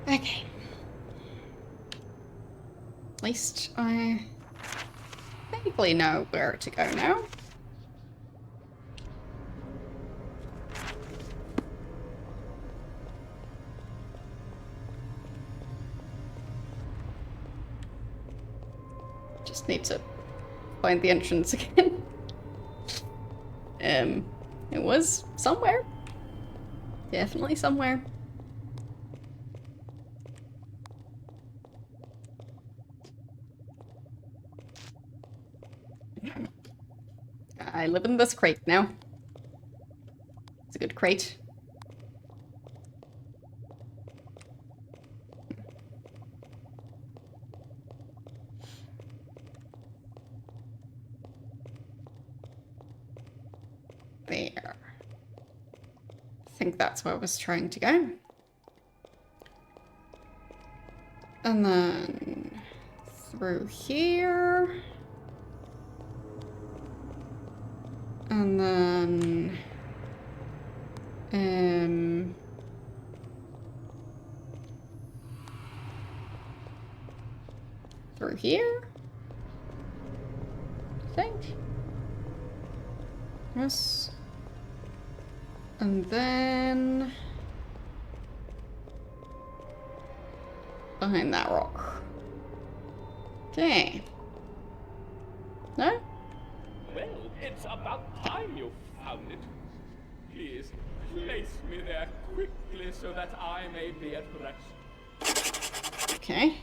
Okay. At least I vaguely know where to go now. Just need to find the entrance again. It was somewhere. Definitely somewhere. I live in this crate now. It's a good crate. There. I think that's where I was trying to go. And then through here. And then through here, I think. Yes. And then behind that rock. Okay. No? Well, it's about time you found it. Please, place me there quickly so that I may be at rest. Okay.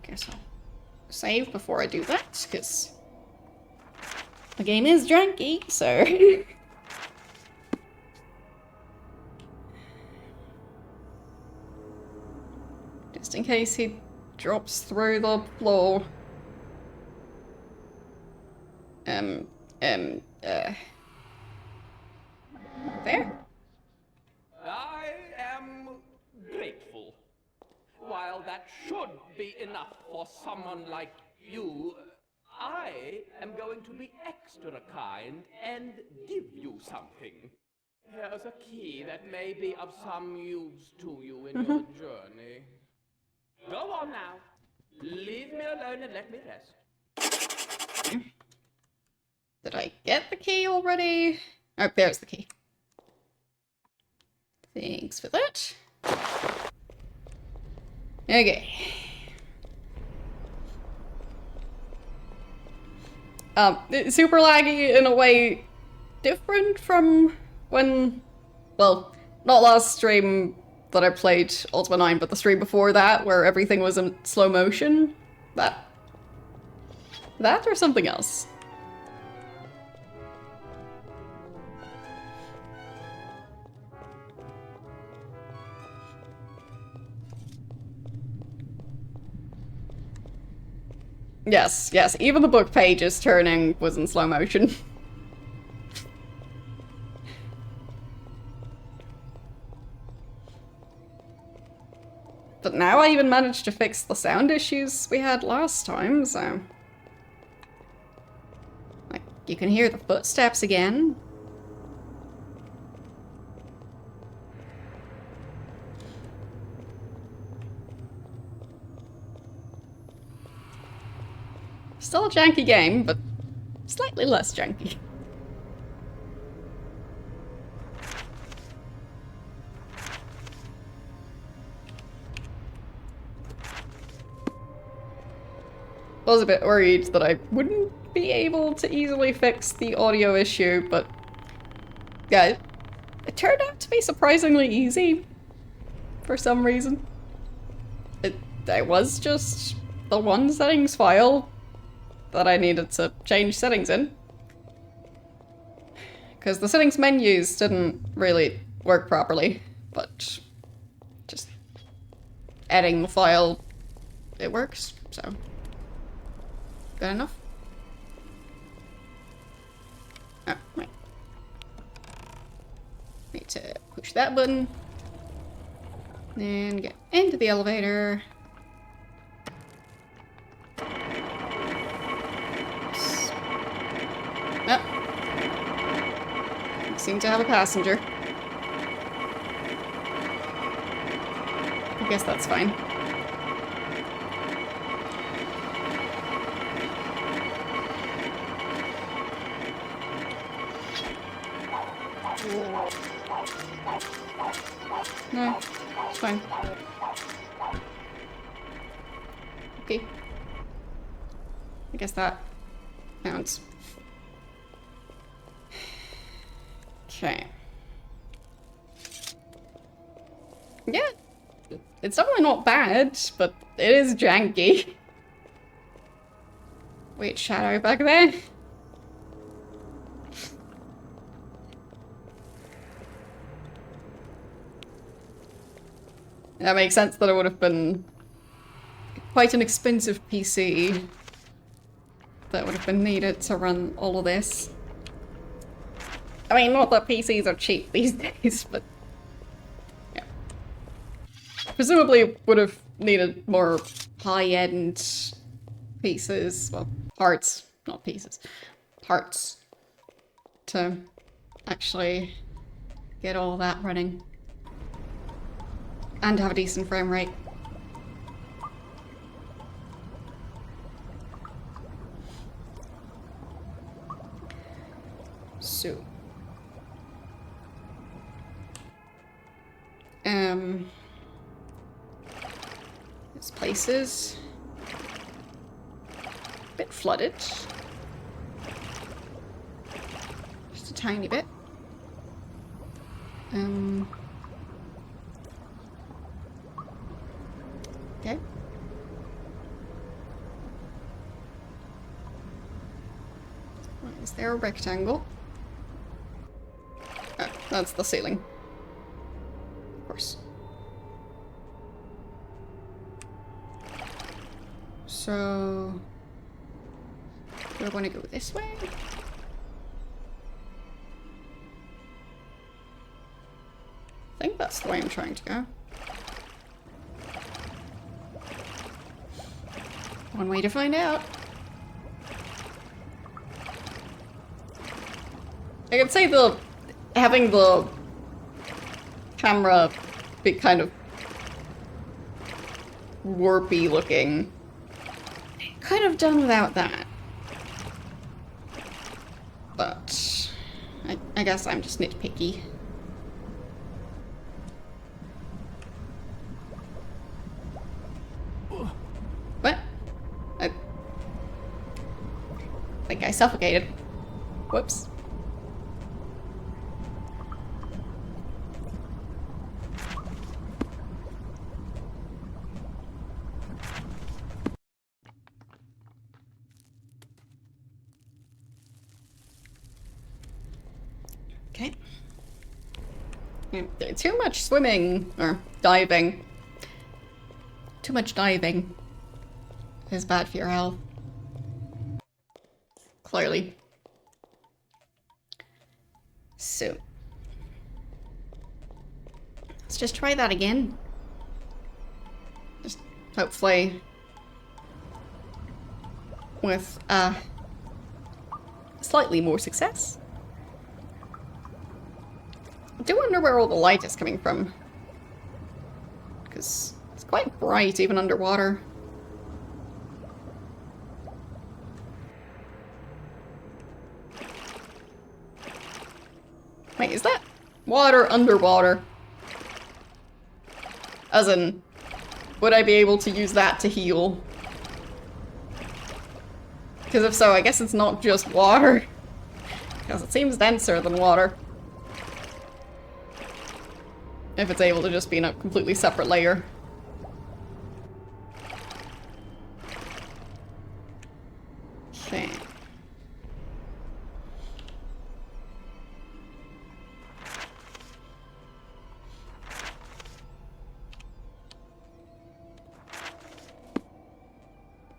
Guess I'll save before I do that, because the game is janky, so... just in case he drops through the floor. There? I am grateful. While that should be enough for someone like you, I am going to be extra kind and give you something. Here's a key that may be of some use to you in your journey. Go on now. Leave me alone and let me rest. Did I get the key already? Oh, there's the key. Thanks for that. Okay. It's super laggy in a way different from when, well, not last stream that I played Ultima 9, but the stream before that, where everything was in slow motion. That or something else. Yes, yes, even the book pages turning was in slow motion. But now I even managed to fix the sound issues we had last time, so... Like, you can hear the footsteps again. Still a janky game, but slightly less janky. Was a bit worried that I wouldn't be able to easily fix the audio issue, but yeah, it turned out to be surprisingly easy for some reason. There was just the one settings file that I needed to change settings in. Because the settings menus didn't really work properly, but just adding the file, it works, so good enough. Oh, right. Need to push that button. Then get into the elevator. Oh. We seem to have a passenger. I guess that's fine. No, it's fine. Okay. I guess that counts. Okay. Yeah. It's definitely not bad, but it is janky. Wait, shadow back there? That makes sense that it would have been quite an expensive PC that would have been needed to run all of this. I mean, not that PCs are cheap these days, but yeah. Presumably it would have needed more high-end pieces, well, parts, not pieces, parts, to actually get all that running. And have a decent frame rate. So. This place is a bit flooded. Just a tiny bit. Okay. Is there a rectangle? Oh, that's the ceiling. Of course. So... do I want to go this way? I think that's the way I'm trying to go. One way to find out. I could say having the camera be kind of warpy looking. Could have done without that. But I guess I'm just nitpicky. What? I think I suffocated. Whoops. Okay. Too much swimming, or diving. Too much diving is bad for your health. Clearly. So. Let's just try that again. Just hopefully with slightly more success. I do wonder where all the light is coming from. Because it's quite bright even underwater. Wait, is that water underwater? As in, would I be able to use that to heal? Because if so, I guess it's not just water. Because it seems denser than water. If it's able to just be in a completely separate layer. Okay.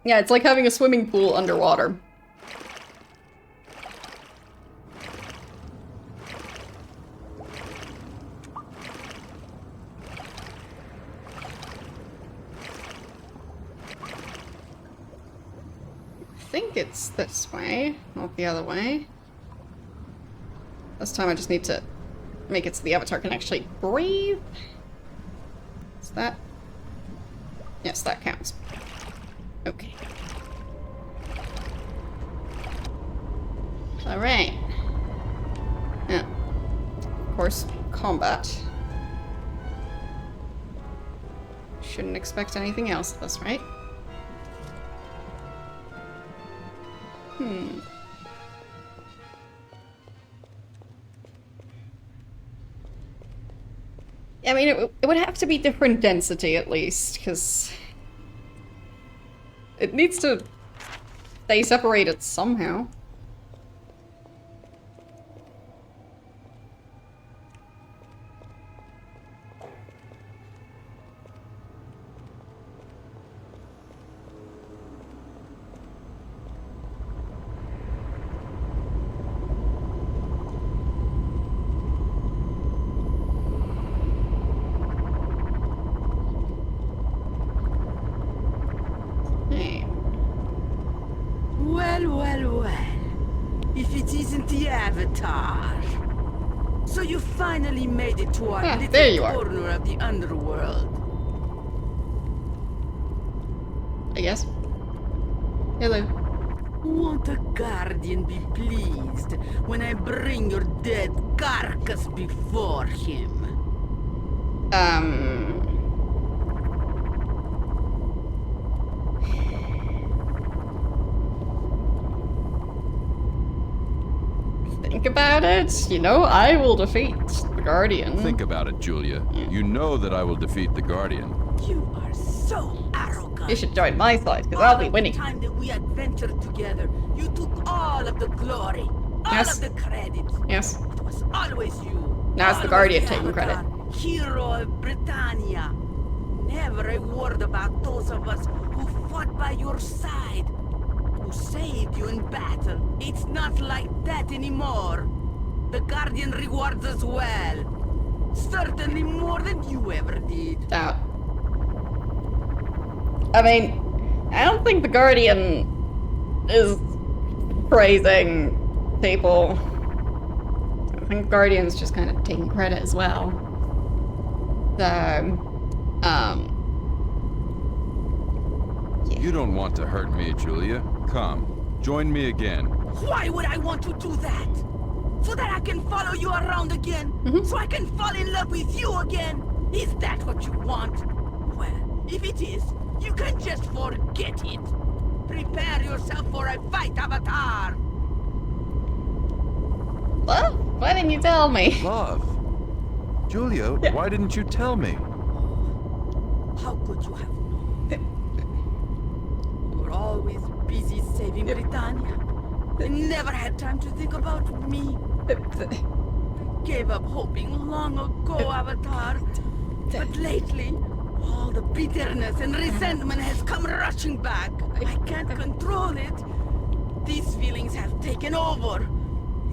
Yeah, it's like having a swimming pool underwater. I think it's this way, not the other way. This time I just need to make it so the avatar can actually breathe. Is that? Yes, that counts. Okay. Alright. Yeah. Of course, combat. Shouldn't expect anything else of this, right? I mean, it would have to be different density at least, because it needs to stay separated somehow. So you finally made it to our little corner of the underworld. I guess. Hello. Won't a guardian be pleased when I bring your dead carcass before him? Think about it. You know, I will defeat the Guardian. Think about it, Julia. You know that I will defeat the Guardian. You are so arrogant. You should join my side, because I'll be winning. The time that we adventured together, you took all of the glory, all of the credit. Yes. It was always you. Now it's the Guardian taking credit. Hero of Britannia. Never a word about those of us who fought by your side, who saved you in battle. It's not like that anymore. The Guardian rewards us well. Certainly more than you ever did. Doubt. I mean, I don't think the Guardian is praising people think Guardian's just kind of taking credit as well. So, yeah. You don't want to hurt me, Julia. Come, join me again. Why would I want to do that? So that I can follow you around again? So I can fall in love with you again? Is that what you want? Well, if it is, you can just forget it. Prepare yourself for a fight, Avatar! Well, why didn't you tell me? Love. Julia, why didn't you tell me? How could you have known? You were always busy saving Britannia. You never had time to think about me. Gave up hoping long ago, Avatar. But lately, all the bitterness and resentment has come rushing back. I can't control it. These feelings have taken over.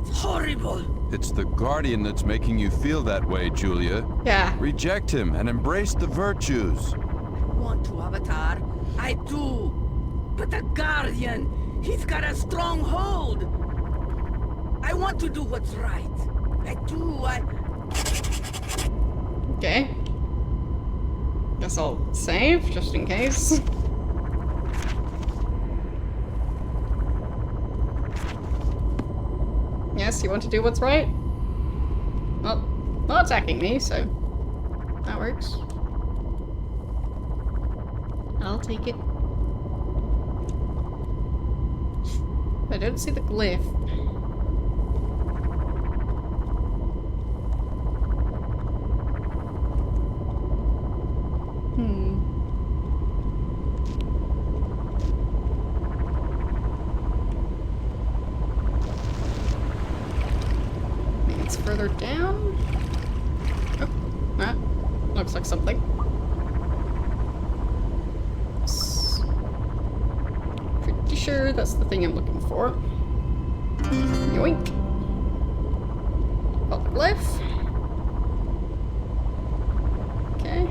It's horrible. It's the Guardian that's making you feel that way, Julia. Yeah. Reject him and embrace the virtues. I want to, Avatar. I do. But the Guardian, he's got a strong hold. I want to do what's right. I do. Okay. Guess I'll save, just in case. Yes, you want to do what's right? Well, not attacking me, so that works. I'll take it. I don't see the glyph. Maybe it's further down? Oh, that looks like something. Pretty sure that's the thing I'm looking for. Yoink. Got the glyph. Okay.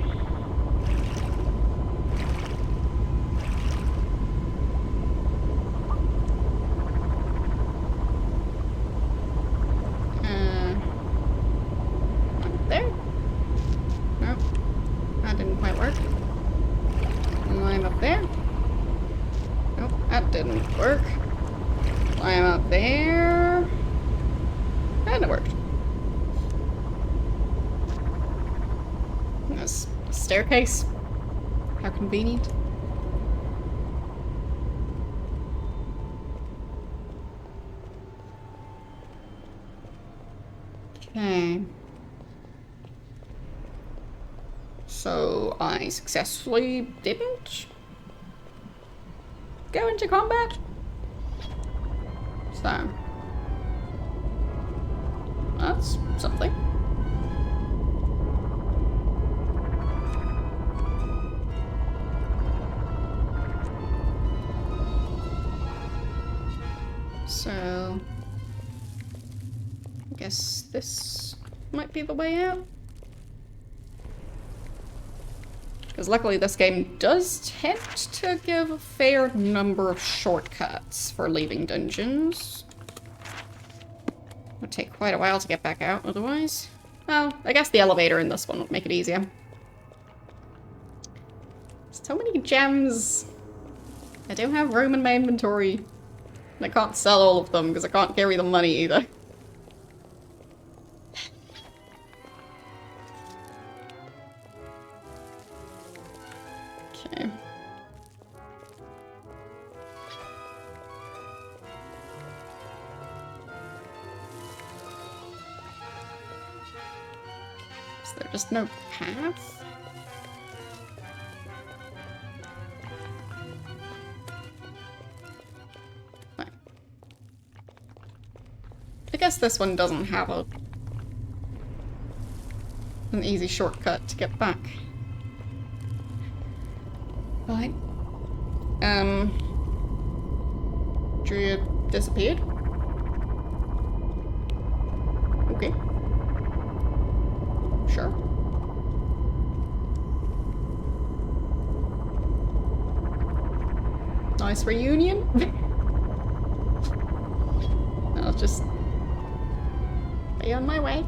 There? Nope. That didn't quite work. Climb up there. Nope, that didn't work. Climb up there. And it worked. That's a staircase. How convenient. Okay. So I successfully didn't go into combat. So that's something. So I guess this might be the way out. Because luckily this game does tempt to give a fair number of shortcuts for leaving dungeons. It would take quite a while to get back out otherwise. Well, I guess the elevator in this one would make it easier. So many gems. I don't have room in my inventory. And I can't sell all of them because I can't carry the money either. Okay. Is there just no path? Fine. I guess this one doesn't have an easy shortcut to get back. Fine. Julia disappeared? Okay. Sure. Nice reunion. I'll just Already on my way.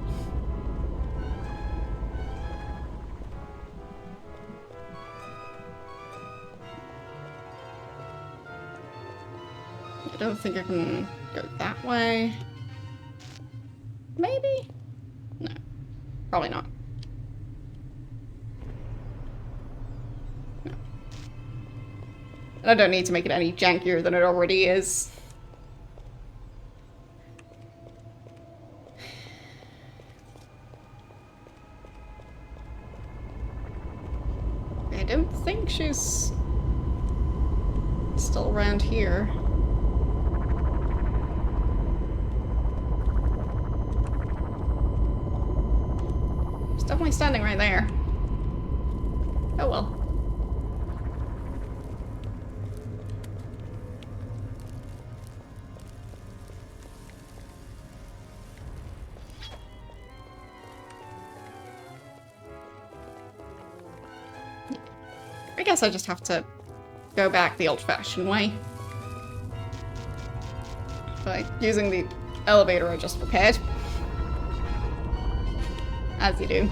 I don't think I can go that way. Maybe? No. Probably not. No. And I don't need to make it any jankier than it already is. I don't think she's still around here. She's definitely standing right there. Oh well. I guess I just have to go back the old-fashioned way. By using the elevator I just repaired. As you do.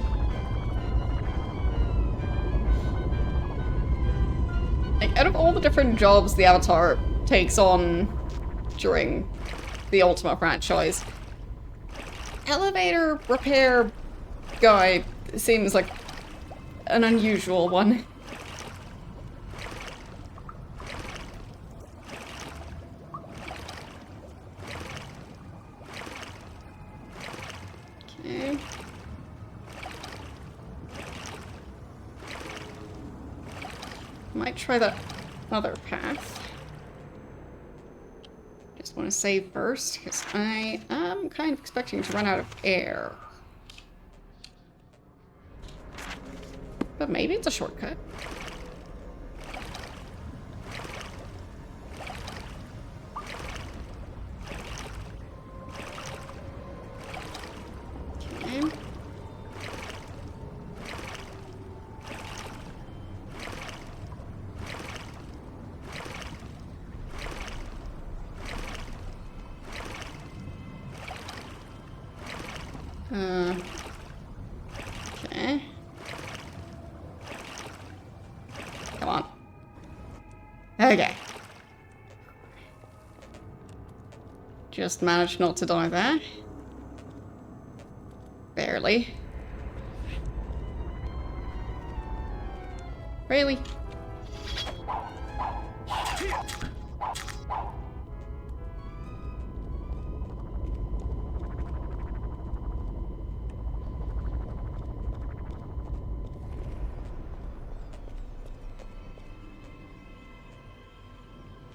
Like, out of all the different jobs the Avatar takes on during the Ultima franchise, elevator repair guy seems like an unusual one. Okay. Might try that other path. Just want to save first, because I am kind of expecting to run out of air. But maybe it's a shortcut. Okay. Okay. Come on. Okay. Just managed not to die there. Barely. Really?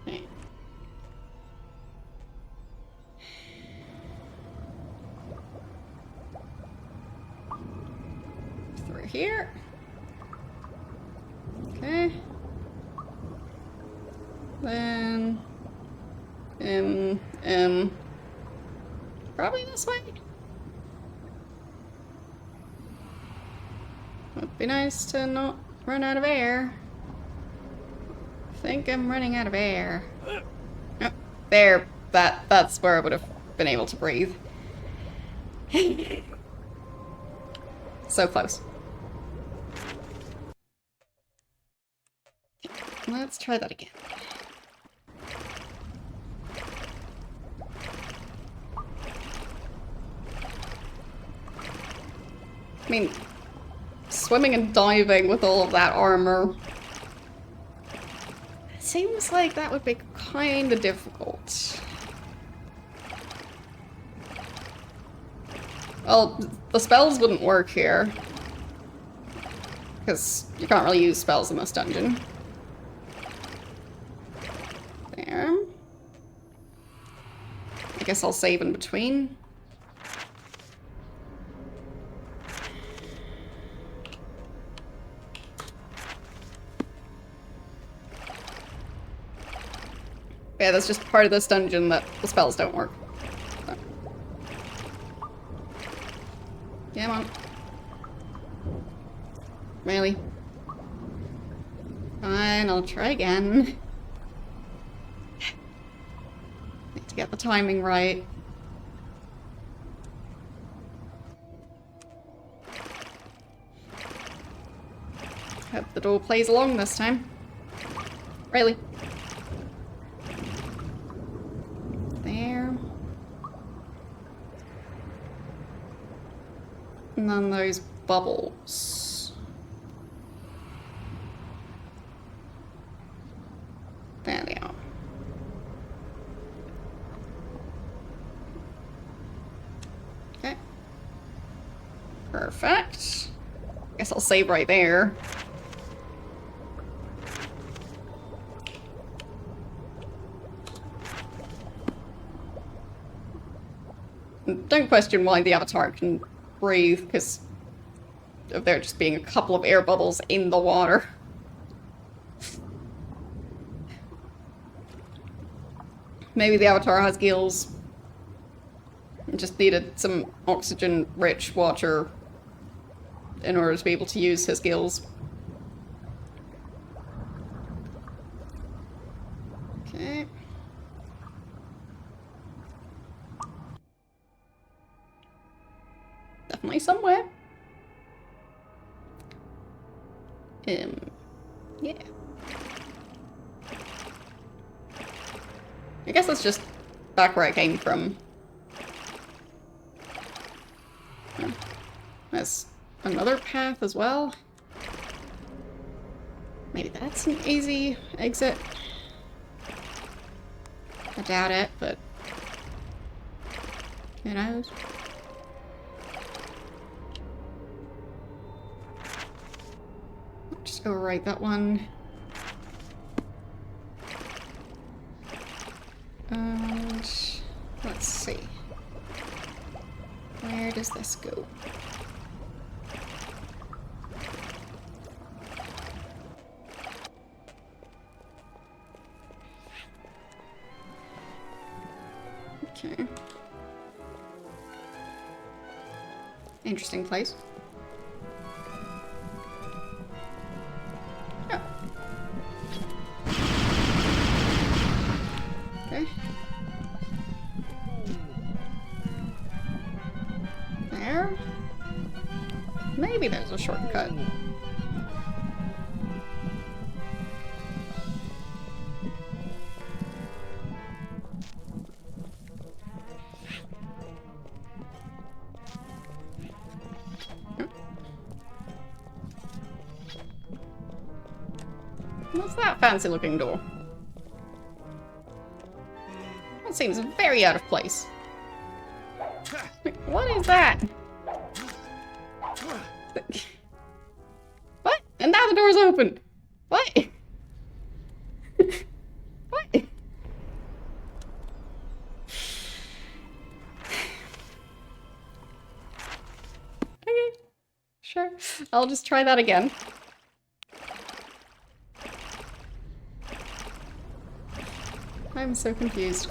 Okay. Through here. Okay. Then probably this way. Would be nice to not run out of air. I think I'm running out of air. Oh, there. That's where I would have been able to breathe. So close. Let's try that again. I mean, swimming and diving with all of that armor seems like that would be kind of difficult. Well, the spells wouldn't work here. Because you can't really use spells in this dungeon. There. I guess I'll save in between. Yeah, that's just part of this dungeon that the spells don't work. So. Come on. Really? Fine, I'll try again. Need to get the timing right. Hope the door plays along this time. Really? There. And then those bubbles. There they are. Okay. Perfect. Guess I'll save right there. Don't question why the avatar can breathe, because of there just being a couple of air bubbles in the water. Maybe the avatar has gills. Just needed some oxygen-rich water in order to be able to use his gills. Okay. Definitely somewhere. Yeah. I guess that's just back where I came from. There's another path as well. Maybe that's an easy exit. I doubt it, but who knows? Just overwrite that one. And let's see. Where does this go? Okay. Interesting place. Oh. Okay. There. Maybe there's a shortcut. What's that fancy looking door? That seems very out of place. What is that? What? And now the door's open. What? What? Okay. Sure. I'll just try that again. I'm so confused.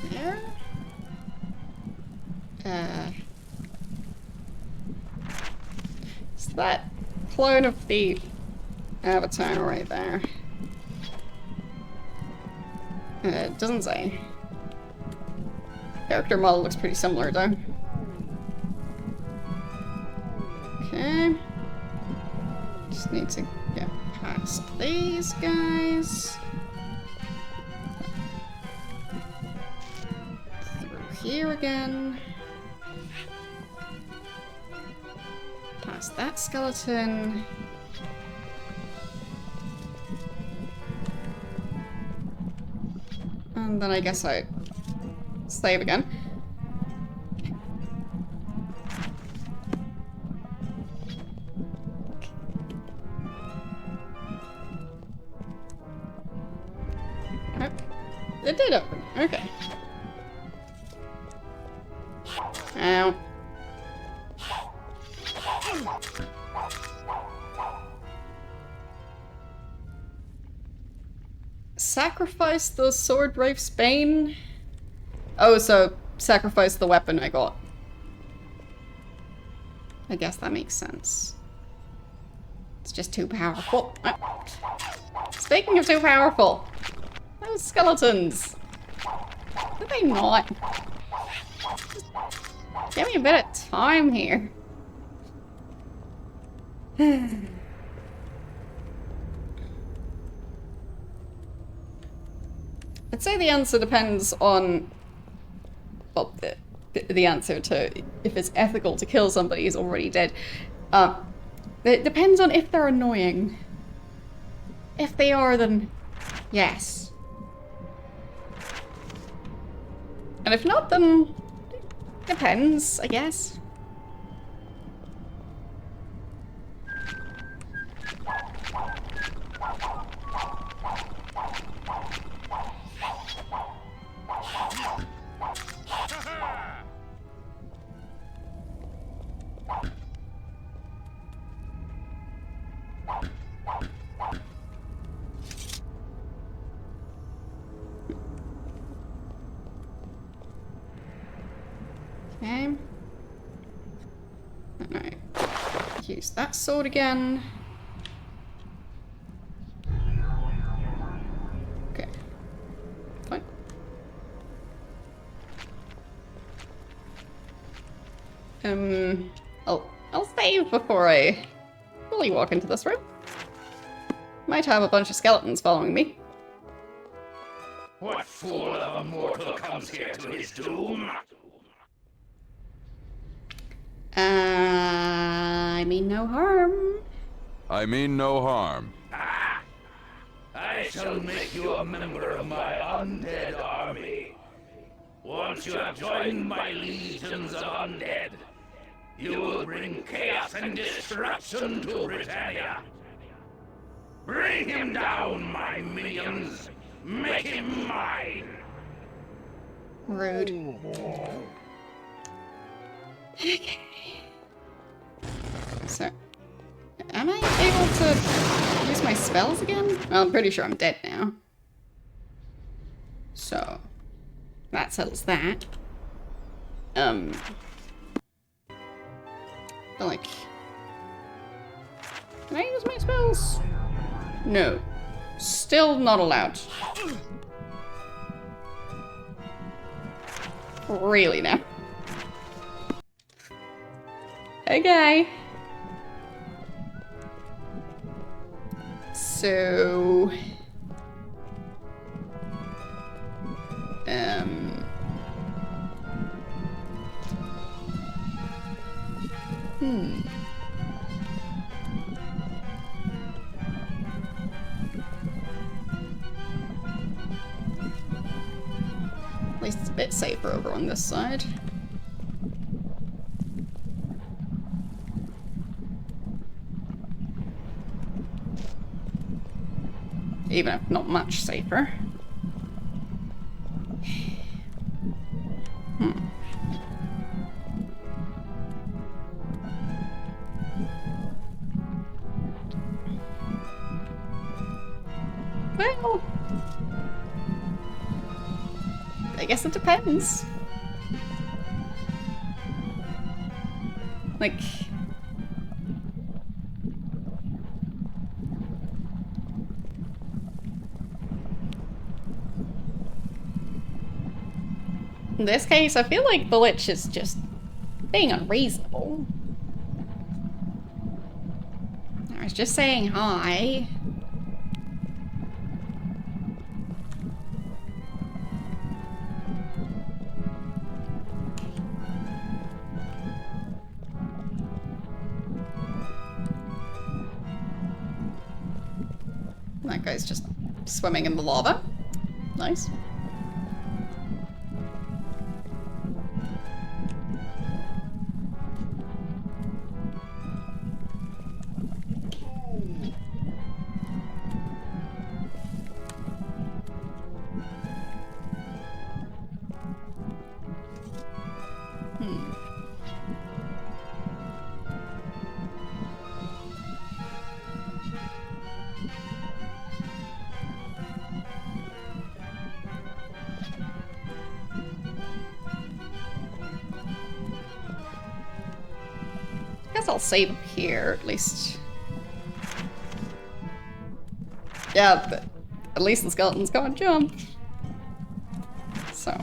Okay. There. Is that clone of the avatar right there? It doesn't say. Character model looks pretty similar though. Okay. Just need to get past these guys. Through here again. Past that skeleton. And then I guess I save again. Oh, it did open. Okay. Ow. sacrifice the sword Wraith's Bane? Oh, so sacrifice the weapon I got. I guess that makes sense. It's just too powerful. Speaking of too powerful, those skeletons. Did they not? Just give me a bit of time here. I'd say the answer depends on, well, the answer to if it's ethical to kill somebody who's already dead. It depends on if they're annoying. If they are, then yes. And if not, then depends, I guess. Okay. Alright. Use that sword again. Okay. Fine. I'll save before I fully walk into this room. Might have a bunch of skeletons following me. What fool of a mortal comes here to his doom? I mean no harm. I mean no harm. I shall make you a member of my undead army. Once you have joined my legions of undead, you will bring chaos and destruction to Britannia. Bring him down, my minions. Make him mine. Rude. Okay. So, am I able to use my spells again? Well, I'm pretty sure I'm dead now. So, that settles that. But like, can I use my spells? No. Still not allowed. Really now. Okay. So... At least it's a bit safer over on this side. Even if not much safer. Well, I guess it depends. Like, in this case, I feel like the Lich is just being unreasonable. I was just saying hi. That guy's just swimming in the lava. Nice. I'll save up here, at least. Yeah, but at least the skeletons can't jump. So.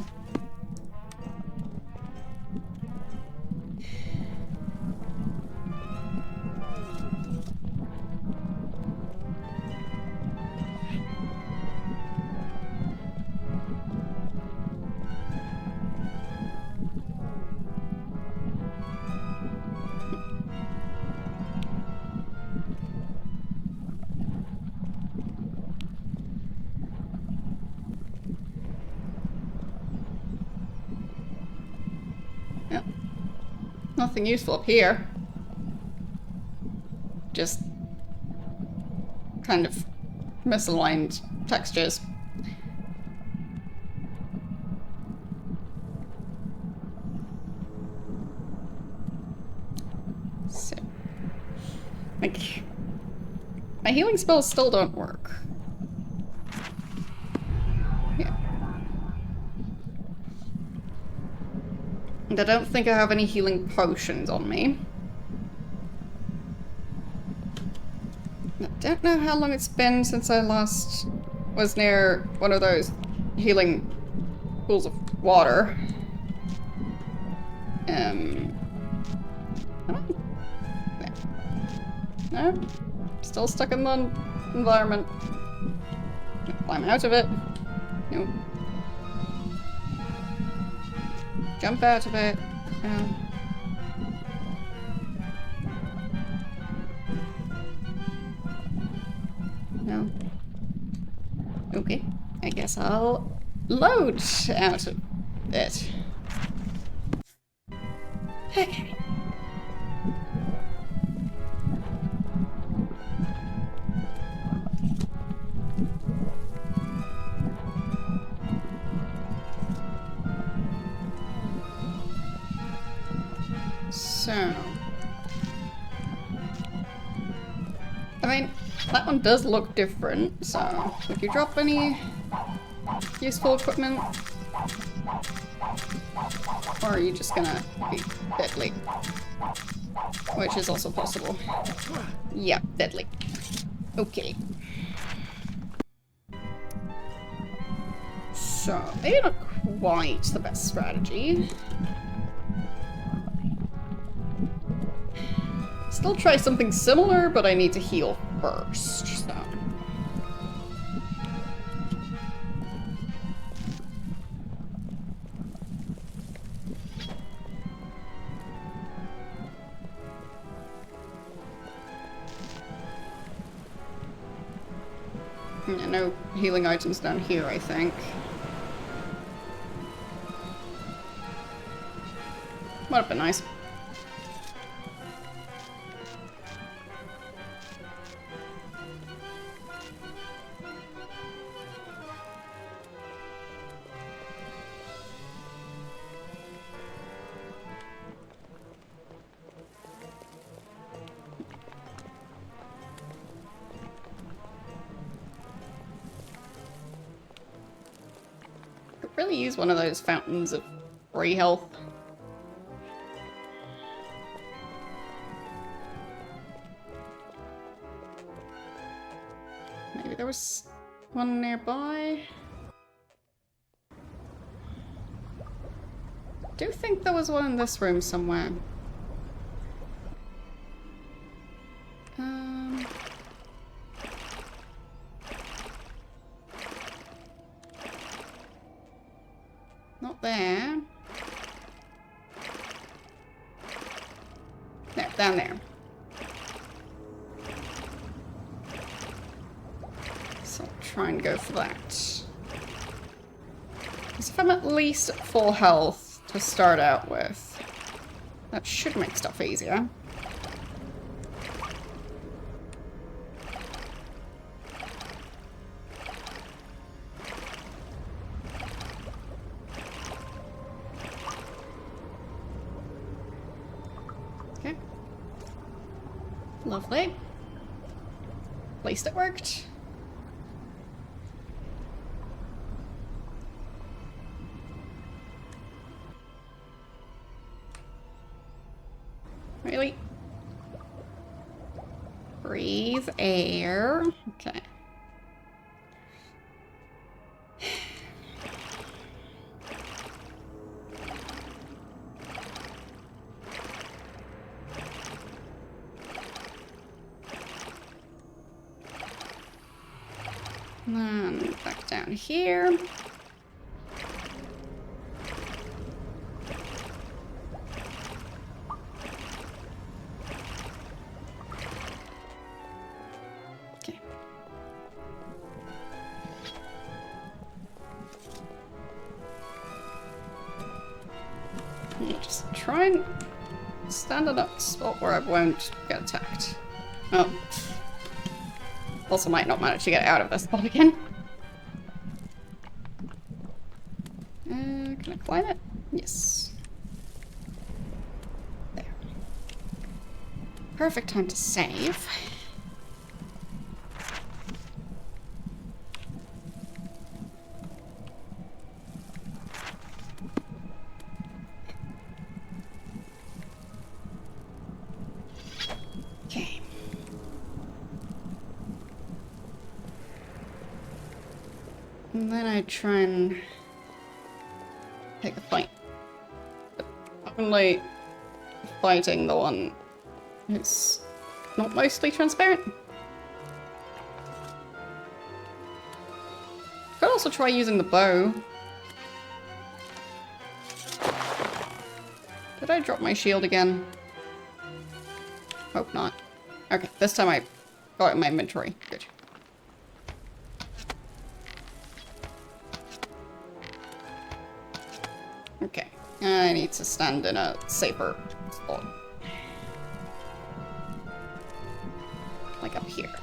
Yep. Nothing useful up here. Just kind of misaligned textures. So, like, my healing spells still don't work. Yeah. And I don't think I have any healing potions on me. I don't know how long it's been since I last was near one of those healing pools of water. No? Still stuck in the environment. Climb out of it. No. Jump out of it. No. Okay. I guess I'll load out of it. Okay. So, I mean, that one does look different, so if you drop any useful equipment, or are you just gonna be deadly? Which is also possible. Yeah, deadly. Okay. So, maybe not quite the best strategy. Still try something similar, but I need to heal first, so. Yeah, no healing items down here, I think. Would have been nice. Really use one of those fountains of free health. Maybe there was one nearby. I do think there was one in this room somewhere. Not there. There, down there. So I'll try and go for that. Because if I'm at least at full health to start out with, that should make stuff easier. Lovely. At least it worked. Really? Breathe air. Okay. Back down here. Okay. Just try and stand in a spot where I won't get attacked. Oh. Also might not manage to get out of this spot again. Can I climb it? Yes. There. Perfect time to save. Okay. And then I try and take a fight. But only fighting the one who's not mostly transparent. Could also try using the bow. Did I drop my shield again? Hope not. Okay, this time I got it in my inventory. Good. Okay, I need to stand in a safer spot. Like up here.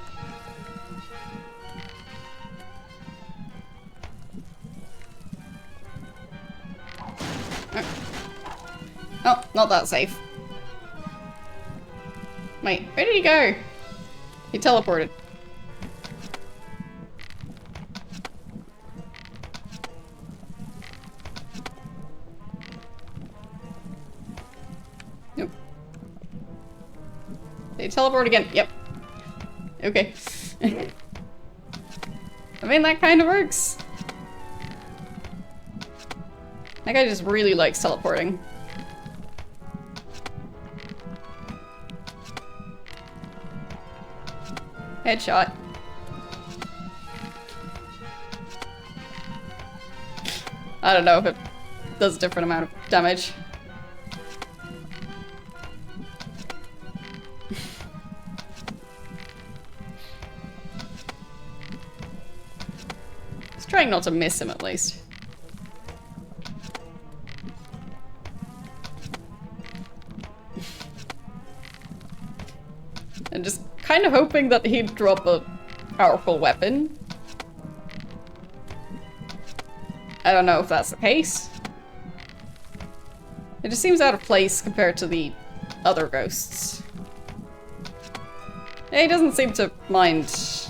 Oh, not that safe. Wait, where did he go? He teleported. Nope. Did he teleport again? Yep. Okay. I mean, that kind of works. That guy just really likes teleporting. Headshot. I don't know if it does a different amount of damage. Just trying not to miss him at least. And just kind of hoping that he'd drop a powerful weapon. I don't know if that's the case. It just seems out of place compared to the other ghosts. Yeah, he doesn't seem to mind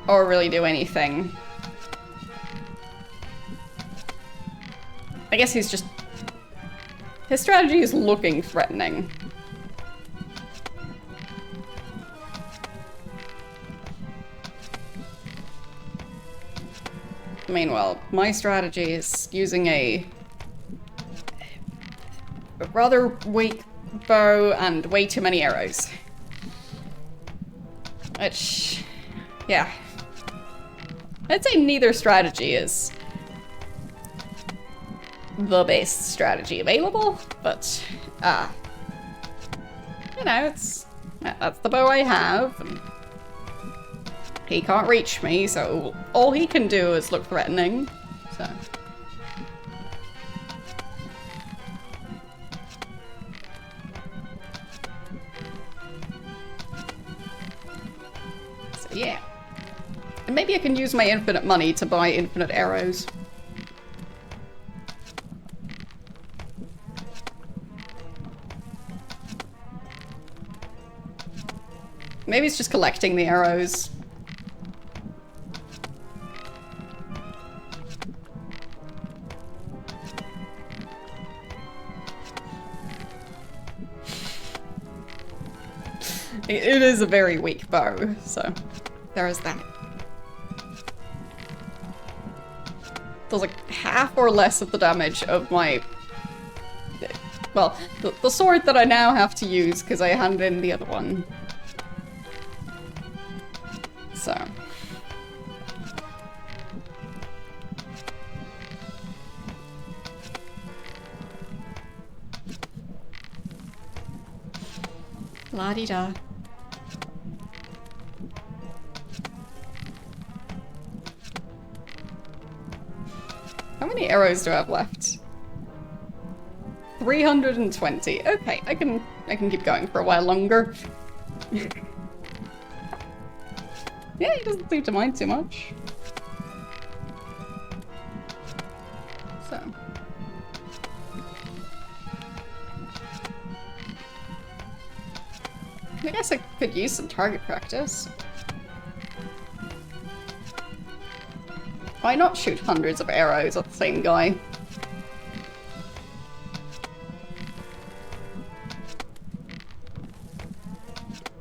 or really do anything. I guess he's just... his strategy is looking threatening. Meanwhile, my strategy is using a rather weak bow and way too many arrows. Which, yeah. I'd say neither strategy is the best strategy available, but, you know, that's the bow I have, and he can't reach me, so all he can do is look threatening, so. So yeah. And maybe I can use my infinite money to buy infinite arrows. Maybe it's just collecting the arrows. It is a very weak bow, so there is that. Does like half or less of the damage of my... Well, the sword that I now have to use because I handed in the other one. So... La-di-da. How many arrows do I have left? 320. Okay, I can keep going for a while longer. Yeah, he doesn't seem to mind too much. So. I guess I could use some target practice. Why not shoot hundreds of arrows at the same guy?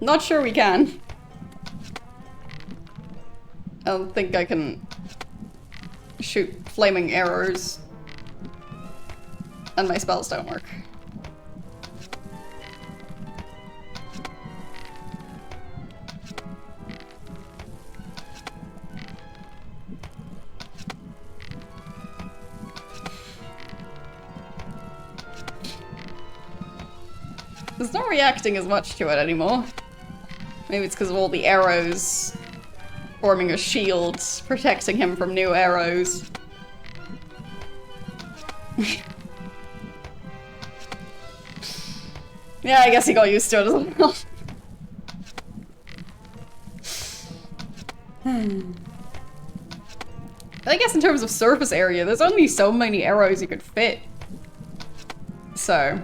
Not sure we can. I don't think I can shoot flaming arrows. And my spells don't work. It's not reacting as much to it anymore. Maybe it's because of all the arrows forming a shield, protecting him from new arrows. Yeah, I guess he got used to it as well. I guess in terms of surface area, there's only so many arrows you could fit. So,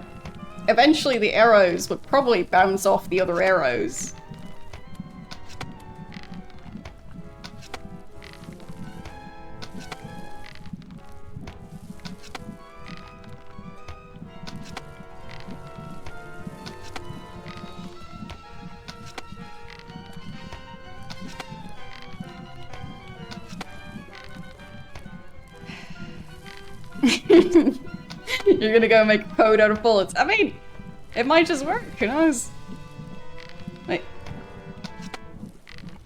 eventually the arrows would probably bounce off the other arrows. You're gonna go make a code out of bullets. I mean, it might just work, who knows? Wait.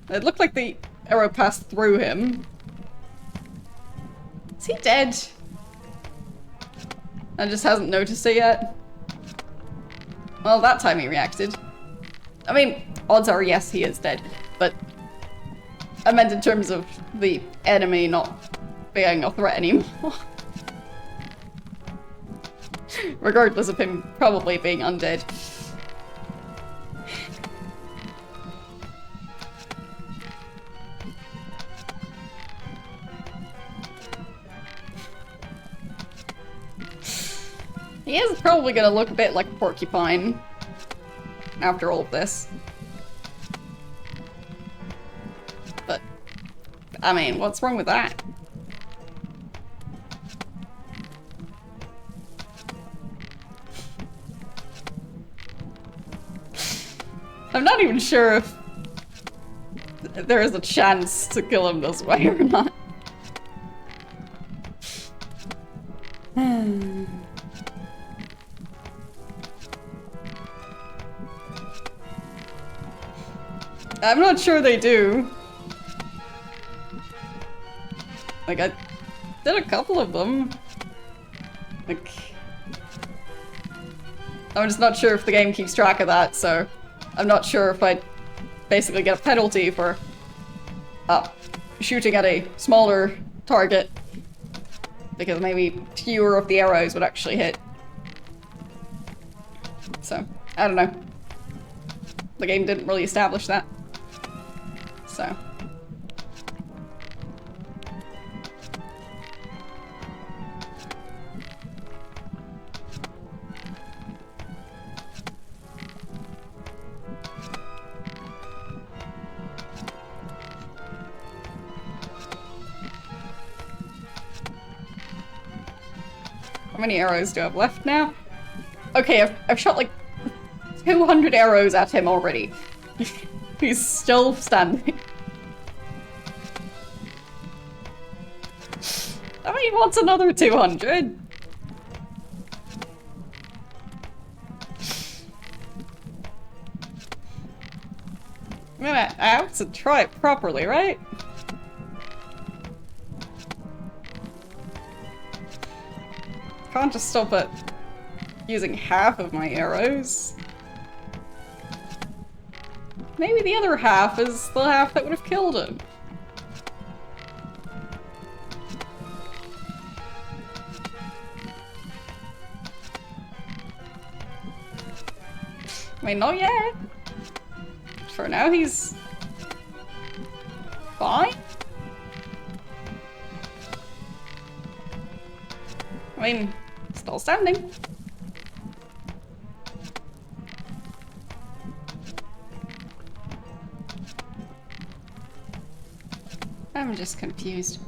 It looked like the arrow passed through him. Is he dead? I just hasn't noticed it yet. Well, that time he reacted. I mean, odds are yes, he is dead, but I meant in terms of the enemy not being a threat anymore. Regardless of him probably being undead. He is probably gonna look a bit like a porcupine after all of this. But, I mean, what's wrong with that? I'm not even sure if there is a chance to kill him this way or not. I'm not sure they do. Like, I did a couple of them. Like, I'm just not sure if the game keeps track of that, so I'm not sure if I'd basically get a penalty for shooting at a smaller target, because maybe fewer of the arrows would actually hit. So, I don't know. The game didn't really establish that. So. How many arrows do I have left now? Okay, I've shot like 200 arrows at him already. He's still standing. I mean, what's another 200? I mean, I have to try it properly, right? Can't just stop at using half of my arrows. Maybe the other half is the half that would have killed him. I mean, not yet. For now, he's fine. I mean, still standing. I'm just confused.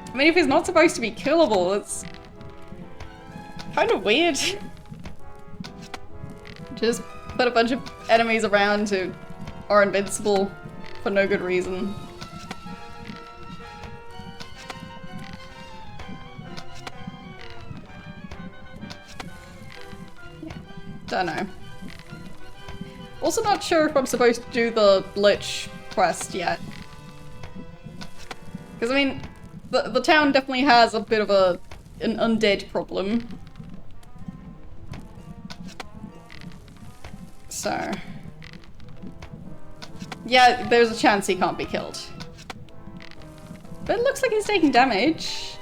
I mean, if he's not supposed to be killable, it's kind of weird. Just put a bunch of enemies around who are invincible for no good reason. Don't know. Also not sure if I'm supposed to do the Lich quest yet. Because, I mean, the town definitely has a bit of an undead problem. So... yeah, there's a chance he can't be killed. But it looks like he's taking damage.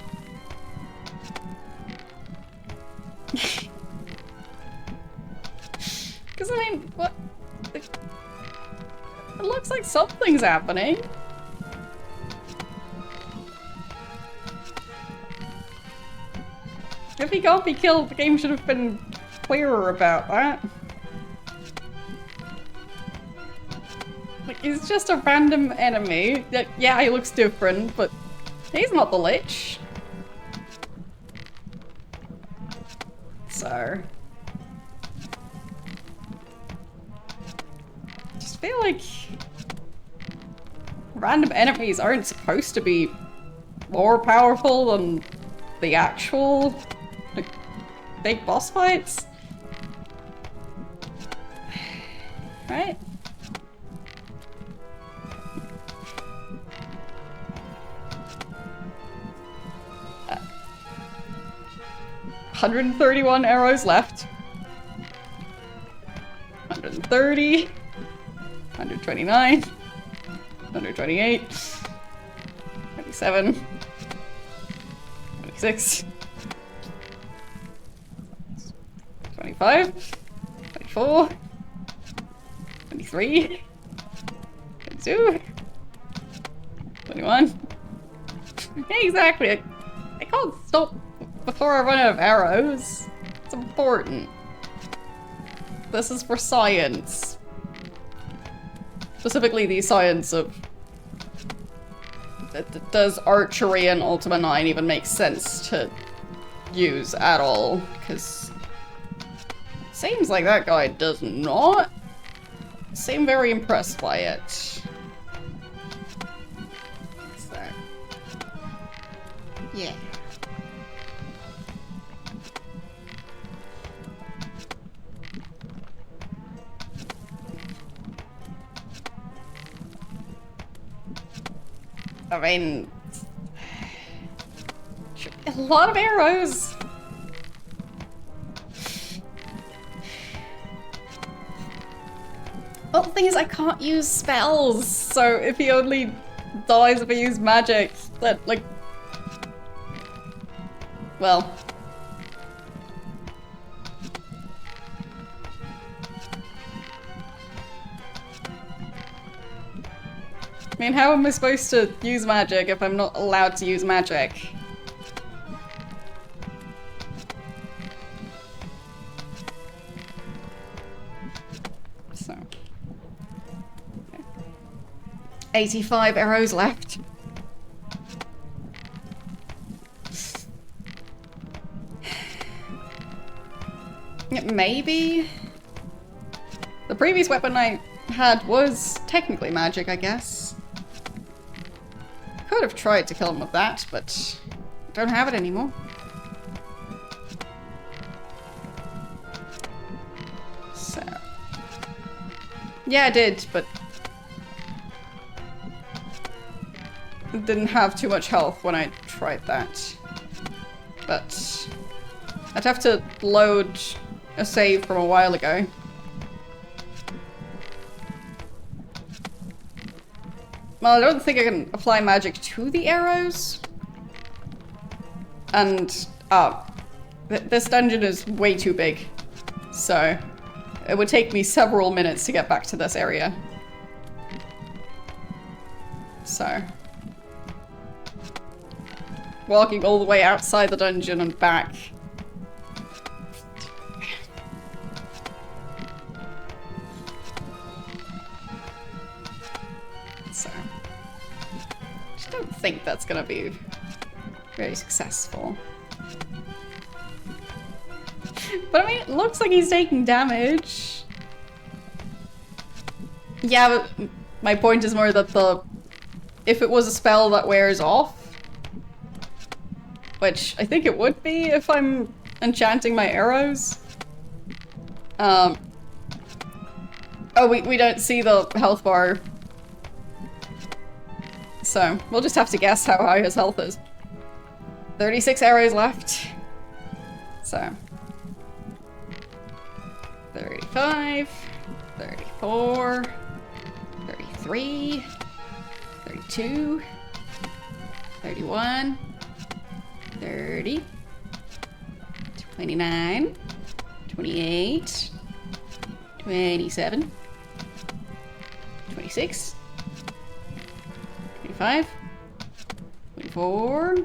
Because, I mean, what? It looks like something's happening. If he can't be killed, the game should have been clearer about that. Like, he's just a random enemy. Yeah, he looks different, but he's not the Lich. So... just feel like random enemies aren't supposed to be more powerful than the actual, like, big boss fights. Right? Uh, 131 arrows left. 130. 129, 128, 27, 26, 25, 24, 23, 22, 21. Yeah, exactly. I can't stop before I run out of arrows. It's important. This is for science. Specifically the science of... does archery in Ultima 9 even make sense to use at all? Because it seems like that guy does not seem very impressed by it. So... yeah. I mean, a lot of arrows. Well, the thing is, I can't use spells, so if he only dies if I use magic, that, like... well... I mean, how am I supposed to use magic if I'm not allowed to use magic? So... okay. 85 arrows left. maybe. The previous weapon I had was technically magic, I guess. Could have tried to kill him with that, but don't have it anymore. So. Yeah, I did, but didn't have too much health when I tried that. But I'd have to load a save from a while ago. Well, I don't think I can apply magic to the arrows. And, this dungeon is way too big. So, it would take me several minutes to get back to this area. So. Walking all the way outside the dungeon and back. So. I don't think that's gonna be very successful. But I mean, it looks like he's taking damage. Yeah, but my point is more that if it was a spell that wears off, which I think it would be if I'm enchanting my arrows. Oh, we don't see the health bar. So, we'll just have to guess how high his health is. 36 arrows left. So. 35, 34, 33, 32, 31, 30, 29, 28, 27, 26, 25, 24,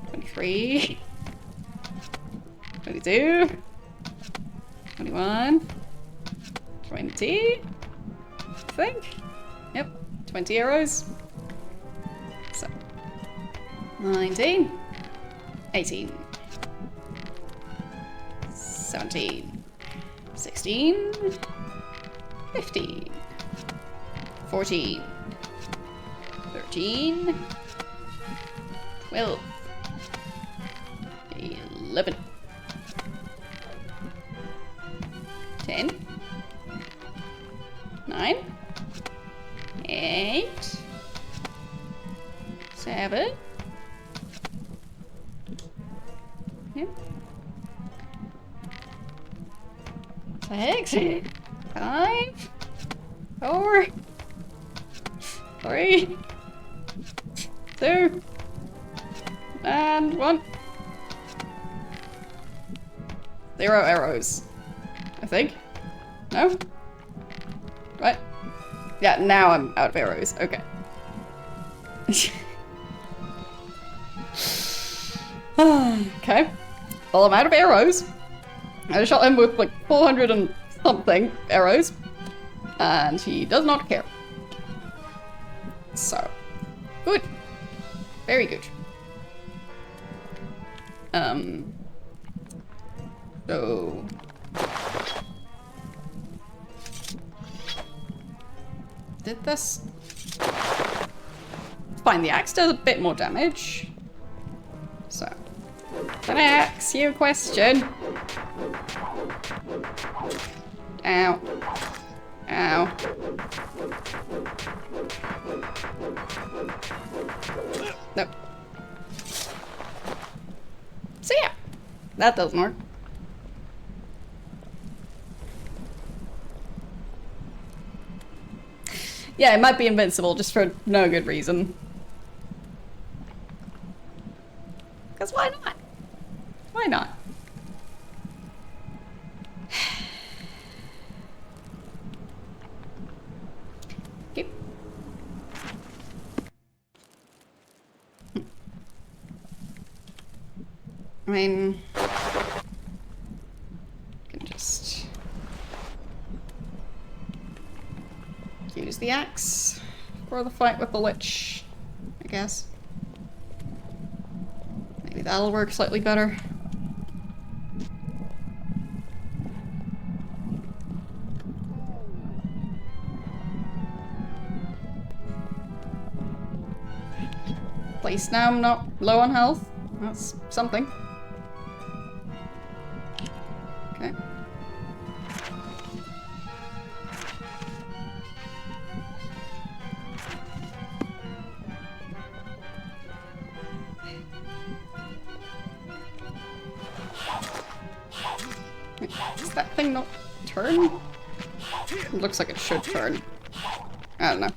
23, 22, 21, 20, I think. Yep, 20 arrows. So, 19, 18, 17, 16, 15, 14, 13, 12, 11, 10, 9, 8, 7, yep. 6, 5, 4, 3, 2, and 1. 0 arrows. I think. No? Right? Yeah, now I'm out of arrows. Okay. Okay. Well, I'm out of arrows. I shot him with like 400 and something arrows. And he does not care. So. Good. Very good. So. Did this? Fine, the axe does a bit more damage. So. Can I ask you a question? Ow. Ow. Nope. So yeah, that doesn't work. Yeah, it might be invincible just for no good reason. Because why not? Why not? Okay. I mean, can just use the axe for the fight with the lich, I guess. Maybe that'll work slightly better. At least now I'm not low on health. That's something. Okay. Wait, does that thing not turn? It looks like it should turn. I don't know.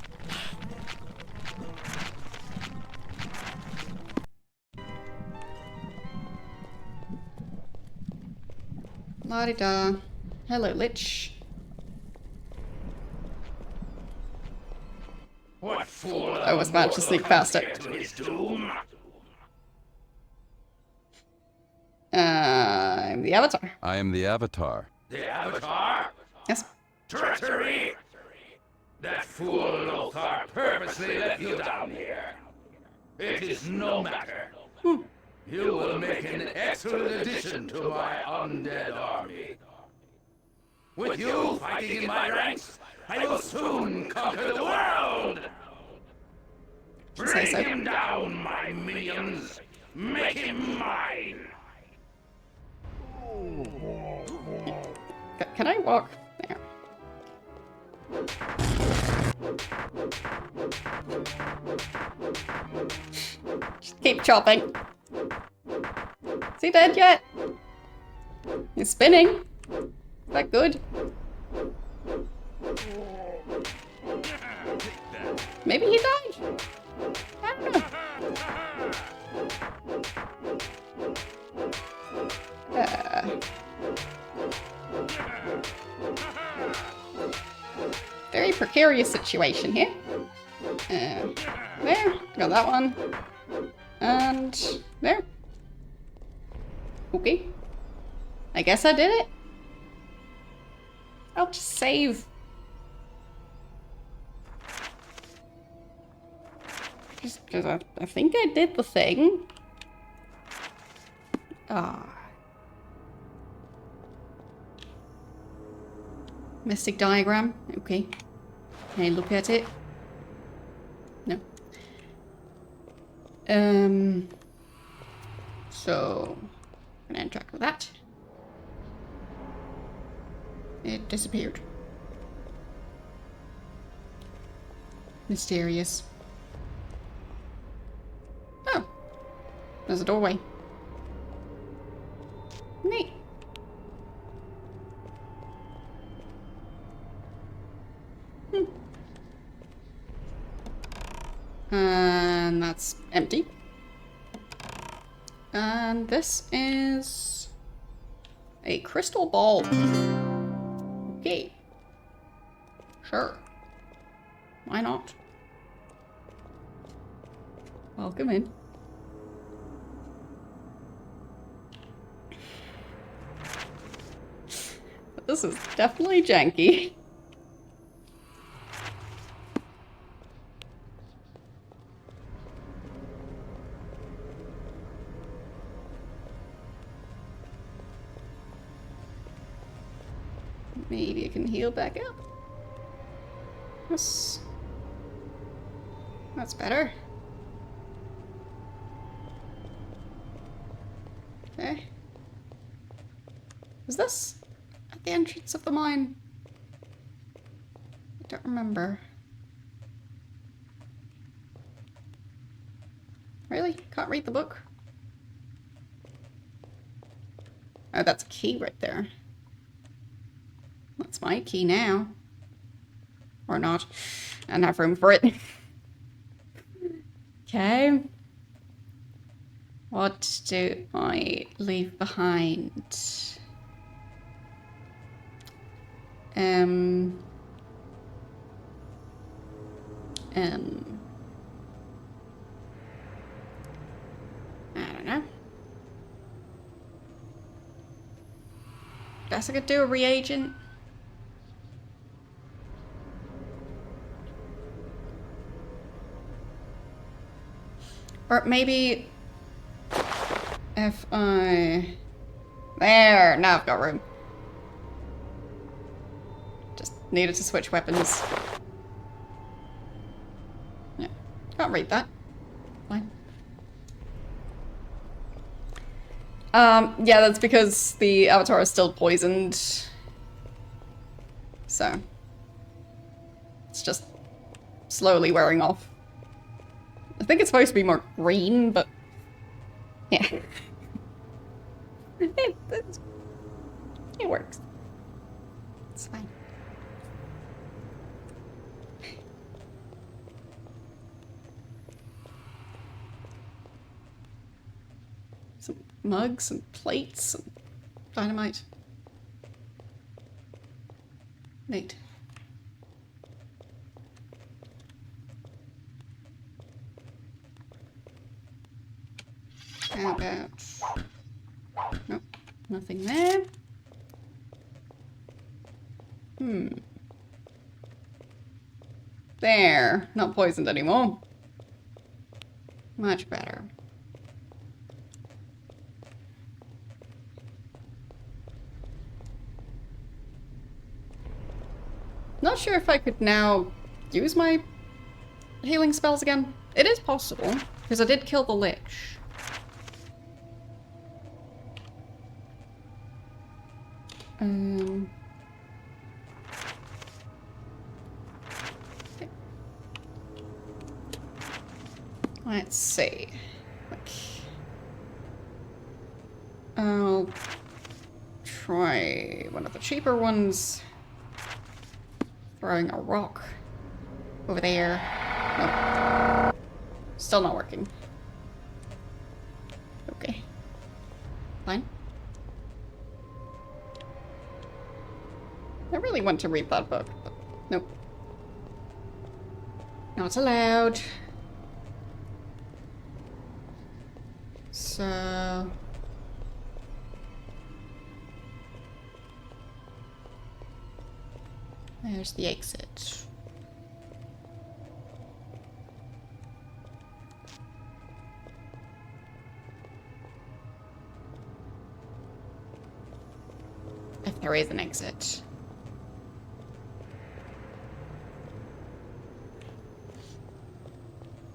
La-di-da. Hello, Lich. What fool I was about to sneak past it. to his doom? I'm the Avatar. I am the Avatar. The Avatar? Yes. Treachery! That fool Lothar purposely let you down here. It is no matter. You will make an excellent addition to my undead army. With you fighting in my ranks, I will soon conquer the world! Say so. Bring him down, my minions! Make him mine! Can I walk? There. Just keep chopping. Is he dead yet? He's spinning. Is that good? Maybe he died? I don't know. Very precarious situation here. There. Got that one. And there. Okay. I guess I did it. I'll just save. Just because I think I did the thing. Ah. Mystic diagram. Okay. Can I look at it? No. So I'm gonna interact with that. It disappeared. Mysterious. Oh. There's a doorway. Neat. And that's empty. And this is a crystal ball. Okay. Sure. Why not? Welcome in. This is definitely janky. Maybe I can heal back up. Yes. That's better. Okay. Is this at the entrance of the mine? I don't remember. Really? Can't read the book? Oh, that's a key right there. That's my key now. Or not. I don't have room for it. Okay. What do I leave behind? I don't know. Guess I could do a reagent. Or maybe if I... There! Now I've got room. Just needed to switch weapons. Yeah. Can't read that. Fine. Yeah, that's because the avatar is still poisoned. So. It's just slowly wearing off. I think it's supposed to be more green, but yeah. It works. It's fine. Some mugs and plates and dynamite. Neat. How about... Nope, nothing there. There, not poisoned anymore. Much better. Not sure if I could now use my healing spells again. It is possible, because I did kill the lich. Okay. Let's see. I'll try one of the cheaper ones. Throwing a rock over there. Nope. Still not working. Okay. Fine. I really want to read that book, but nope. Not allowed. So... There's the exit. If there is an exit.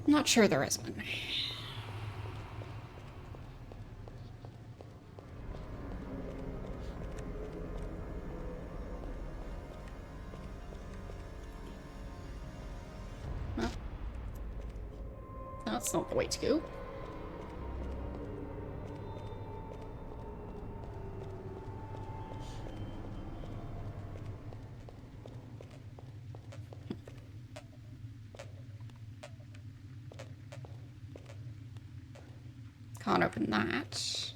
Not sure there is one. Well, that's not the way to go. Can't open that.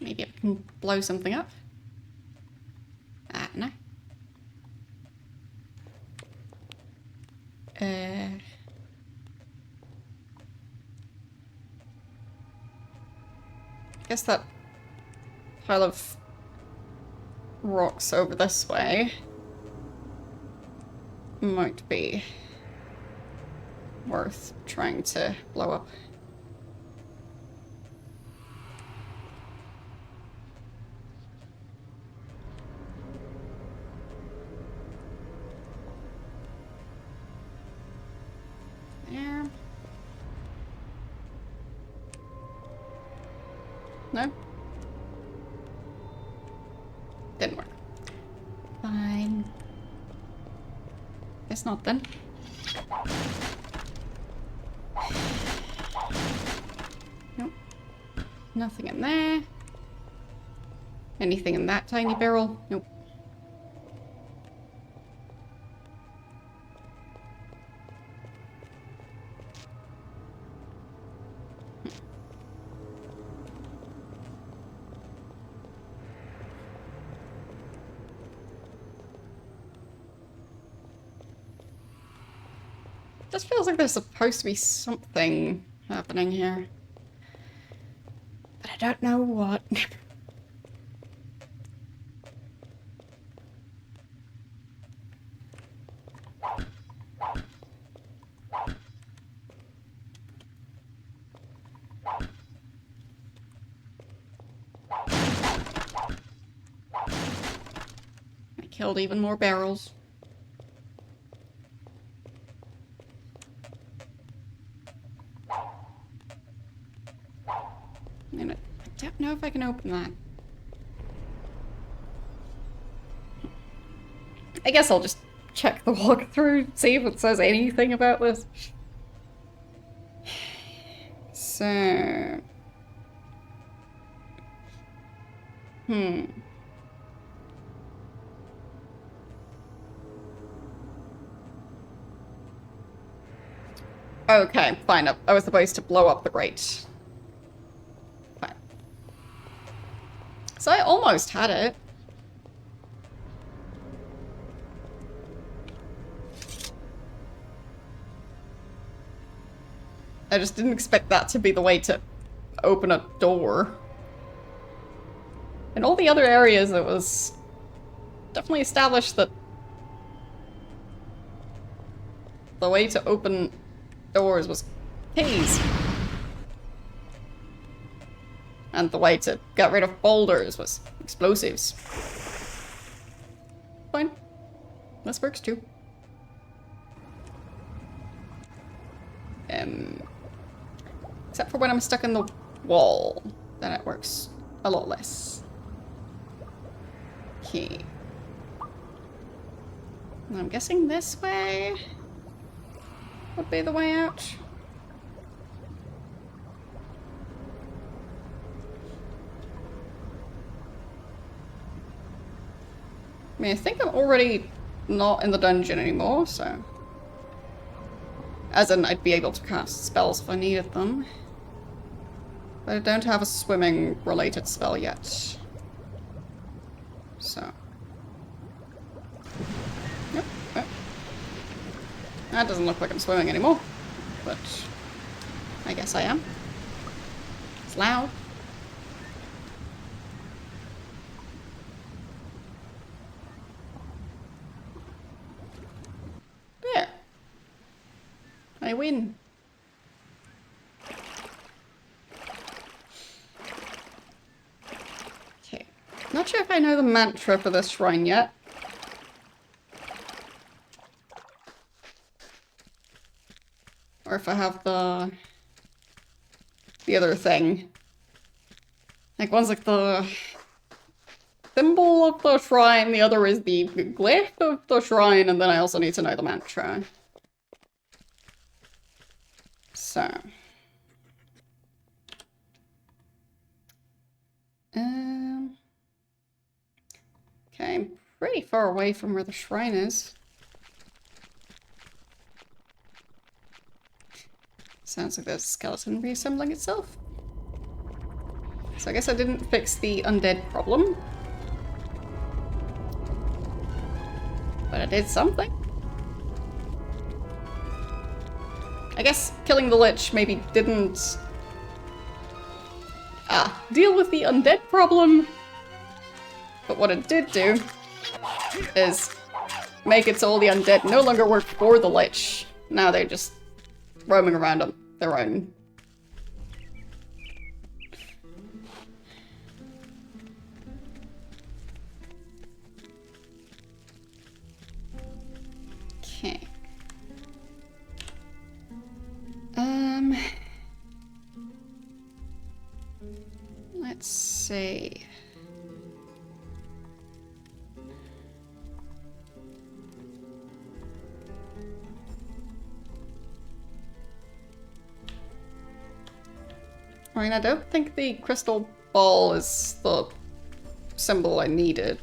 Maybe I can blow something up. No. Guess that pile of rocks over this way might be worth trying to blow up. There. No? Didn't work. Fine. Guess not then. Nope. Nothing in there. Anything in that tiny barrel? Nope. This feels like there's supposed to be something happening here. But I don't know what. I killed even more barrels. know if I can open that. I guess I'll just check the walkthrough, see if it says anything about this. So... Okay, fine. I was supposed to blow up the grate. Fine. So I almost had it. I just didn't expect that to be the way to open a door. In all the other areas, it was definitely established that the way to open doors was keys. And the way to get rid of boulders was explosives. Fine. This works too. Except for when I'm stuck in the wall. Then it works a lot less. Okay. I'm guessing this way would be the way out. I mean, I think I'm already not in the dungeon anymore, so... As in, I'd be able to cast spells if I needed them. But I don't have a swimming-related spell yet. So... Nope. Oh. That doesn't look like I'm swimming anymore. But... I guess I am. It's loud. There. I win. Okay. Not sure if I know the mantra for this shrine yet. Or if I have the other thing. Like one's like the symbol of the shrine, the other is the glyph of the shrine, and then I also need to know the mantra. So. Okay, I'm pretty far away from where the shrine is. Sounds like there's a skeleton reassembling itself. So I guess I didn't fix the undead problem. But I did something. I guess killing the Lich maybe didn't... deal with the undead problem. But what it did do is make it so all the undead no longer work for the Lich. Now they're just roaming around on their own. Okay. Let's see. I mean, I don't think the crystal ball is the symbol I needed.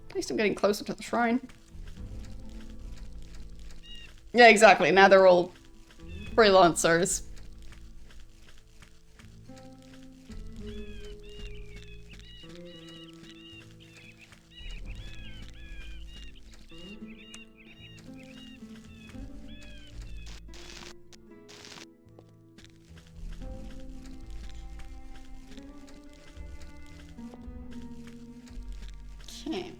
At least I'm getting closer to the shrine. Yeah, exactly. Now they're all freelancers. Okay.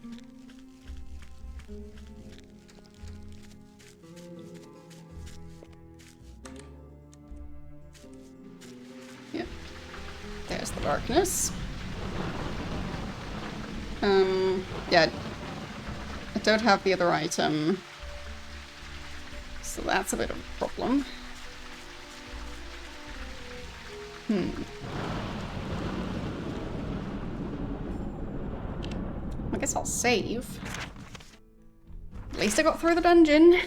Yep. There's the darkness. Yeah. I don't have the other item. So that's a bit of a problem. I guess I'll save. At least I got through the dungeon.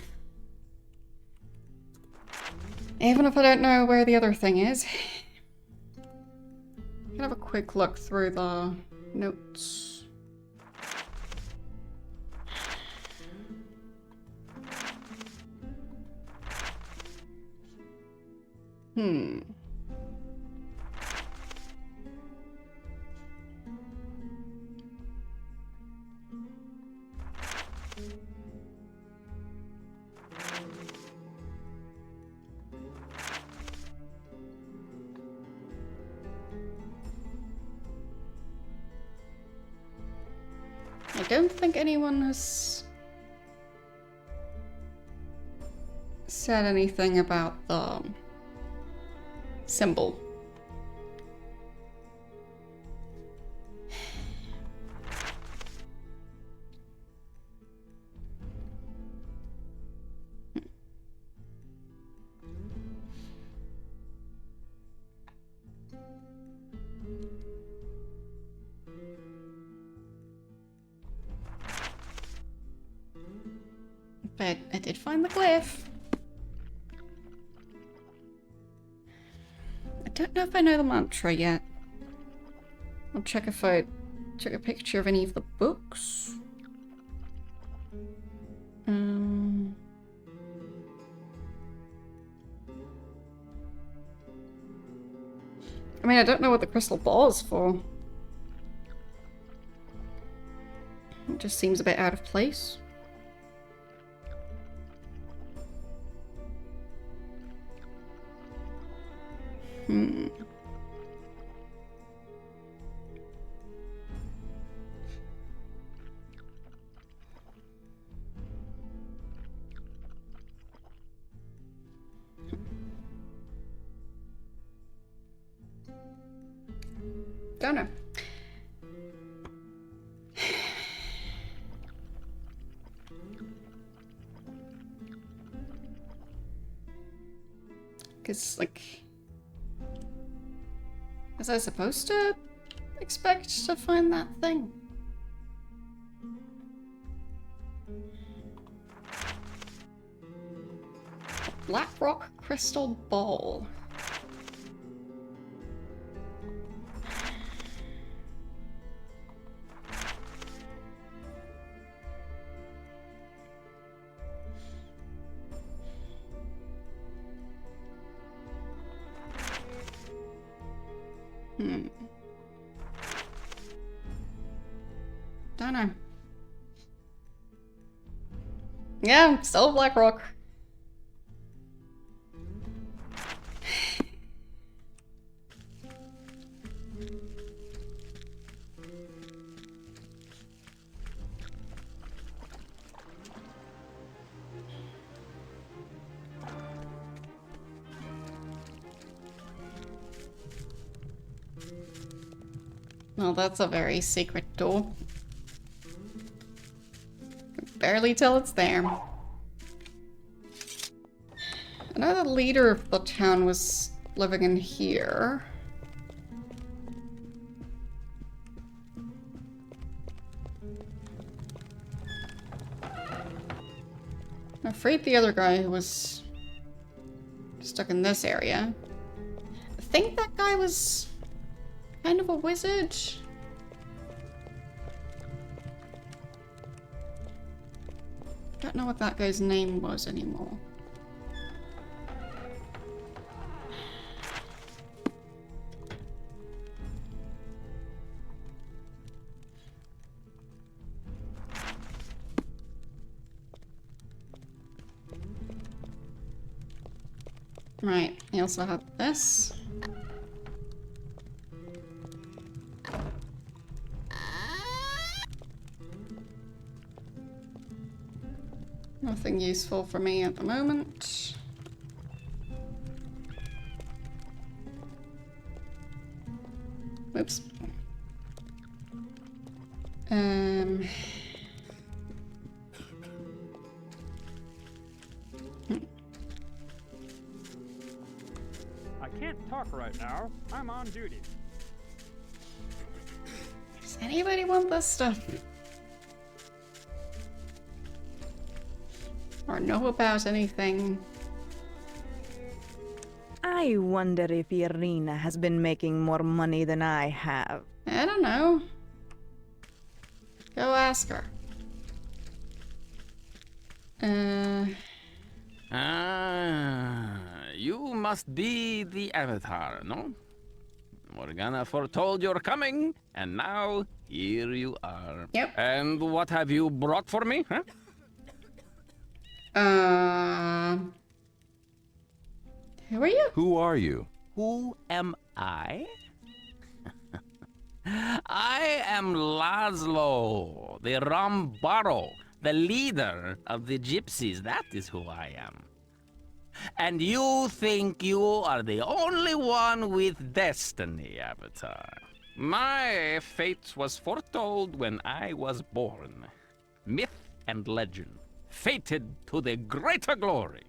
Even if I don't know where the other thing is. Can have a quick look through the notes. I don't think anyone has said anything about the symbol. But I did find the glyph. I don't know if I know the mantra yet. I'll check if I took a picture of any of the books. I mean, I don't know what the crystal ball is for. It just seems a bit out of place. Don't know. Because, like, was I supposed to expect to find that thing? Black rock crystal ball. Don't know. Yeah, still Black Rock. Well, that's a very secret door. Can barely tell it's there. I know the leader of the town was living in here. I'm afraid the other guy was stuck in this area. I think that guy was kind of a wizard. Don't know what that guy's name was anymore. Right, he also had this. Nothing useful for me at the moment. Oops. can't talk right now. I'm on duty. Does anybody want this stuff? Or know about anything? I wonder if Irina has been making more money than I have. I don't know. Go ask her. You must be the Avatar, no? Morgana foretold your coming, and now here you are. Yep. And what have you brought for me, huh? Who are you? Who are you? Who am I? I am Laszlo, the Rambaro, the leader of the gypsies. That is who I am. And you think you are the only one with destiny, Avatar. My fate was foretold when I was born. Myth and legend, fated to the greater glory.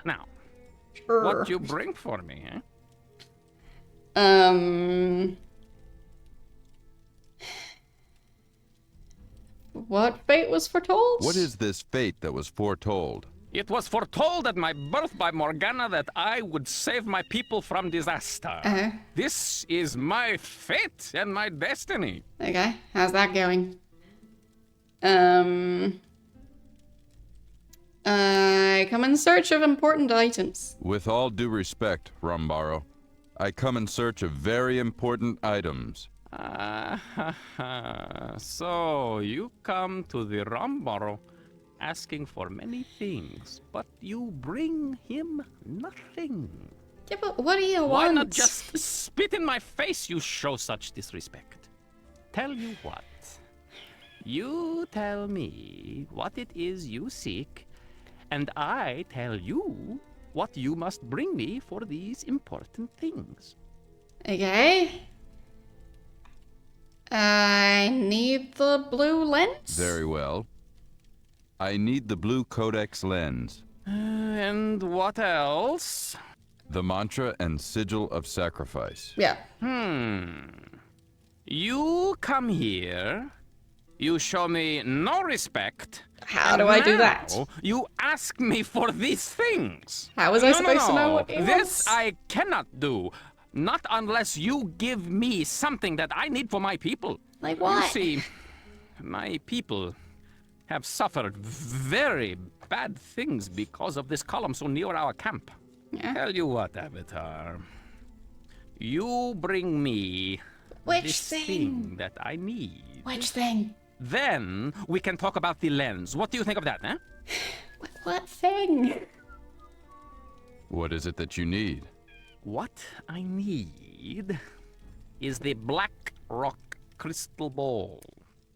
Now, what you bring for me, eh? What fate was foretold? What is this fate that was foretold? It was foretold at my birth by Morgana that I would save my people from disaster. This is my fate and my destiny. Okay, how's that going? I come in search of important items. With all due respect, Rambaro, I come in search of very important items. So you come to the Rambaro asking for many things, but you bring him nothing. Yeah, but what do you want? Why not just spit in my face, you show such disrespect? Tell you what. You tell me what it is you seek, and I tell you what you must bring me for these important things. Okay. I need the blue lens. Very well. I need the blue codex lens, And what else? the mantra and sigil of sacrifice. Yeah. You come here, you show me no respect. How and do I do now that? You ask me for these things. How was I supposed to know what he This wants? I cannot do. Not unless you give me something that I need for my people. Like what? You see, my people have suffered very bad things because of this column so near our camp. Yeah. Tell you what, Avatar. You bring me Which this thing? that I need. Which thing? Then we can talk about the lens. What do you think of that, eh? What thing? What is it that you need? What I need is the Black Rock Crystal Ball.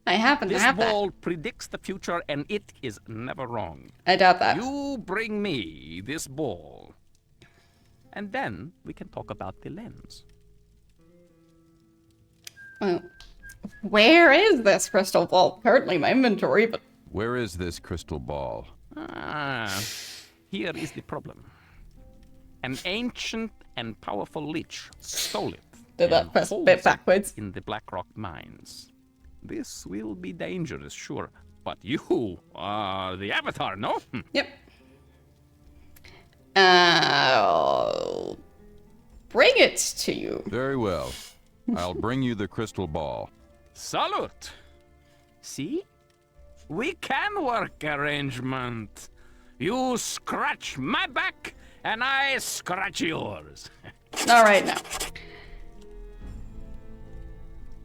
I happen to This have that. ball predicts the future and it is never wrong. I doubt that. You bring me this ball, and then we can talk about the lens. Well, where is this crystal ball? Currently my inventory, but Where is this crystal ball? Here is the problem. An ancient and powerful lich stole it. did that and press a holds bit it backwards. in the Blackrock mines. This will be dangerous, sure, but you are the Avatar, no? Yep. I'll bring it to you. Very well. I'll bring you the crystal ball. Salute! See? We can work arrangement. You scratch my back, and I scratch yours. All right, now.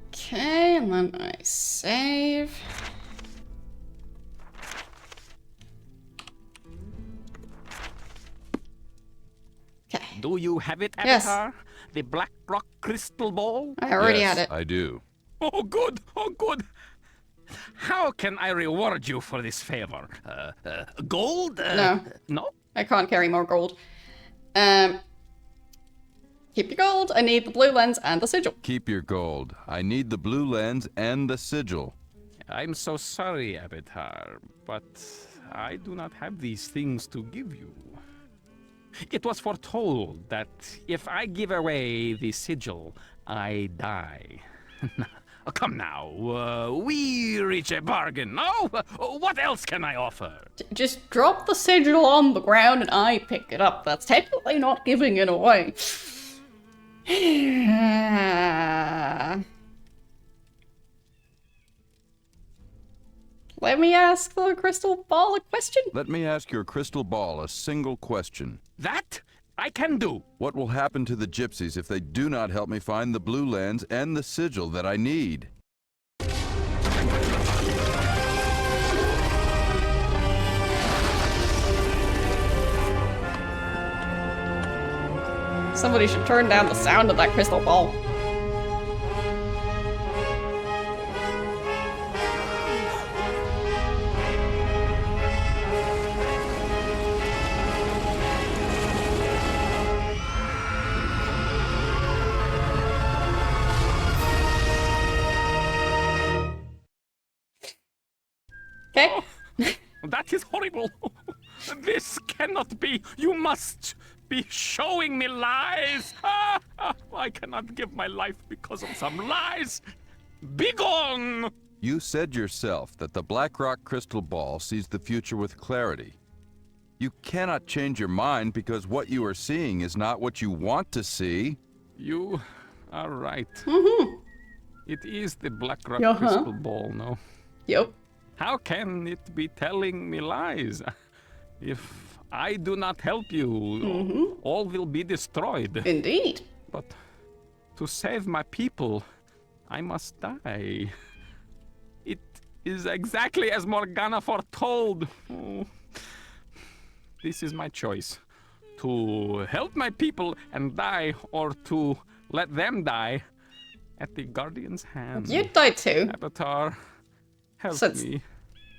Okay, and then I save. Okay, Do you have it, Yes. Avatar? The Blackrock crystal ball? I already Yes, had it. I do. Oh, good! Oh, good! How can I reward you for this favor? Gold? No. No? I can't carry more gold. Keep your gold. I need the blue lens and the sigil. Keep your gold. I need the blue lens and the sigil. I'm so sorry, Avatar, but I do not have these things to give you. It was foretold that if I give away the sigil, I die. Oh, come now, we reach a bargain, no? What else can I offer? Just drop the sigil on the ground and I pick it up. That's technically not giving it away. Let me ask the crystal ball a question. Let me ask your crystal ball a single question. That I can do. What will happen to the gypsies if they do not help me find the Blue Lands and the sigil that I need? Somebody should turn down the sound of that crystal ball. Okay. That is horrible. This cannot be. You must be showing me lies. I cannot give my life because of some lies. Begone! You said yourself that the Blackrock crystal ball sees the future with clarity. You cannot change your mind because what you are seeing is not what you want to see. You are right. It is the Blackrock Uh-huh. crystal ball, no? Yep. How can it be telling me lies? If I do not help you, all will be destroyed. Indeed. But to save my people, I must die. It is exactly as Morgana foretold. Oh. This is my choice. To help my people and die, or to let them die at the Guardian's hand. You'd die too. Avatar, help So it's me.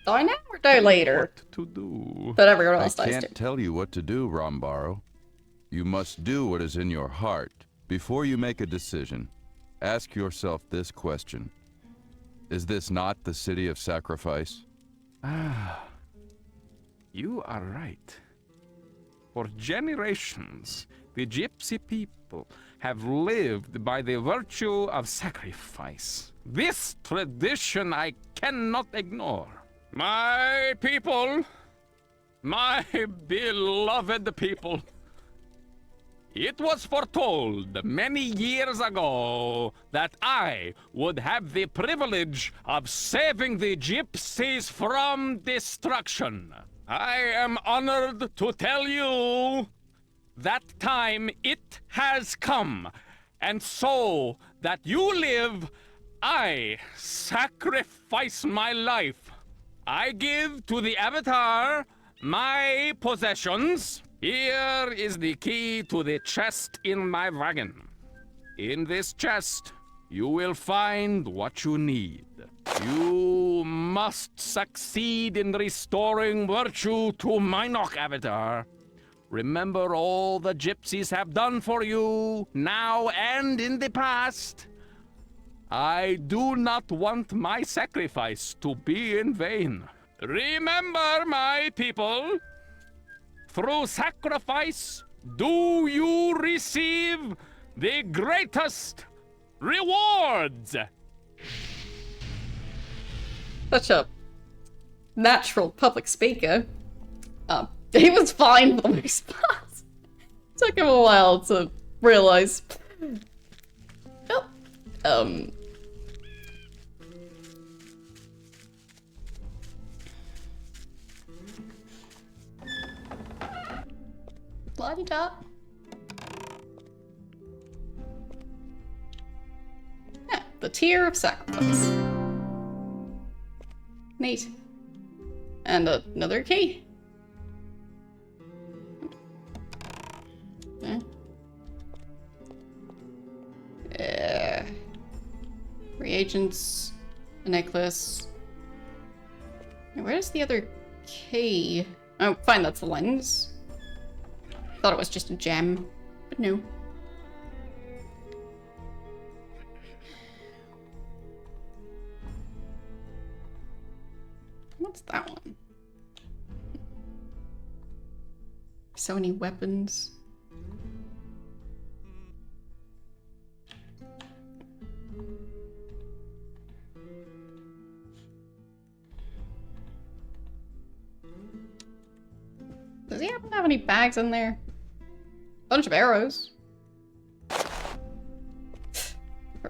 Die now or die later? What to do? But everyone I else dies too. can't tell you what to do, Rambaro. You must do what is in your heart. Before you make a decision, ask yourself this question. Is this not the city of sacrifice? You are right. For generations, the gypsy people have lived by the virtue of sacrifice. This tradition I cannot ignore. My people, my beloved people, it was foretold many years ago that I would have the privilege of saving the gypsies from destruction. I am honored to tell you that time it has come, and so that you live, I sacrifice my life. I give to the Avatar my possessions. Here is the key to the chest in my wagon. In this chest, you will find what you need. You must succeed in restoring virtue to Minok, Avatar. Remember all the gypsies have done for you, now and in the past. I do not want my sacrifice to be in vain. Remember, my people, through sacrifice do you receive the greatest rewards. Such a natural public speaker. He was fine for the most part. Took him a while to realize. Oh, La-di-da. Yeah, the tier of sacrifice. Neat. And another key. Reagents, a necklace. Where's the other key? Oh, fine, that's the lens. Thought it was just a gem, but no. What's that one? So many weapons. Does he happen to have any bags in there? Bunch of arrows.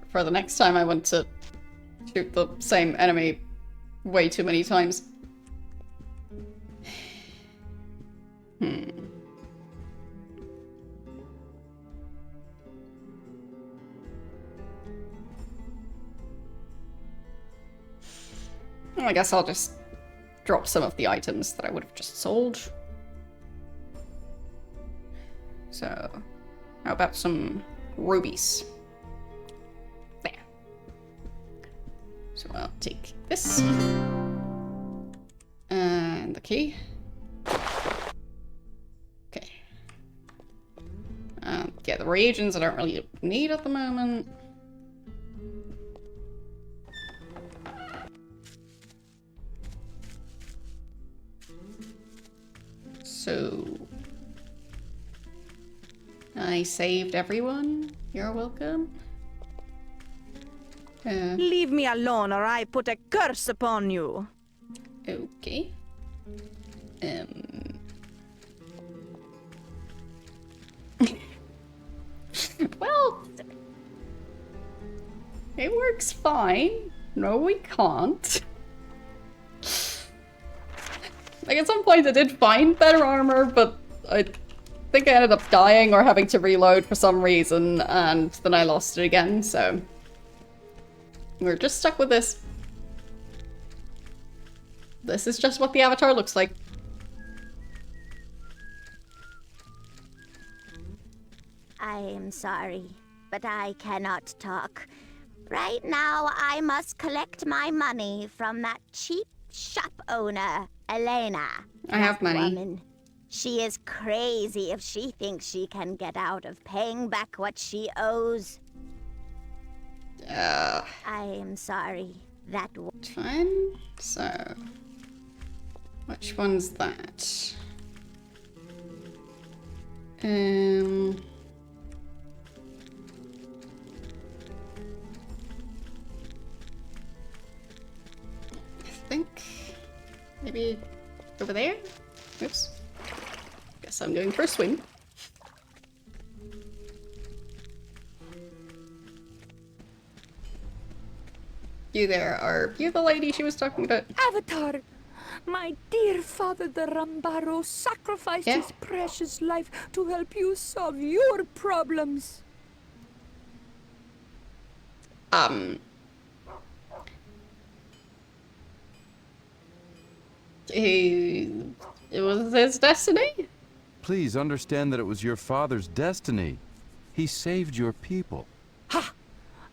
For the next time I want to shoot the same enemy way too many times. I guess I'll just drop some of the items that I would have just sold. So, how about some rubies? There. So I'll take this. And the key. Okay. Yeah, the reagents I don't really need at the moment. So... I saved everyone. You're welcome. Leave me alone or I put a curse upon you. Okay. Well, it works fine. No, we can't. Like, at some point I did find better armor, but I think I ended up dying or having to reload for some reason, and then I lost it again, so... We're just stuck with this. This is just what the avatar looks like. I am sorry, but I cannot talk. Right now, I must collect my money from that cheap shop owner, Elena. I have That money. woman. She is crazy if she thinks she can get out of paying back what she owes. I am sorry. That Fine. So... Which one's that? I think... Maybe over there? Oops. Guess I'm going for a swim. You there, are you the lady she was talking about? Avatar, my dear father, the Rambaro, sacrificed Yeah. his precious life to help you solve your problems. It was his destiny? Please understand that it was your father's destiny. He saved your people. Ha!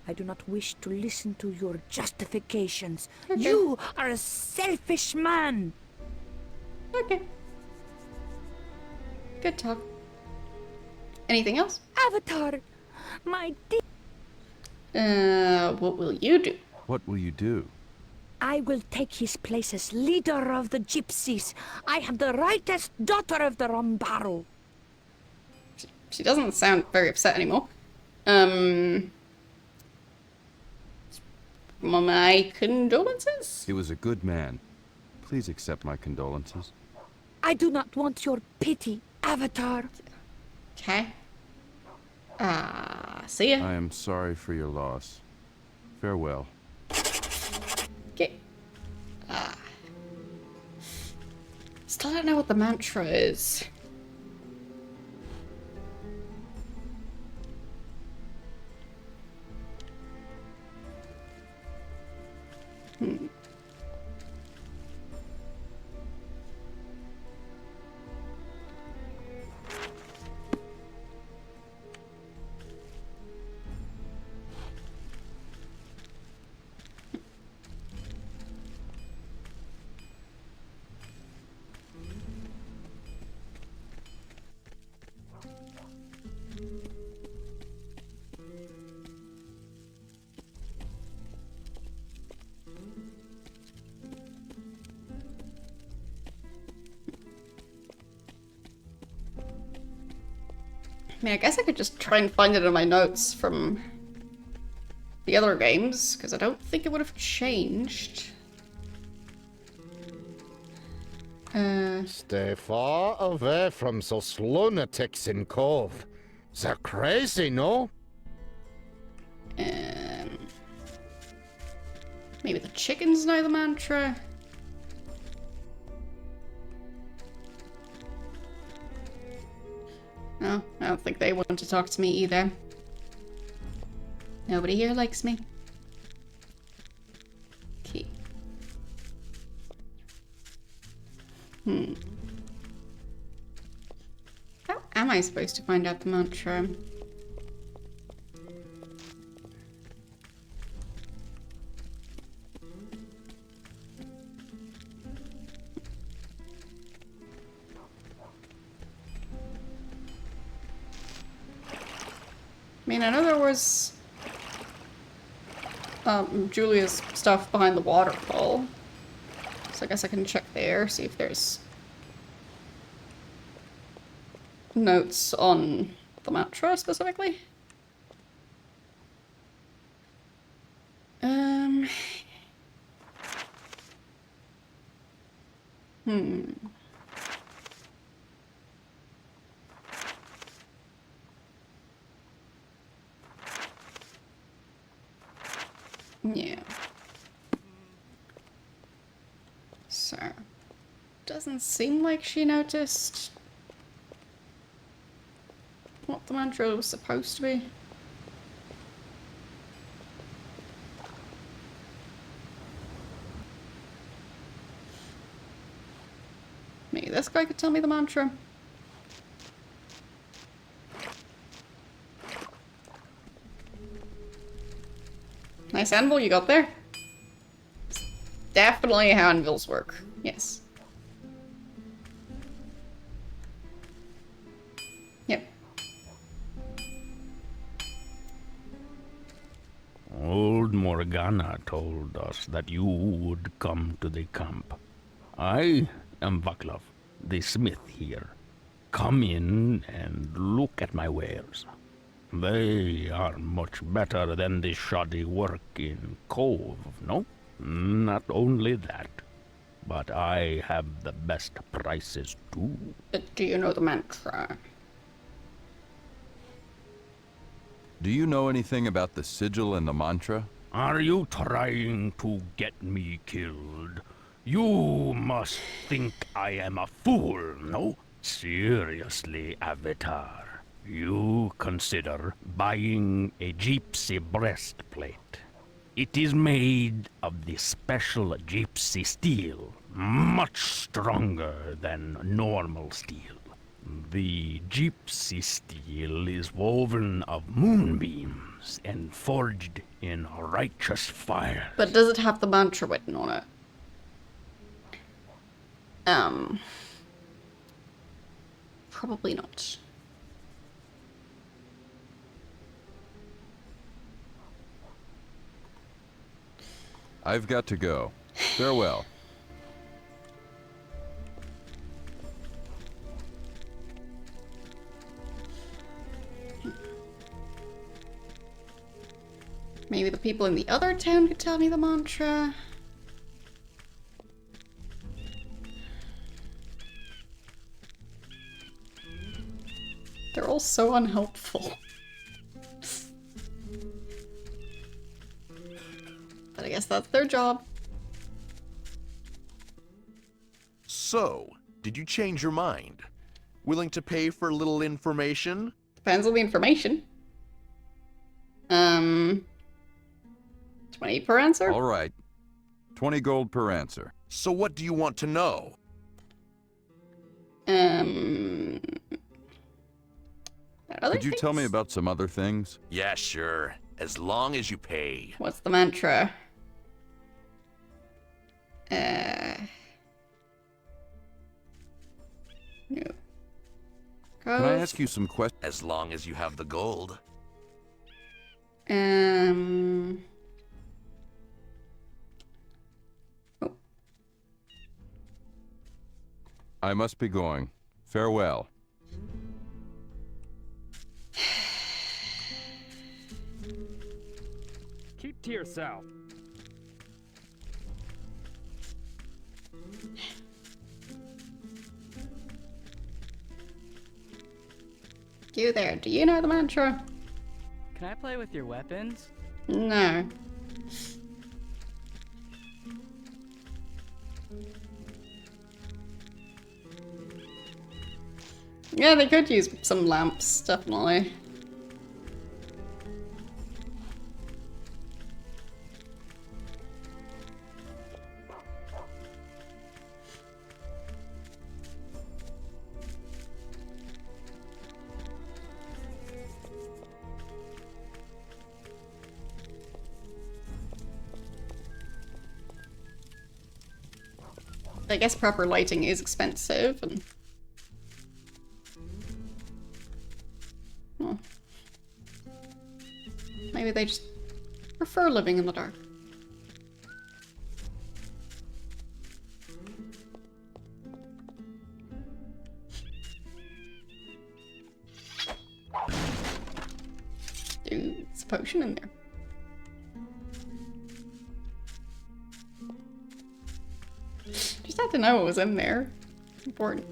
I do not wish to listen to your justifications. You are a selfish man. Okay. Good talk. Anything else? Avatar, my dear... What will you do? What will you do? I will take his place as leader of the gypsies. I am the rightest daughter of the Rambaro. She doesn't sound very upset anymore. My condolences? He was a good man. Please accept my condolences. I do not want your pity, Avatar. Okay. See ya. I am sorry for your loss. Farewell. Okay. Still don't know what the mantra is. mean, I guess I could just try and find it in my notes from the other games, because I don't think it would have changed. Stay far away from those lunatics in Cove. They're crazy, no? Maybe the chickens know the mantra. No, I don't think they want to talk to me either. Nobody here likes me. Okay. How am I supposed to find out the mantra? I mean, I know there was Julia's stuff behind the waterfall. So I guess I can check there, see if there's notes on the mantra specifically. Yeah. So, doesn't seem like she noticed what the mantra was supposed to be. Maybe this guy could tell me the mantra. Nice anvil you got there. It's definitely how anvils work. Yes. Yep. Old Morgana told us that you would come to the camp. I am Vaclav, the smith here. Come in and look at my wares. They are much better than the shoddy work in Cove, no? Not only that, but I have the best prices too. Do you know the mantra? Do you know anything about the sigil and the mantra? Are you trying to get me killed? You must think I am a fool, no? Seriously, Avatar. You consider buying a gypsy breastplate. It is made of the special gypsy steel, much stronger than normal steel. The gypsy steel is woven of moonbeams and forged in righteous fire. But does it have the mantra written on it? Probably not. I've got to go. Farewell. Maybe the people in the other town could tell me the mantra. They're all so unhelpful. But I guess that's their job. So, did you change your mind? Willing to pay for a little information? Depends on the information. 20 per answer? All right. 20 gold per answer. So what do you want to know? Could you tell me about some other things? Yeah, sure. As long as you pay. What's the mantra? No. Can I ask you some questions? As long as you have the gold. Oh. I must be going. Farewell. to yourself. You there, do you know the mantra? Can I play with your weapons? No. Yeah, they could use some lamps, definitely. I guess proper lighting is expensive, and well, maybe they just prefer living in the dark. Dude, it's a potion in there. Just had to know what was in there. It's important.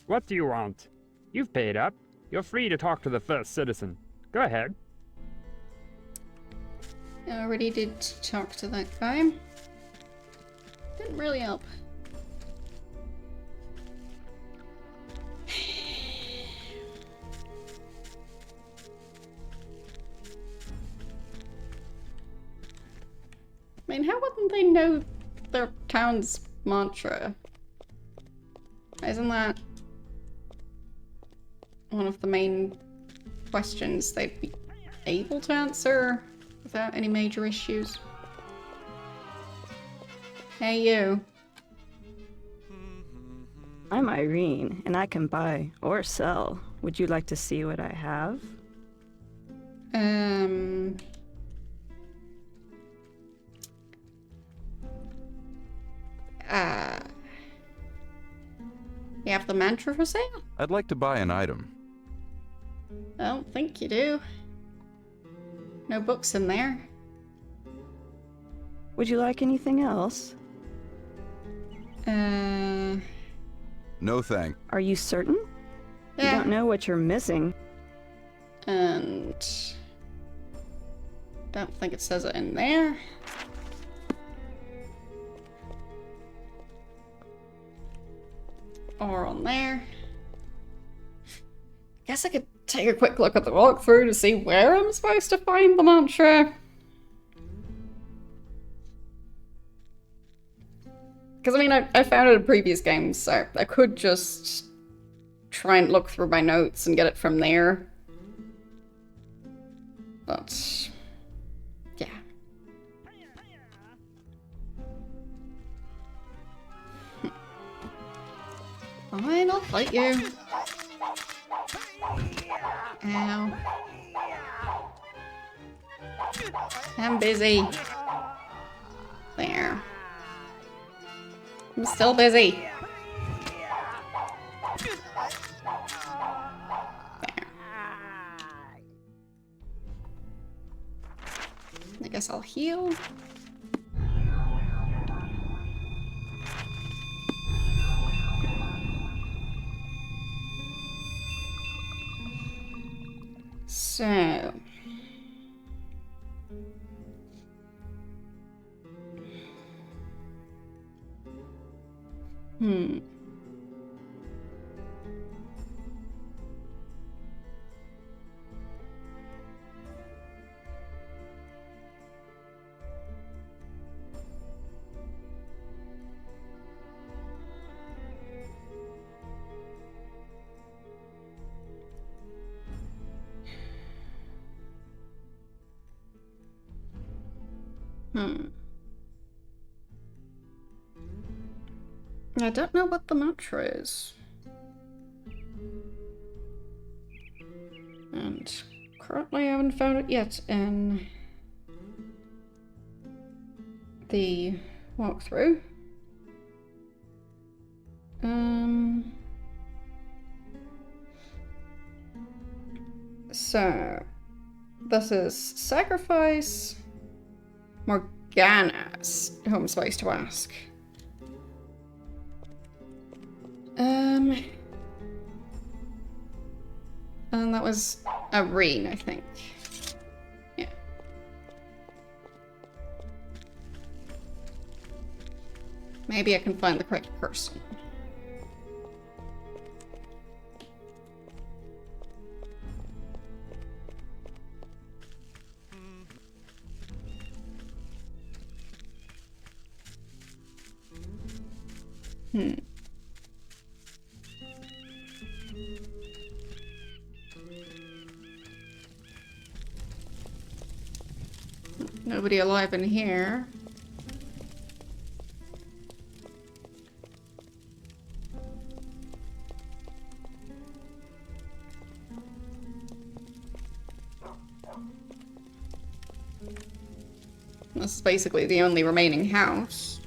What do you want? You've paid up. You're free to talk to the first citizen. Go ahead. I already did talk to that guy. Didn't really help. I mean, how wouldn't they know their town's mantra? Isn't that one of the main questions they'd be able to answer without any major issues? Hey, you. I'm Irene, and I can buy or sell. Would you like to see what I have? You have the mantra for sale? I'd like to buy an item. I don't think you do. No books in there. Would you like anything else? No thank. Are you certain? Yeah. You don't know what you're missing. And don't think it says it in there. Or on there. Guess I could take a quick look at the walkthrough to see where I'm supposed to find the mantra. Because I mean, I found it in previous games, so I could just try and look through my notes and get it from there. But yeah. Fine, I'll fight you. Ow. I'm busy. There. I'm still busy. There. I guess I'll heal. So... I don't know what the mantra is. And currently I haven't found it yet in the walkthrough. So This is sacrifice Morgana's who I'm supposed to ask. And that was Irene, I think. Yeah. Maybe I can find the correct person. Nobody alive in here. This is basically the only remaining house.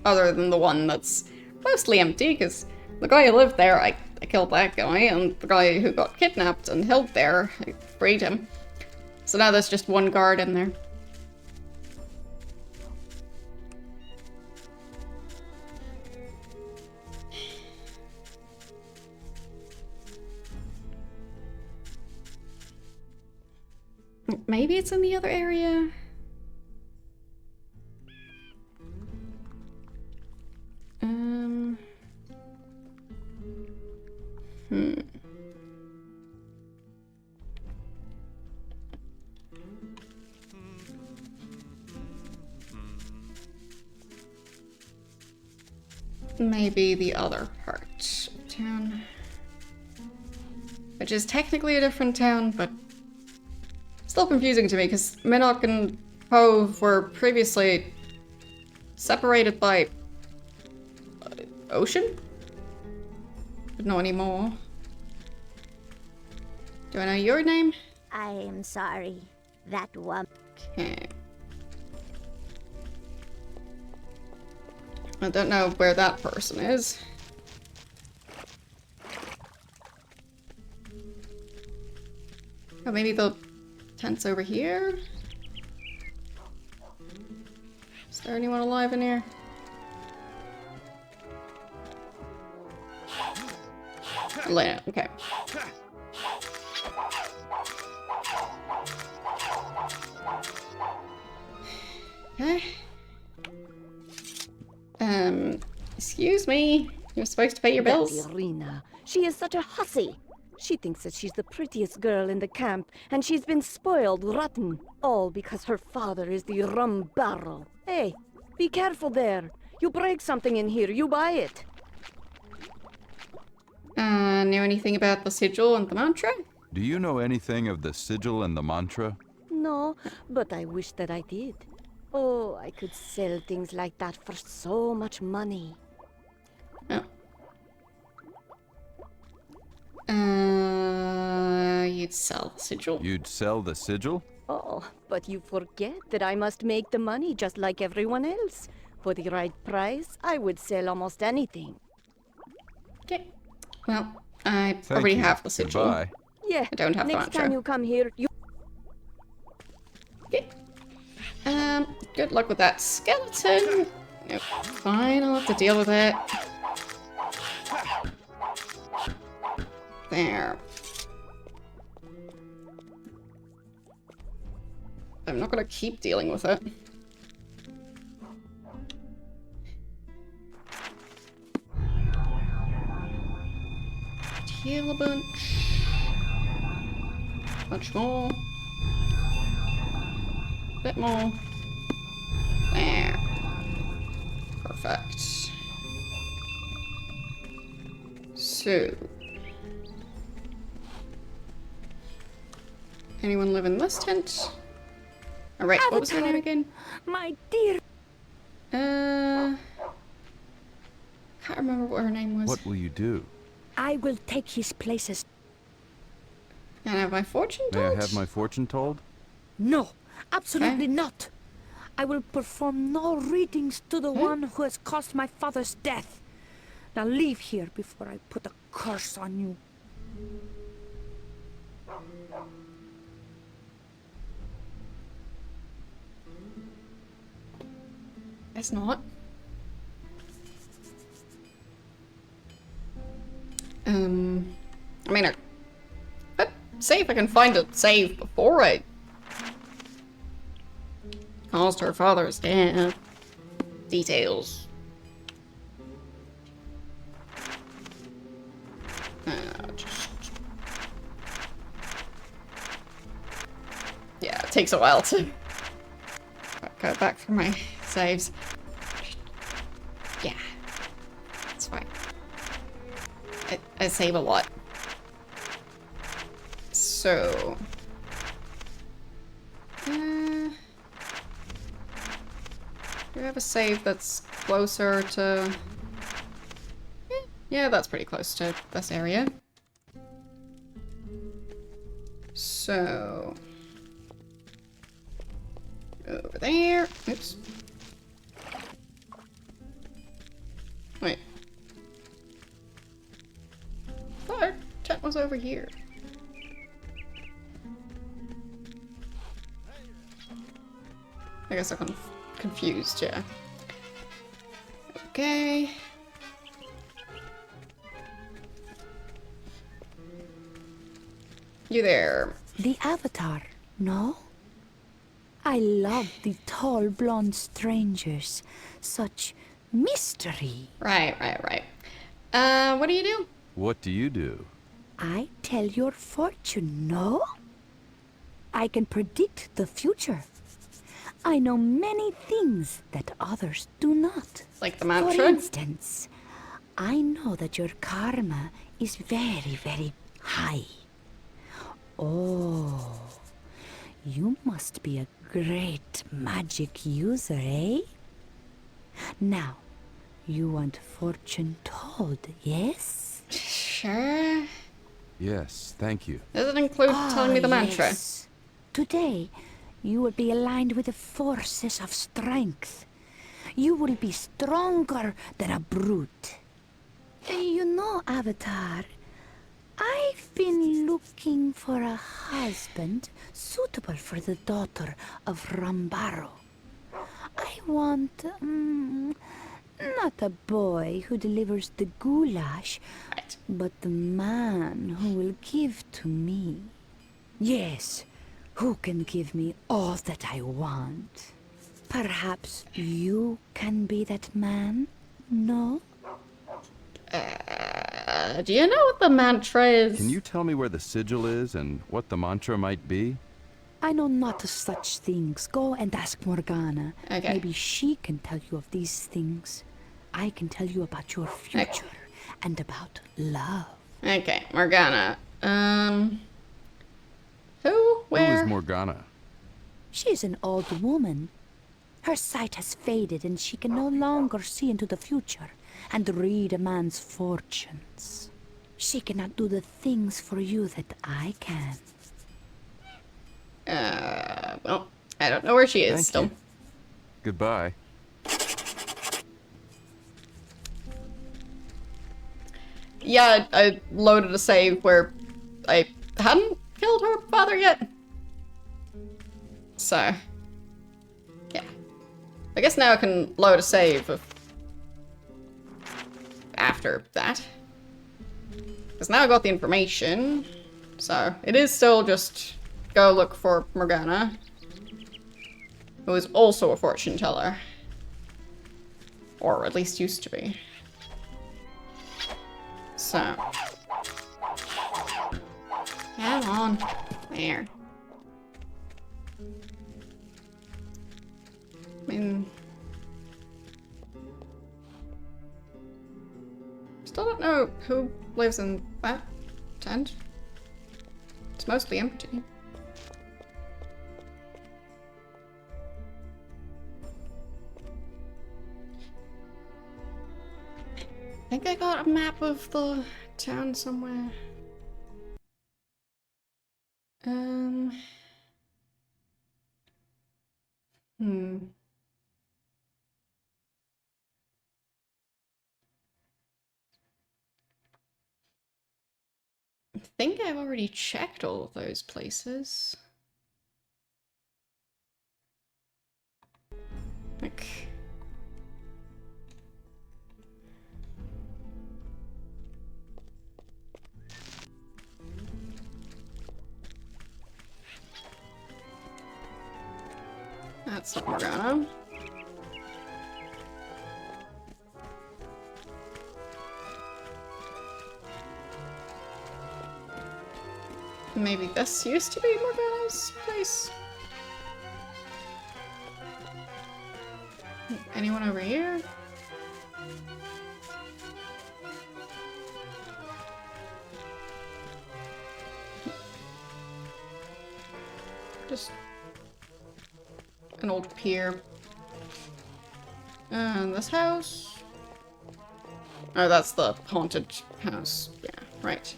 Other than the one that's mostly empty, because the guy who lived there, I killed that guy, and the guy who got kidnapped and held there, I freed him. So now there's just one guard in there. Maybe it's in the other area. Maybe the other part of town. Which is technically a different town, but still confusing to me, because Minnock and Hove were previously separated by ocean? But not anymore. Do I know your name? I am sorry. That woman. Okay. I don't know where that person is. Oh, maybe the tent's over here? Is there anyone alive in here? Elena, okay. Okay. Excuse me. You're supposed to pay your bills. Irina. She is such a hussy. She thinks that she's the prettiest girl in the camp, and she's been spoiled rotten. All because her father is the rum barrel. Hey, be careful there. You break something in here, you buy it. Know anything about the sigil and the mantra? Do you know anything of the sigil and the mantra? No, but I wish that I did. Oh, I could sell things like that for so much money. Oh. You'd sell the sigil. You'd sell the sigil? Oh, but you forget that I must make the money just like everyone else. For the right price, I would sell almost anything. Okay. Well, I already have the sigil. Goodbye. Yeah, I don't have the next mantra. time you come here, you... Okay. Good luck with that skeleton. Nope. Fine, I'll have to deal with it. There. I'm not gonna keep dealing with it. Heal a bunch. Bunch more. Bit more. There. Perfect. So. Anyone live in this tent? Alright, what was her name again? My dear. Can't remember what her name was. What will you do? I will take his places. Can I have my fortune May told? I have my fortune told? No, absolutely not. I will perform no readings to the one who has caused my father's death. Now leave here before I put a curse on you. It's not. I mean, let's see if I can find a save before I caused her father's death. Details. Yeah, it takes a while to go back for my saves. Yeah, it's fine. I save a lot. So... do we have a save that's closer to... Yeah, that's pretty close to this area. So... over there. Oops. Wait. I thought our tent was over here. I guess I'm confused, yeah. Okay. You there. The Avatar, no? I love the tall blonde strangers. Such mystery. Right. What do you do? What do you do? I tell your fortune, no? I can predict the future. I know many things that others do not. Like the mantra? For instance, I know that your karma is very, very high. Oh, you must be a great magic user, eh? Now, you want fortune told, yes? Sure. Yes, thank you. Does it include telling me the mantra? Yes. Today, you will be aligned with the forces of strength. You will be stronger than a brute. You know, Avatar, I've been looking for a husband suitable for the daughter of Rambaro. I want, not a boy who delivers the goulash, but the man who will give to me. Yes, who can give me all that I want. Perhaps you can be that man, no? Do you know what the mantra is? Can you tell me where the sigil is and what the mantra might be? I know not of such things. Go and ask Morgana. Okay. Maybe she can tell you of these things. I can tell you about your future and about love. Okay, Morgana. Who? Where? Who is Morgana? She's an old woman. Her sight has faded and she can no longer see into the future and read a man's fortunes. She cannot do the things for you that I can. Well, I don't know where she is Thank still. you. Goodbye. Yeah, I loaded a save where I hadn't killed her father yet. So, yeah. I guess now I can load a save of after that. Because now I got the information. So, it is still just go look for Morgana, who is also a fortune teller. Or at least used to be. So. Come on. There. I mean... Still don't know who lives in that tent. It's mostly empty. I think I got a map of the town somewhere. I think I've already checked all of those places. Like, That's not Morgana. Maybe this used to be Morgana's place? Anyone over here? Just an old pier. And this house? Oh, that's the haunted house. Yeah, right.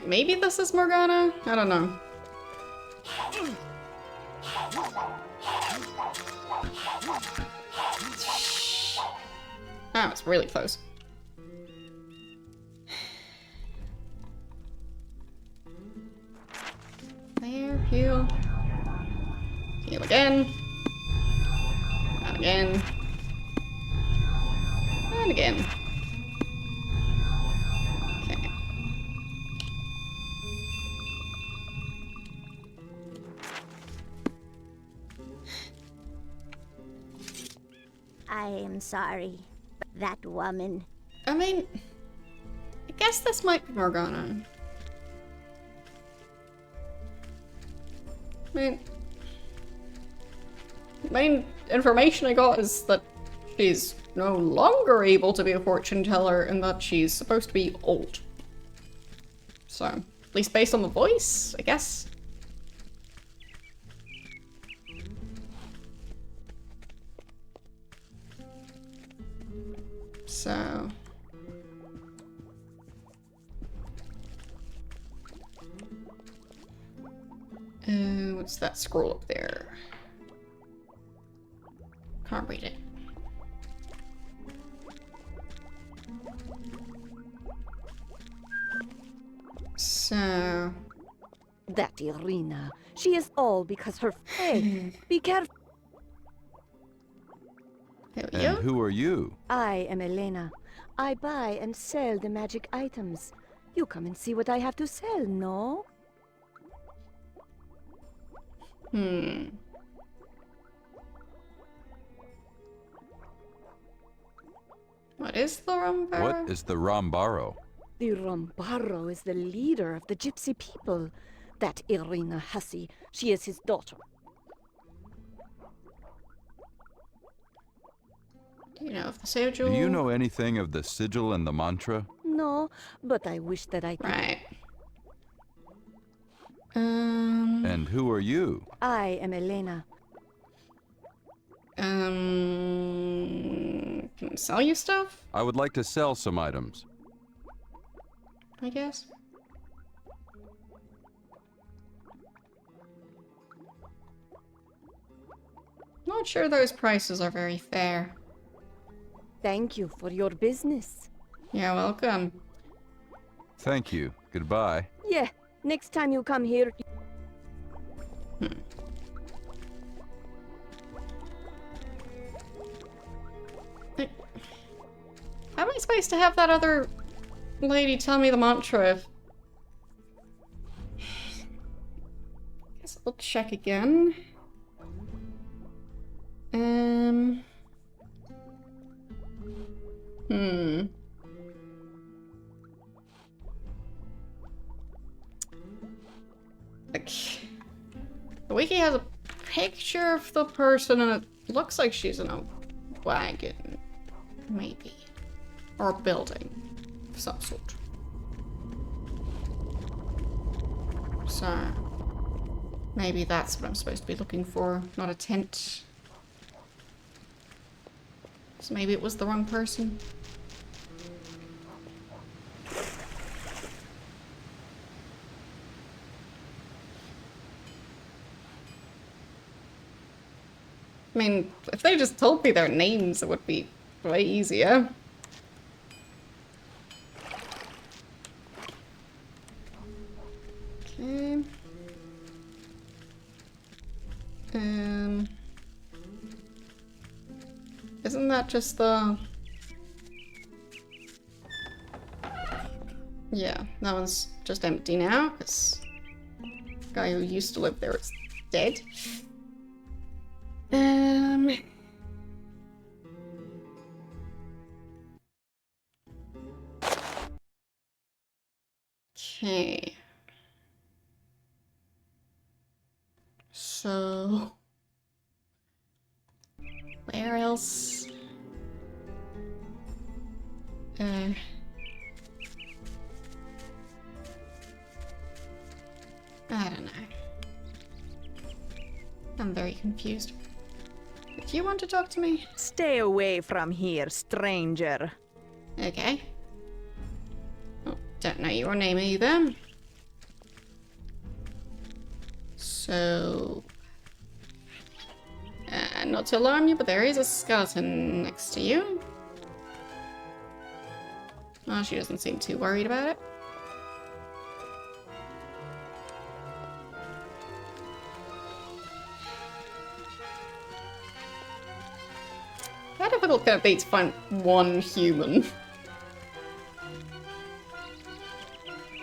Maybe this is Morgana? I don't know. Oh, it's really close. There, heal. Heal again. And again. And again. Okay. I am sorry, but that woman... I mean, I guess this might be Morgana. Main information I got is that she's no longer able to be a fortune teller and that she's supposed to be old. So, at least based on the voice, I guess. So... what's that scroll up there? Can't read it. So... That Irina. She is all because her... Hey, be careful. And who are you? I am Elena. I buy and sell the magic items. You come and see what I have to sell, no? What is the Rambaro? What is the Rambaro? The Rambaro is the leader of the gypsy people. That Irina hussy, she is his daughter. Do you know of the sigil? Do you know anything of the sigil and the mantra? No, but I wish that I could. Right. And who are you? I am Elena. Can I sell you stuff? I would like to sell some items. I guess. Not sure those prices are very fair. Thank you for your business. You're welcome. Thank you. Goodbye. Yeah, next time you come here... How am I supposed to have that other lady tell me the mantra if... Guess I'll check again. Like, the wiki has a picture of the person and it looks like she's in a wagon. Maybe. Or a building of some sort. So, maybe that's what I'm supposed to be looking for, not a tent. So maybe it was the wrong person. I mean, if they just told me their names, it would be way easier. Okay. Is Isn't that just the... Yeah, that one's just empty now, because the guy who used to live there is dead. Okay. So... Where else? I don't know. I'm very confused. Do you want to talk to me? Stay away from here, stranger. Okay. Oh, don't know your name either. So... not to alarm you, but there is a skeleton next to you. Oh, she doesn't seem too worried about it. How difficult can it be to find one human?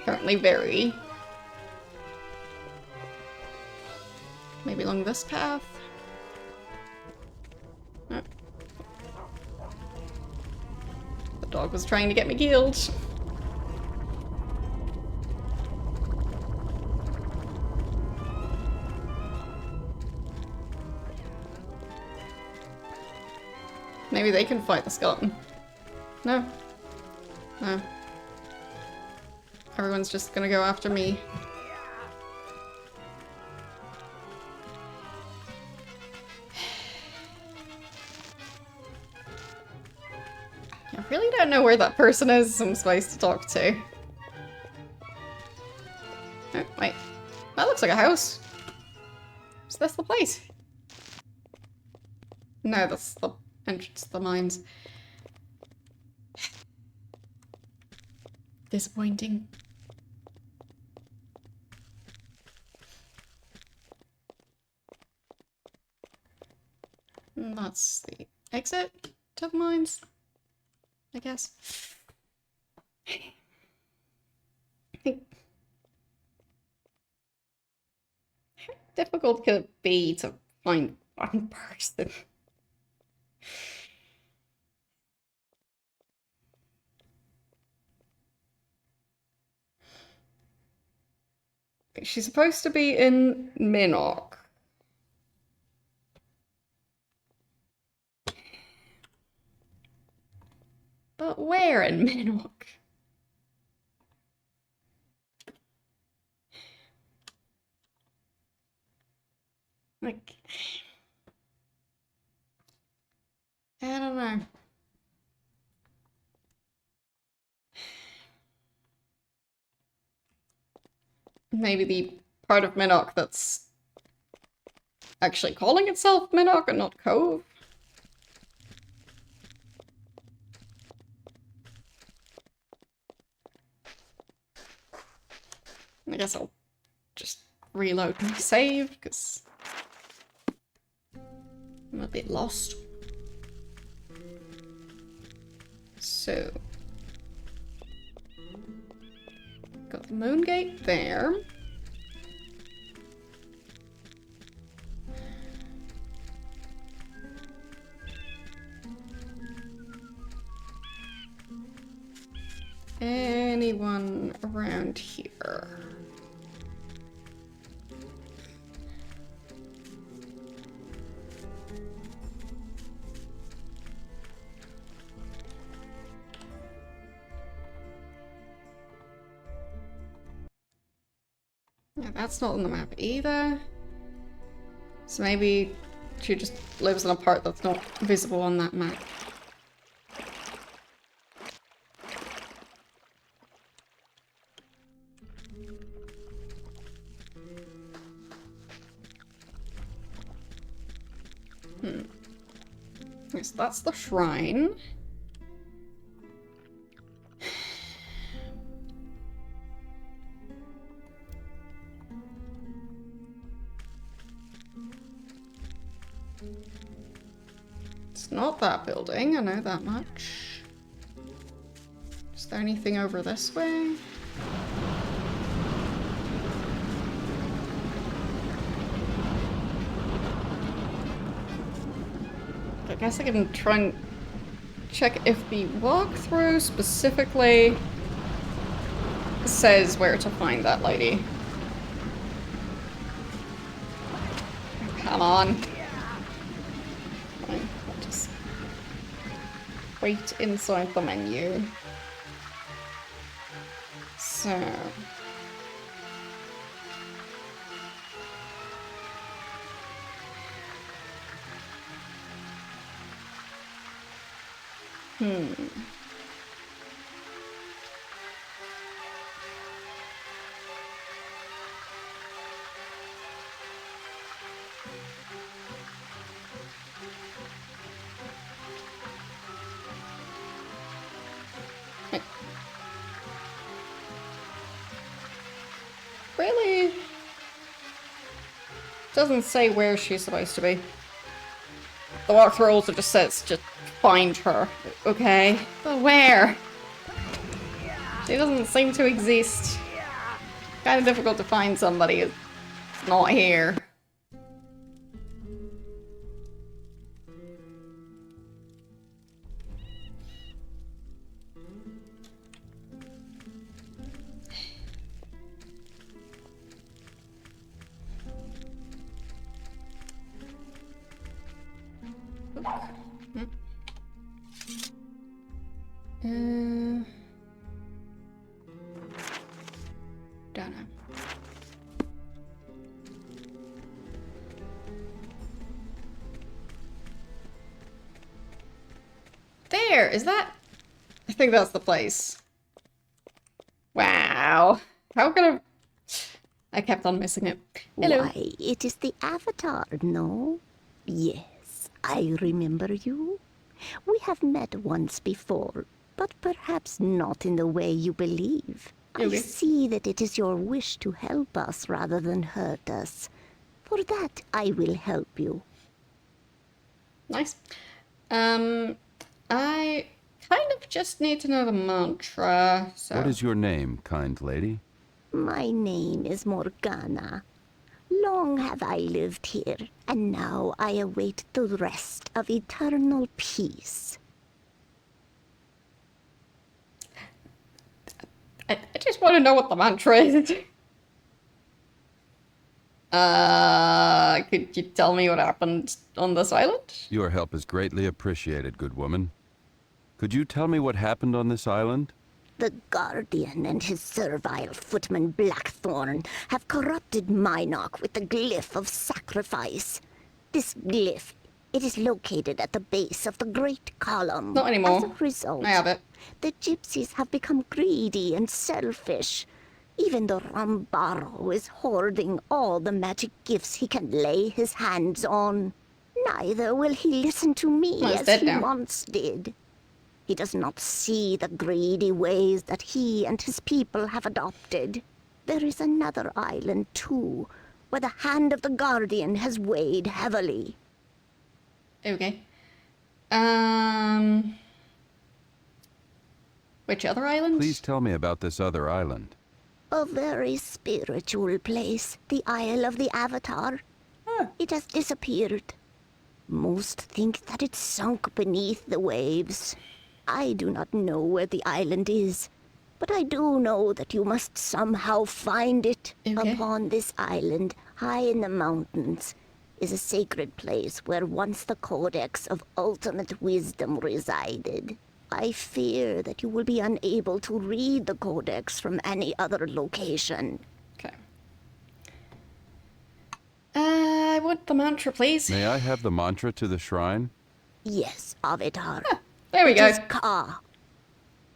Apparently very. Maybe along this path? No. The dog was trying to get me killed. Maybe they can fight the skeleton. No. No. Everyone's just gonna go after me. I really don't know where that person is I'm supposed to talk to. Oh, wait. That looks like a house. Is this the place? No, that's the entrance to the mines. Disappointing. And that's the exit to the mines, I guess. How difficult could it be to find one person? She's supposed to be in Minnock. But where in Minnock? Like... I don't know. Maybe the part of Minnock that's actually calling itself Minnock and not Cove. I guess I'll just reload my save, because I'm a bit lost. So... got the moon gate there. Anyone around here? Yeah, that's not on the map either. So maybe she just lives in a part that's not visible on that map. Yes, that's the shrine. It's It's not that building, I know that much. Is there anything over this way? I guess I can try and check if the walkthrough specifically says where to find that lady. Come on. Fine, I'll just wait inside the menu. So... Really? Doesn't say where she's supposed to be. The walkthrough also just says just find her. Okay. But where? She doesn't seem to exist. Kind of difficult to find somebody who's not here. Don't know. There, is that? I think that's the place. Wow. How could I kept on missing it. Hello. Why, it is the Avatar, no? Yes, I remember you. We have met once before, but perhaps not in the way you believe. Okay. I see that it is your wish to help us rather than hurt us. For that, I will help you. Nice. I kind of just need to know the mantra, so... What is your name, kind lady? My name is Morgana. Long have I lived here, and now I await the rest of eternal peace. I just want to know what the mantra is. Could you tell me what happened on this island? Your help is greatly appreciated, good woman. Could you tell me what happened on this island? The Guardian and his servile footman Blackthorn have corrupted Minok with the glyph of sacrifice. This glyph, it is located at the base of the Great Column. Not anymore. As a result, I have it. the gypsies have become greedy and selfish. Even the Rambaro is hoarding all the magic gifts he can lay his hands on. Neither will he listen to me Well, he's as dead he now. once did. He does not see the greedy ways that he and his people have adopted. There is another island, too, where the hand of the Guardian has weighed heavily. Okay. Which other island? Please tell me about this other island. A very spiritual place, the Isle of the Avatar. It has disappeared. Most think that it sunk beneath the waves. I do not know where the island is, but I do know that you must somehow find it. Okay. Upon this island, high in the mountains, is a sacred place where once the Codex of Ultimate Wisdom resided. I fear that you will be unable to read the Codex from any other location. Okay. I want the mantra, please. May I have the mantra to the shrine? Yes, Avatar. There we It go. is Ka.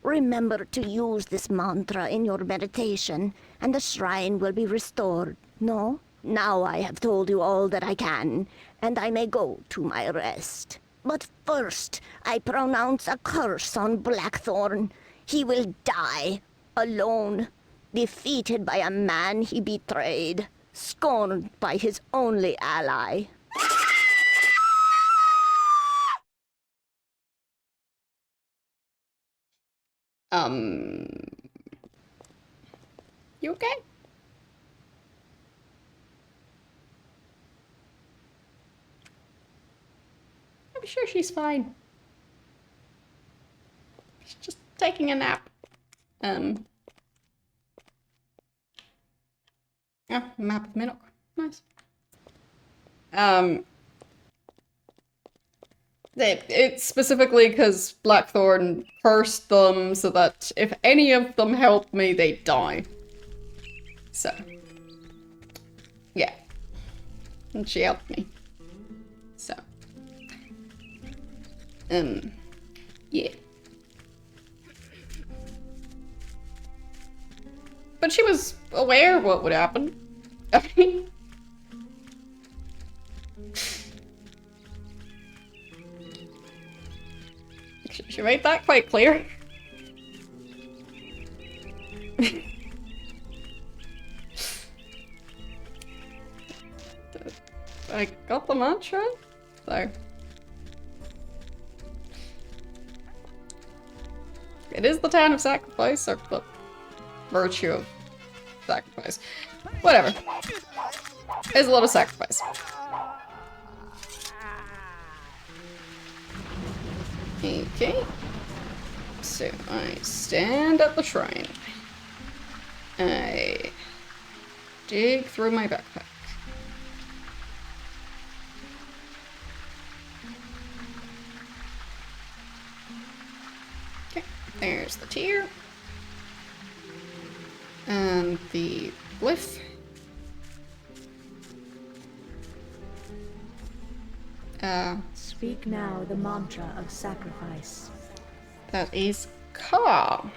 Remember to use this mantra in your meditation, and the shrine will be restored. No? Now I have told you all that I can, and I may go to my rest. But first, I pronounce a curse on Blackthorn. He will die, alone, defeated by a man he betrayed, scorned by his only ally. You okay? I'm sure she's fine. She's just taking a nap. Yeah, map of Minnock. Nice. It's specifically because Blackthorn cursed them so that if any of them help me, they die. So, yeah. And she helped me. So, yeah. But she was aware what would happen. I mean, she made that quite clear. I got the mantra, so it is the town of sacrifice, or the virtue of sacrifice. Whatever. There's a lot of sacrifice. Okay. So I stand at the shrine. I dig through my backpack. Okay, there's the tear. And the glyph. Speak now the mantra of sacrifice. That is Ka.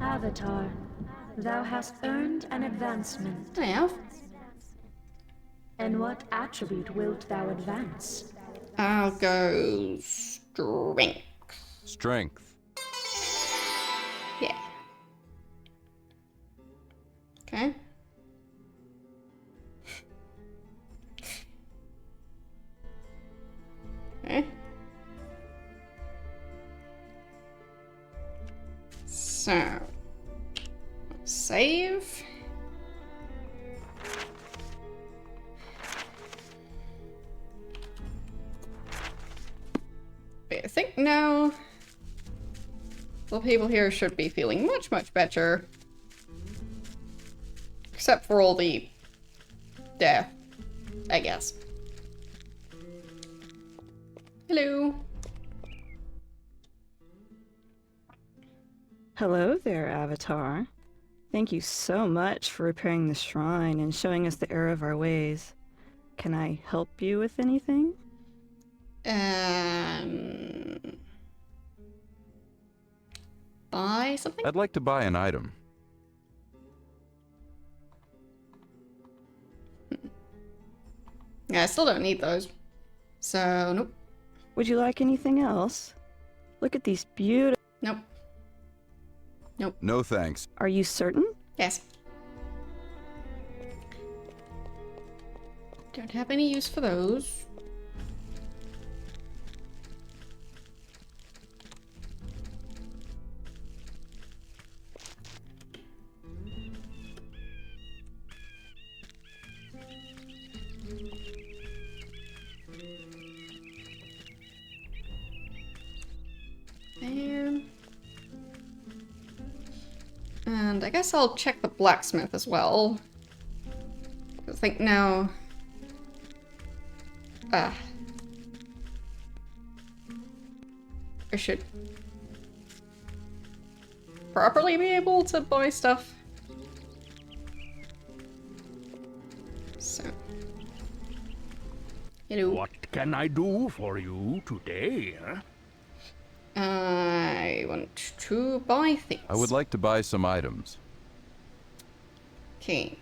Avatar, thou hast earned an advancement. I have. And what attribute wilt thou advance? I'll go strength. Strength. Yeah. Okay. Okay. So, save. Wait, I think now the people here should be feeling much, much better. Except for all the death, I guess. Hello. Hello there, Avatar. Thank you so much for repairing the shrine and showing us the error of our ways. Can I help you with anything? Buy something? I'd like to buy an item. Yeah, I still don't need those. So, nope. Would you like anything else? Look at these beautiful... Nope. Nope. No thanks. Are you certain? Yes. Don't have any use for those. There. And I guess I'll check the blacksmith as well. I think now... I should properly be able to buy stuff. So... Hello. What can I do for you today? I want to buy things. I would like to buy some items. Okay.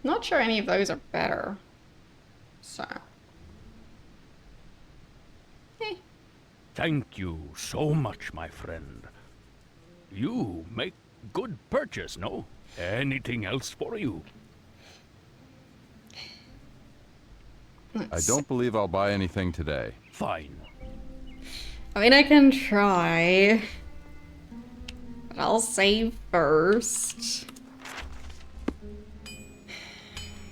Not sure any of those are better. So. Thank you so much, my friend. You make good purchase, no? Anything else for you? I don't believe I'll buy anything today. Fine. I mean, I can try. But I'll save first.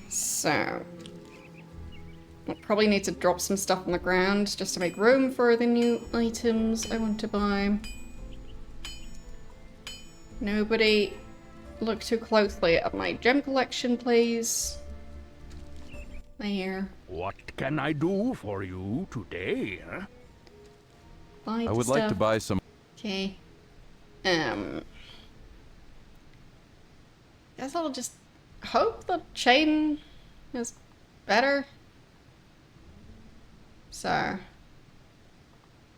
So. I'll probably need to drop some stuff on the ground just to make room for the new items I want to buy. Nobody look too closely at my gem collection, please. There. What can I do for you today, huh? Buy I would like to buy some. Okay. Guess I'll just hope the chain is better. So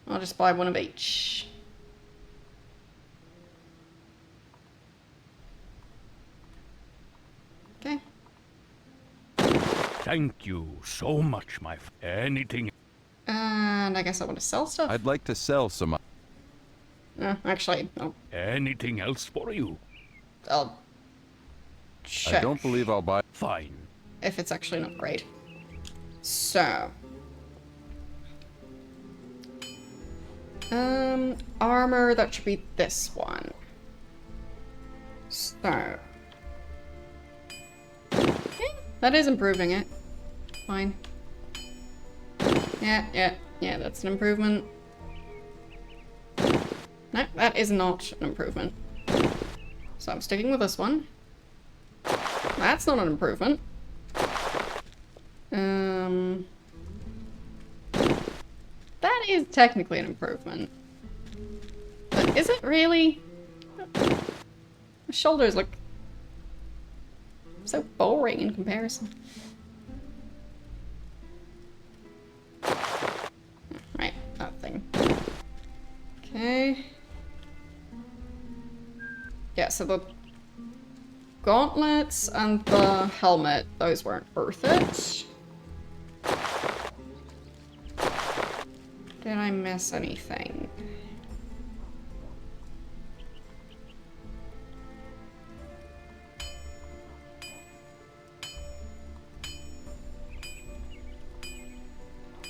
I'll just buy one of each. Okay. Thank you so much, my friend. Anything? And I guess I want to sell stuff. I'd like to sell some. Actually, no. Anything else for you? I'll check. I don't believe I'll buy. Fine. If it's actually an upgrade. So. Armor, that should be this one. So. Okay, that is improving it. Fine. Yeah, that's an improvement. No, that is not an improvement. So I'm sticking with this one. That's not an improvement. That is technically an improvement. But is it really? My shoulders look so boring in comparison. Right, that thing. Okay. Yeah, so the gauntlets and the helmet, those weren't worth it. Did I miss anything?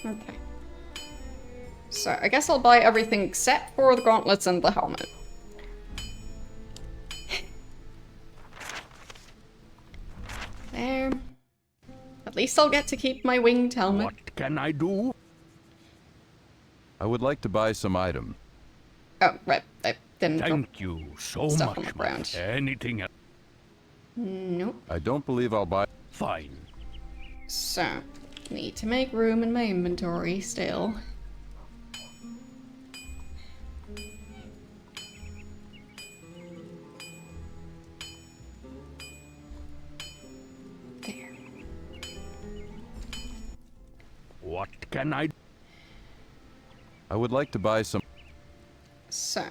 Okay. So I guess I'll buy everything except for the gauntlets and the helmet. There. At least I'll get to keep my winged helmet. What can I do? I would like to buy some items. Oh, right. I didn't Thank you so stuff much, on the ground. Anything else? Nope. I don't believe I'll buy. Fine. So, need to make room in my inventory still. There. What can I? I would like to buy some. So.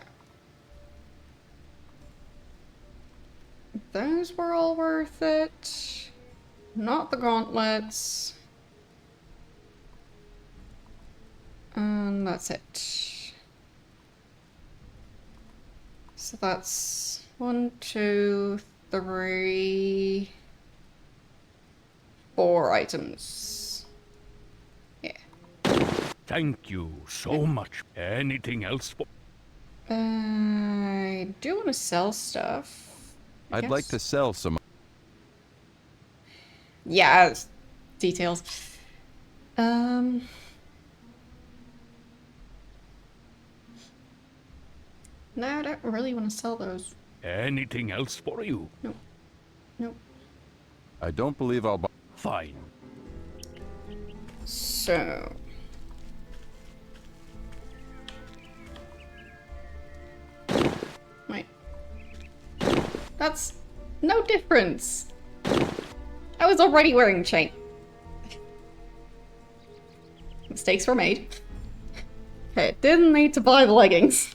Those were all worth it. Not the gauntlets. And that's it. So that's 1, 2, 3, 4 items. Yeah. Thank you so much. Anything else for? I do want to sell stuff. I'd like to sell some. Yeah, details. No, I don't really want to sell those. Anything else for you? Nope. Nope. I don't believe I'll buy. Fine. So. Wait. That's no difference. I was already wearing a chain. Mistakes were made. Okay, didn't need to buy the leggings.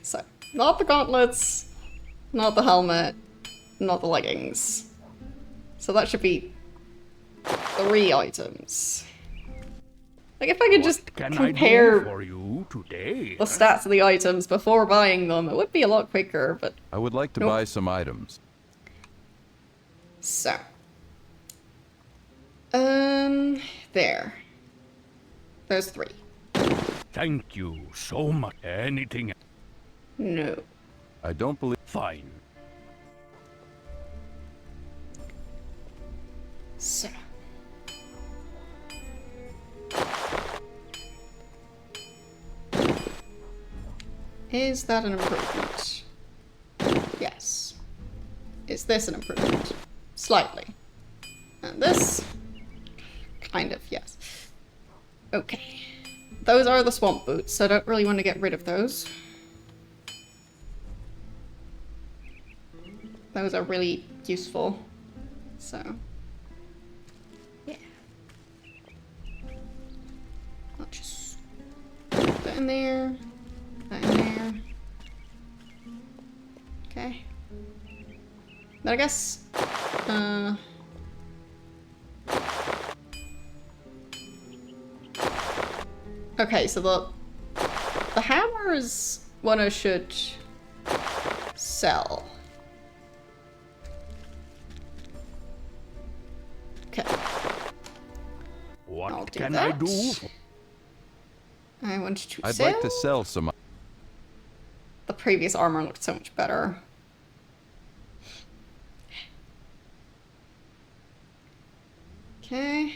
So, not the gauntlets, not the helmet, not the leggings. So that should be 3 items. Like, if I could just compare the stats of the items before buying them, it would be a lot quicker, but... I would like to buy some items. So. There. There's 3. Thank you so much. Anything? No. I don't believe... Fine. So. Is that an improvement? Yes. Is this an improvement? Slightly. And this? Kind of, yes. Okay. Those are the swamp boots, so I don't really want to get rid of those. Those are really useful. So. Yeah. I'll just put that in there. That in there. Okay. But I guess, okay, so the hammer is what I should sell. Okay. What can I do? I want to I'd sell. like to sell some. The previous armor looked so much better. Okay.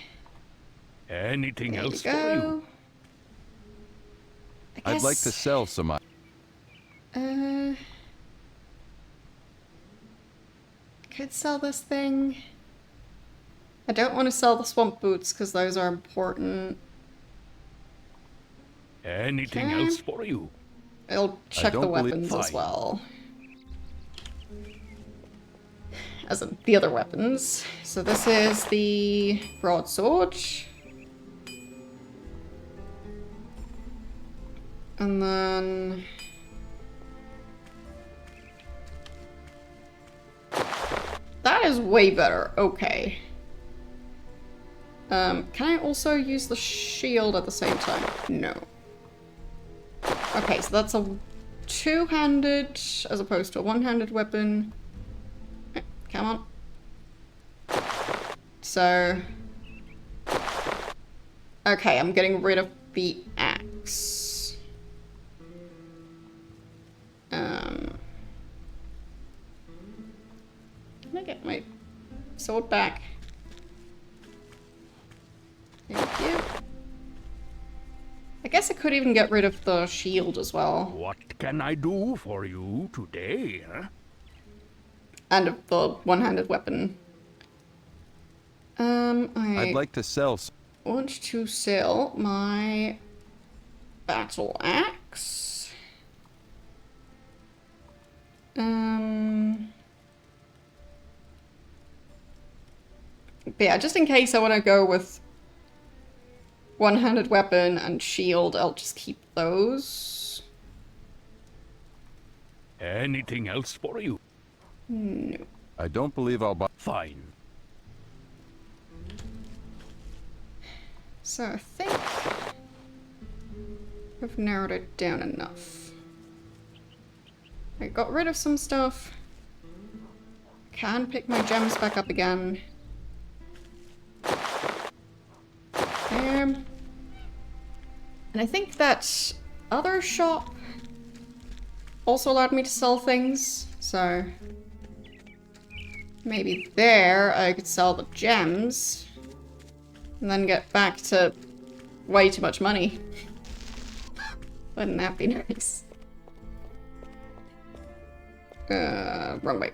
Anything else for Go. you? I'd like to sell some. I could sell this thing. I don't want to sell the swamp boots because those are important. Anything else for you? I'll check the don't believe- weapons as Fine. well. As in the other weapons. So this is the broadsword. And then... that is way better. Okay. Can I also use the shield at the same time? No. Okay, so that's a two-handed as opposed to a one-handed weapon. Come on. So... okay, I'm getting rid of the axe. Can I get my sword back? Thank you. I guess I could even get rid of the shield as well. What can I do for you today, huh? And of the one-handed weapon. I'd like to sell. Want to sell my battle axe. But yeah, just in case I want to go with one-handed weapon and shield, I'll just keep those. Anything else for you? No. I don't believe I'll buy. Fine. So I think I've narrowed it down enough. I got rid of some stuff. Can pick my gems back up again. And I think that other shop also allowed me to sell things, so maybe there I could sell the gems and then get back to way too much money. Wouldn't that be nice? Wrong way.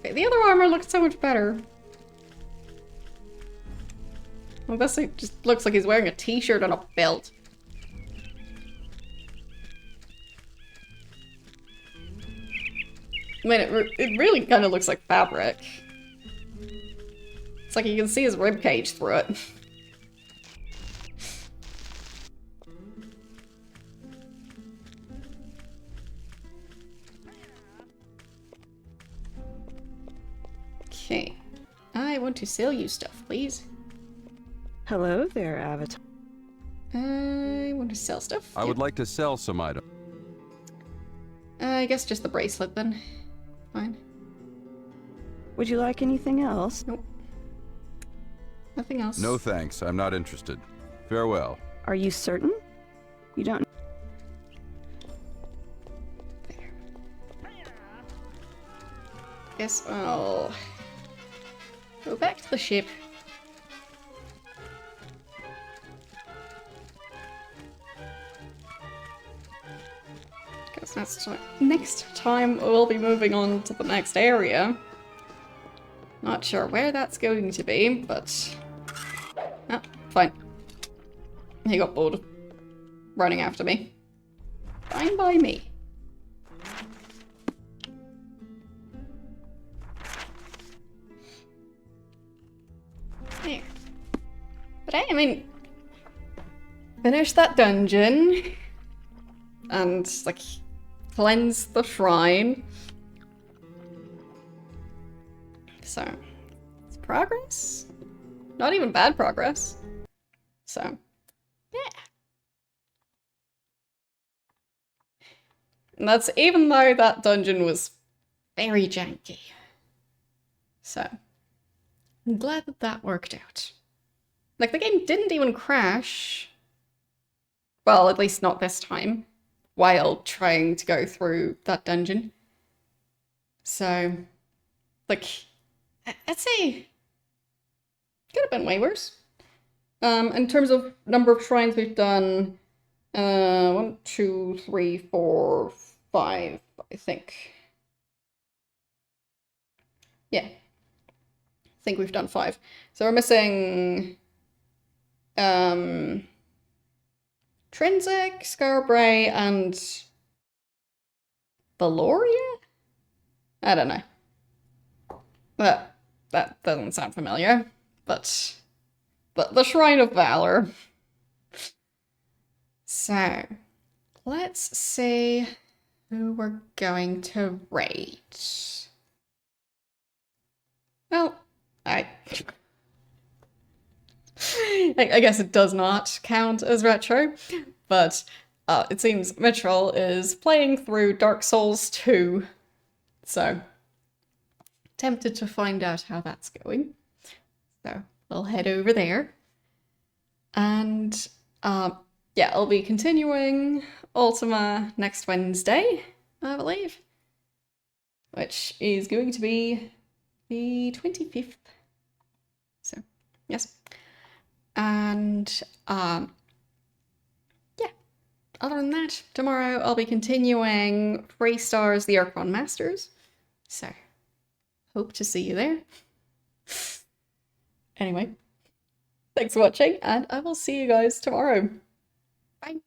Okay, The other armor looks so much better. Well, this thing just looks like he's wearing a t-shirt and a belt. I mean, it really kind of looks like fabric. It's like you can see his ribcage through it. Okay. I want to sell you stuff, please. Hello there, Avatar. I want to sell stuff. I would like to sell some items. I guess just the bracelet then. Fine. Would you like anything else? Nope. Nothing else. No thanks, I'm not interested. Farewell. Are you certain? You don't... There. Guess I'll go back to the ship. Because next time we'll be moving on to the next area. Not sure where that's going to be, but... Oh, fine. He got bored of running after me. Fine by me. There. But hey, I mean... Finish that dungeon. And, like, cleanse the shrine. So, it's progress. Not even bad progress. So, yeah. And that's even though that dungeon was very janky. So, I'm glad that that worked out. Like, the game didn't even crash. Well, at least not this time. While trying to go through that dungeon. So, like, I'd say could have been way worse. In terms of number of shrines we've done, 1, 2, 3, 4, 5, I think. Yeah. I think we've done 5. So we're missing Trinsic, Scarbray, and Valoria? I don't know. That doesn't sound familiar, but the Shrine of Valor. So, let's see who we're going to raid. Well, I guess it does not count as retro, but it seems Mitchell is playing through Dark Souls 2, so tempted to find out how that's going. So we'll head over there. And yeah, I'll be continuing Ultima next Wednesday, I believe, which is going to be the 25th. So, yes. And yeah, other than that, tomorrow I'll be continuing Freestar's The Archon Masters. So, hope to see you there. Anyway, thanks for watching, and I will see you guys tomorrow. Bye.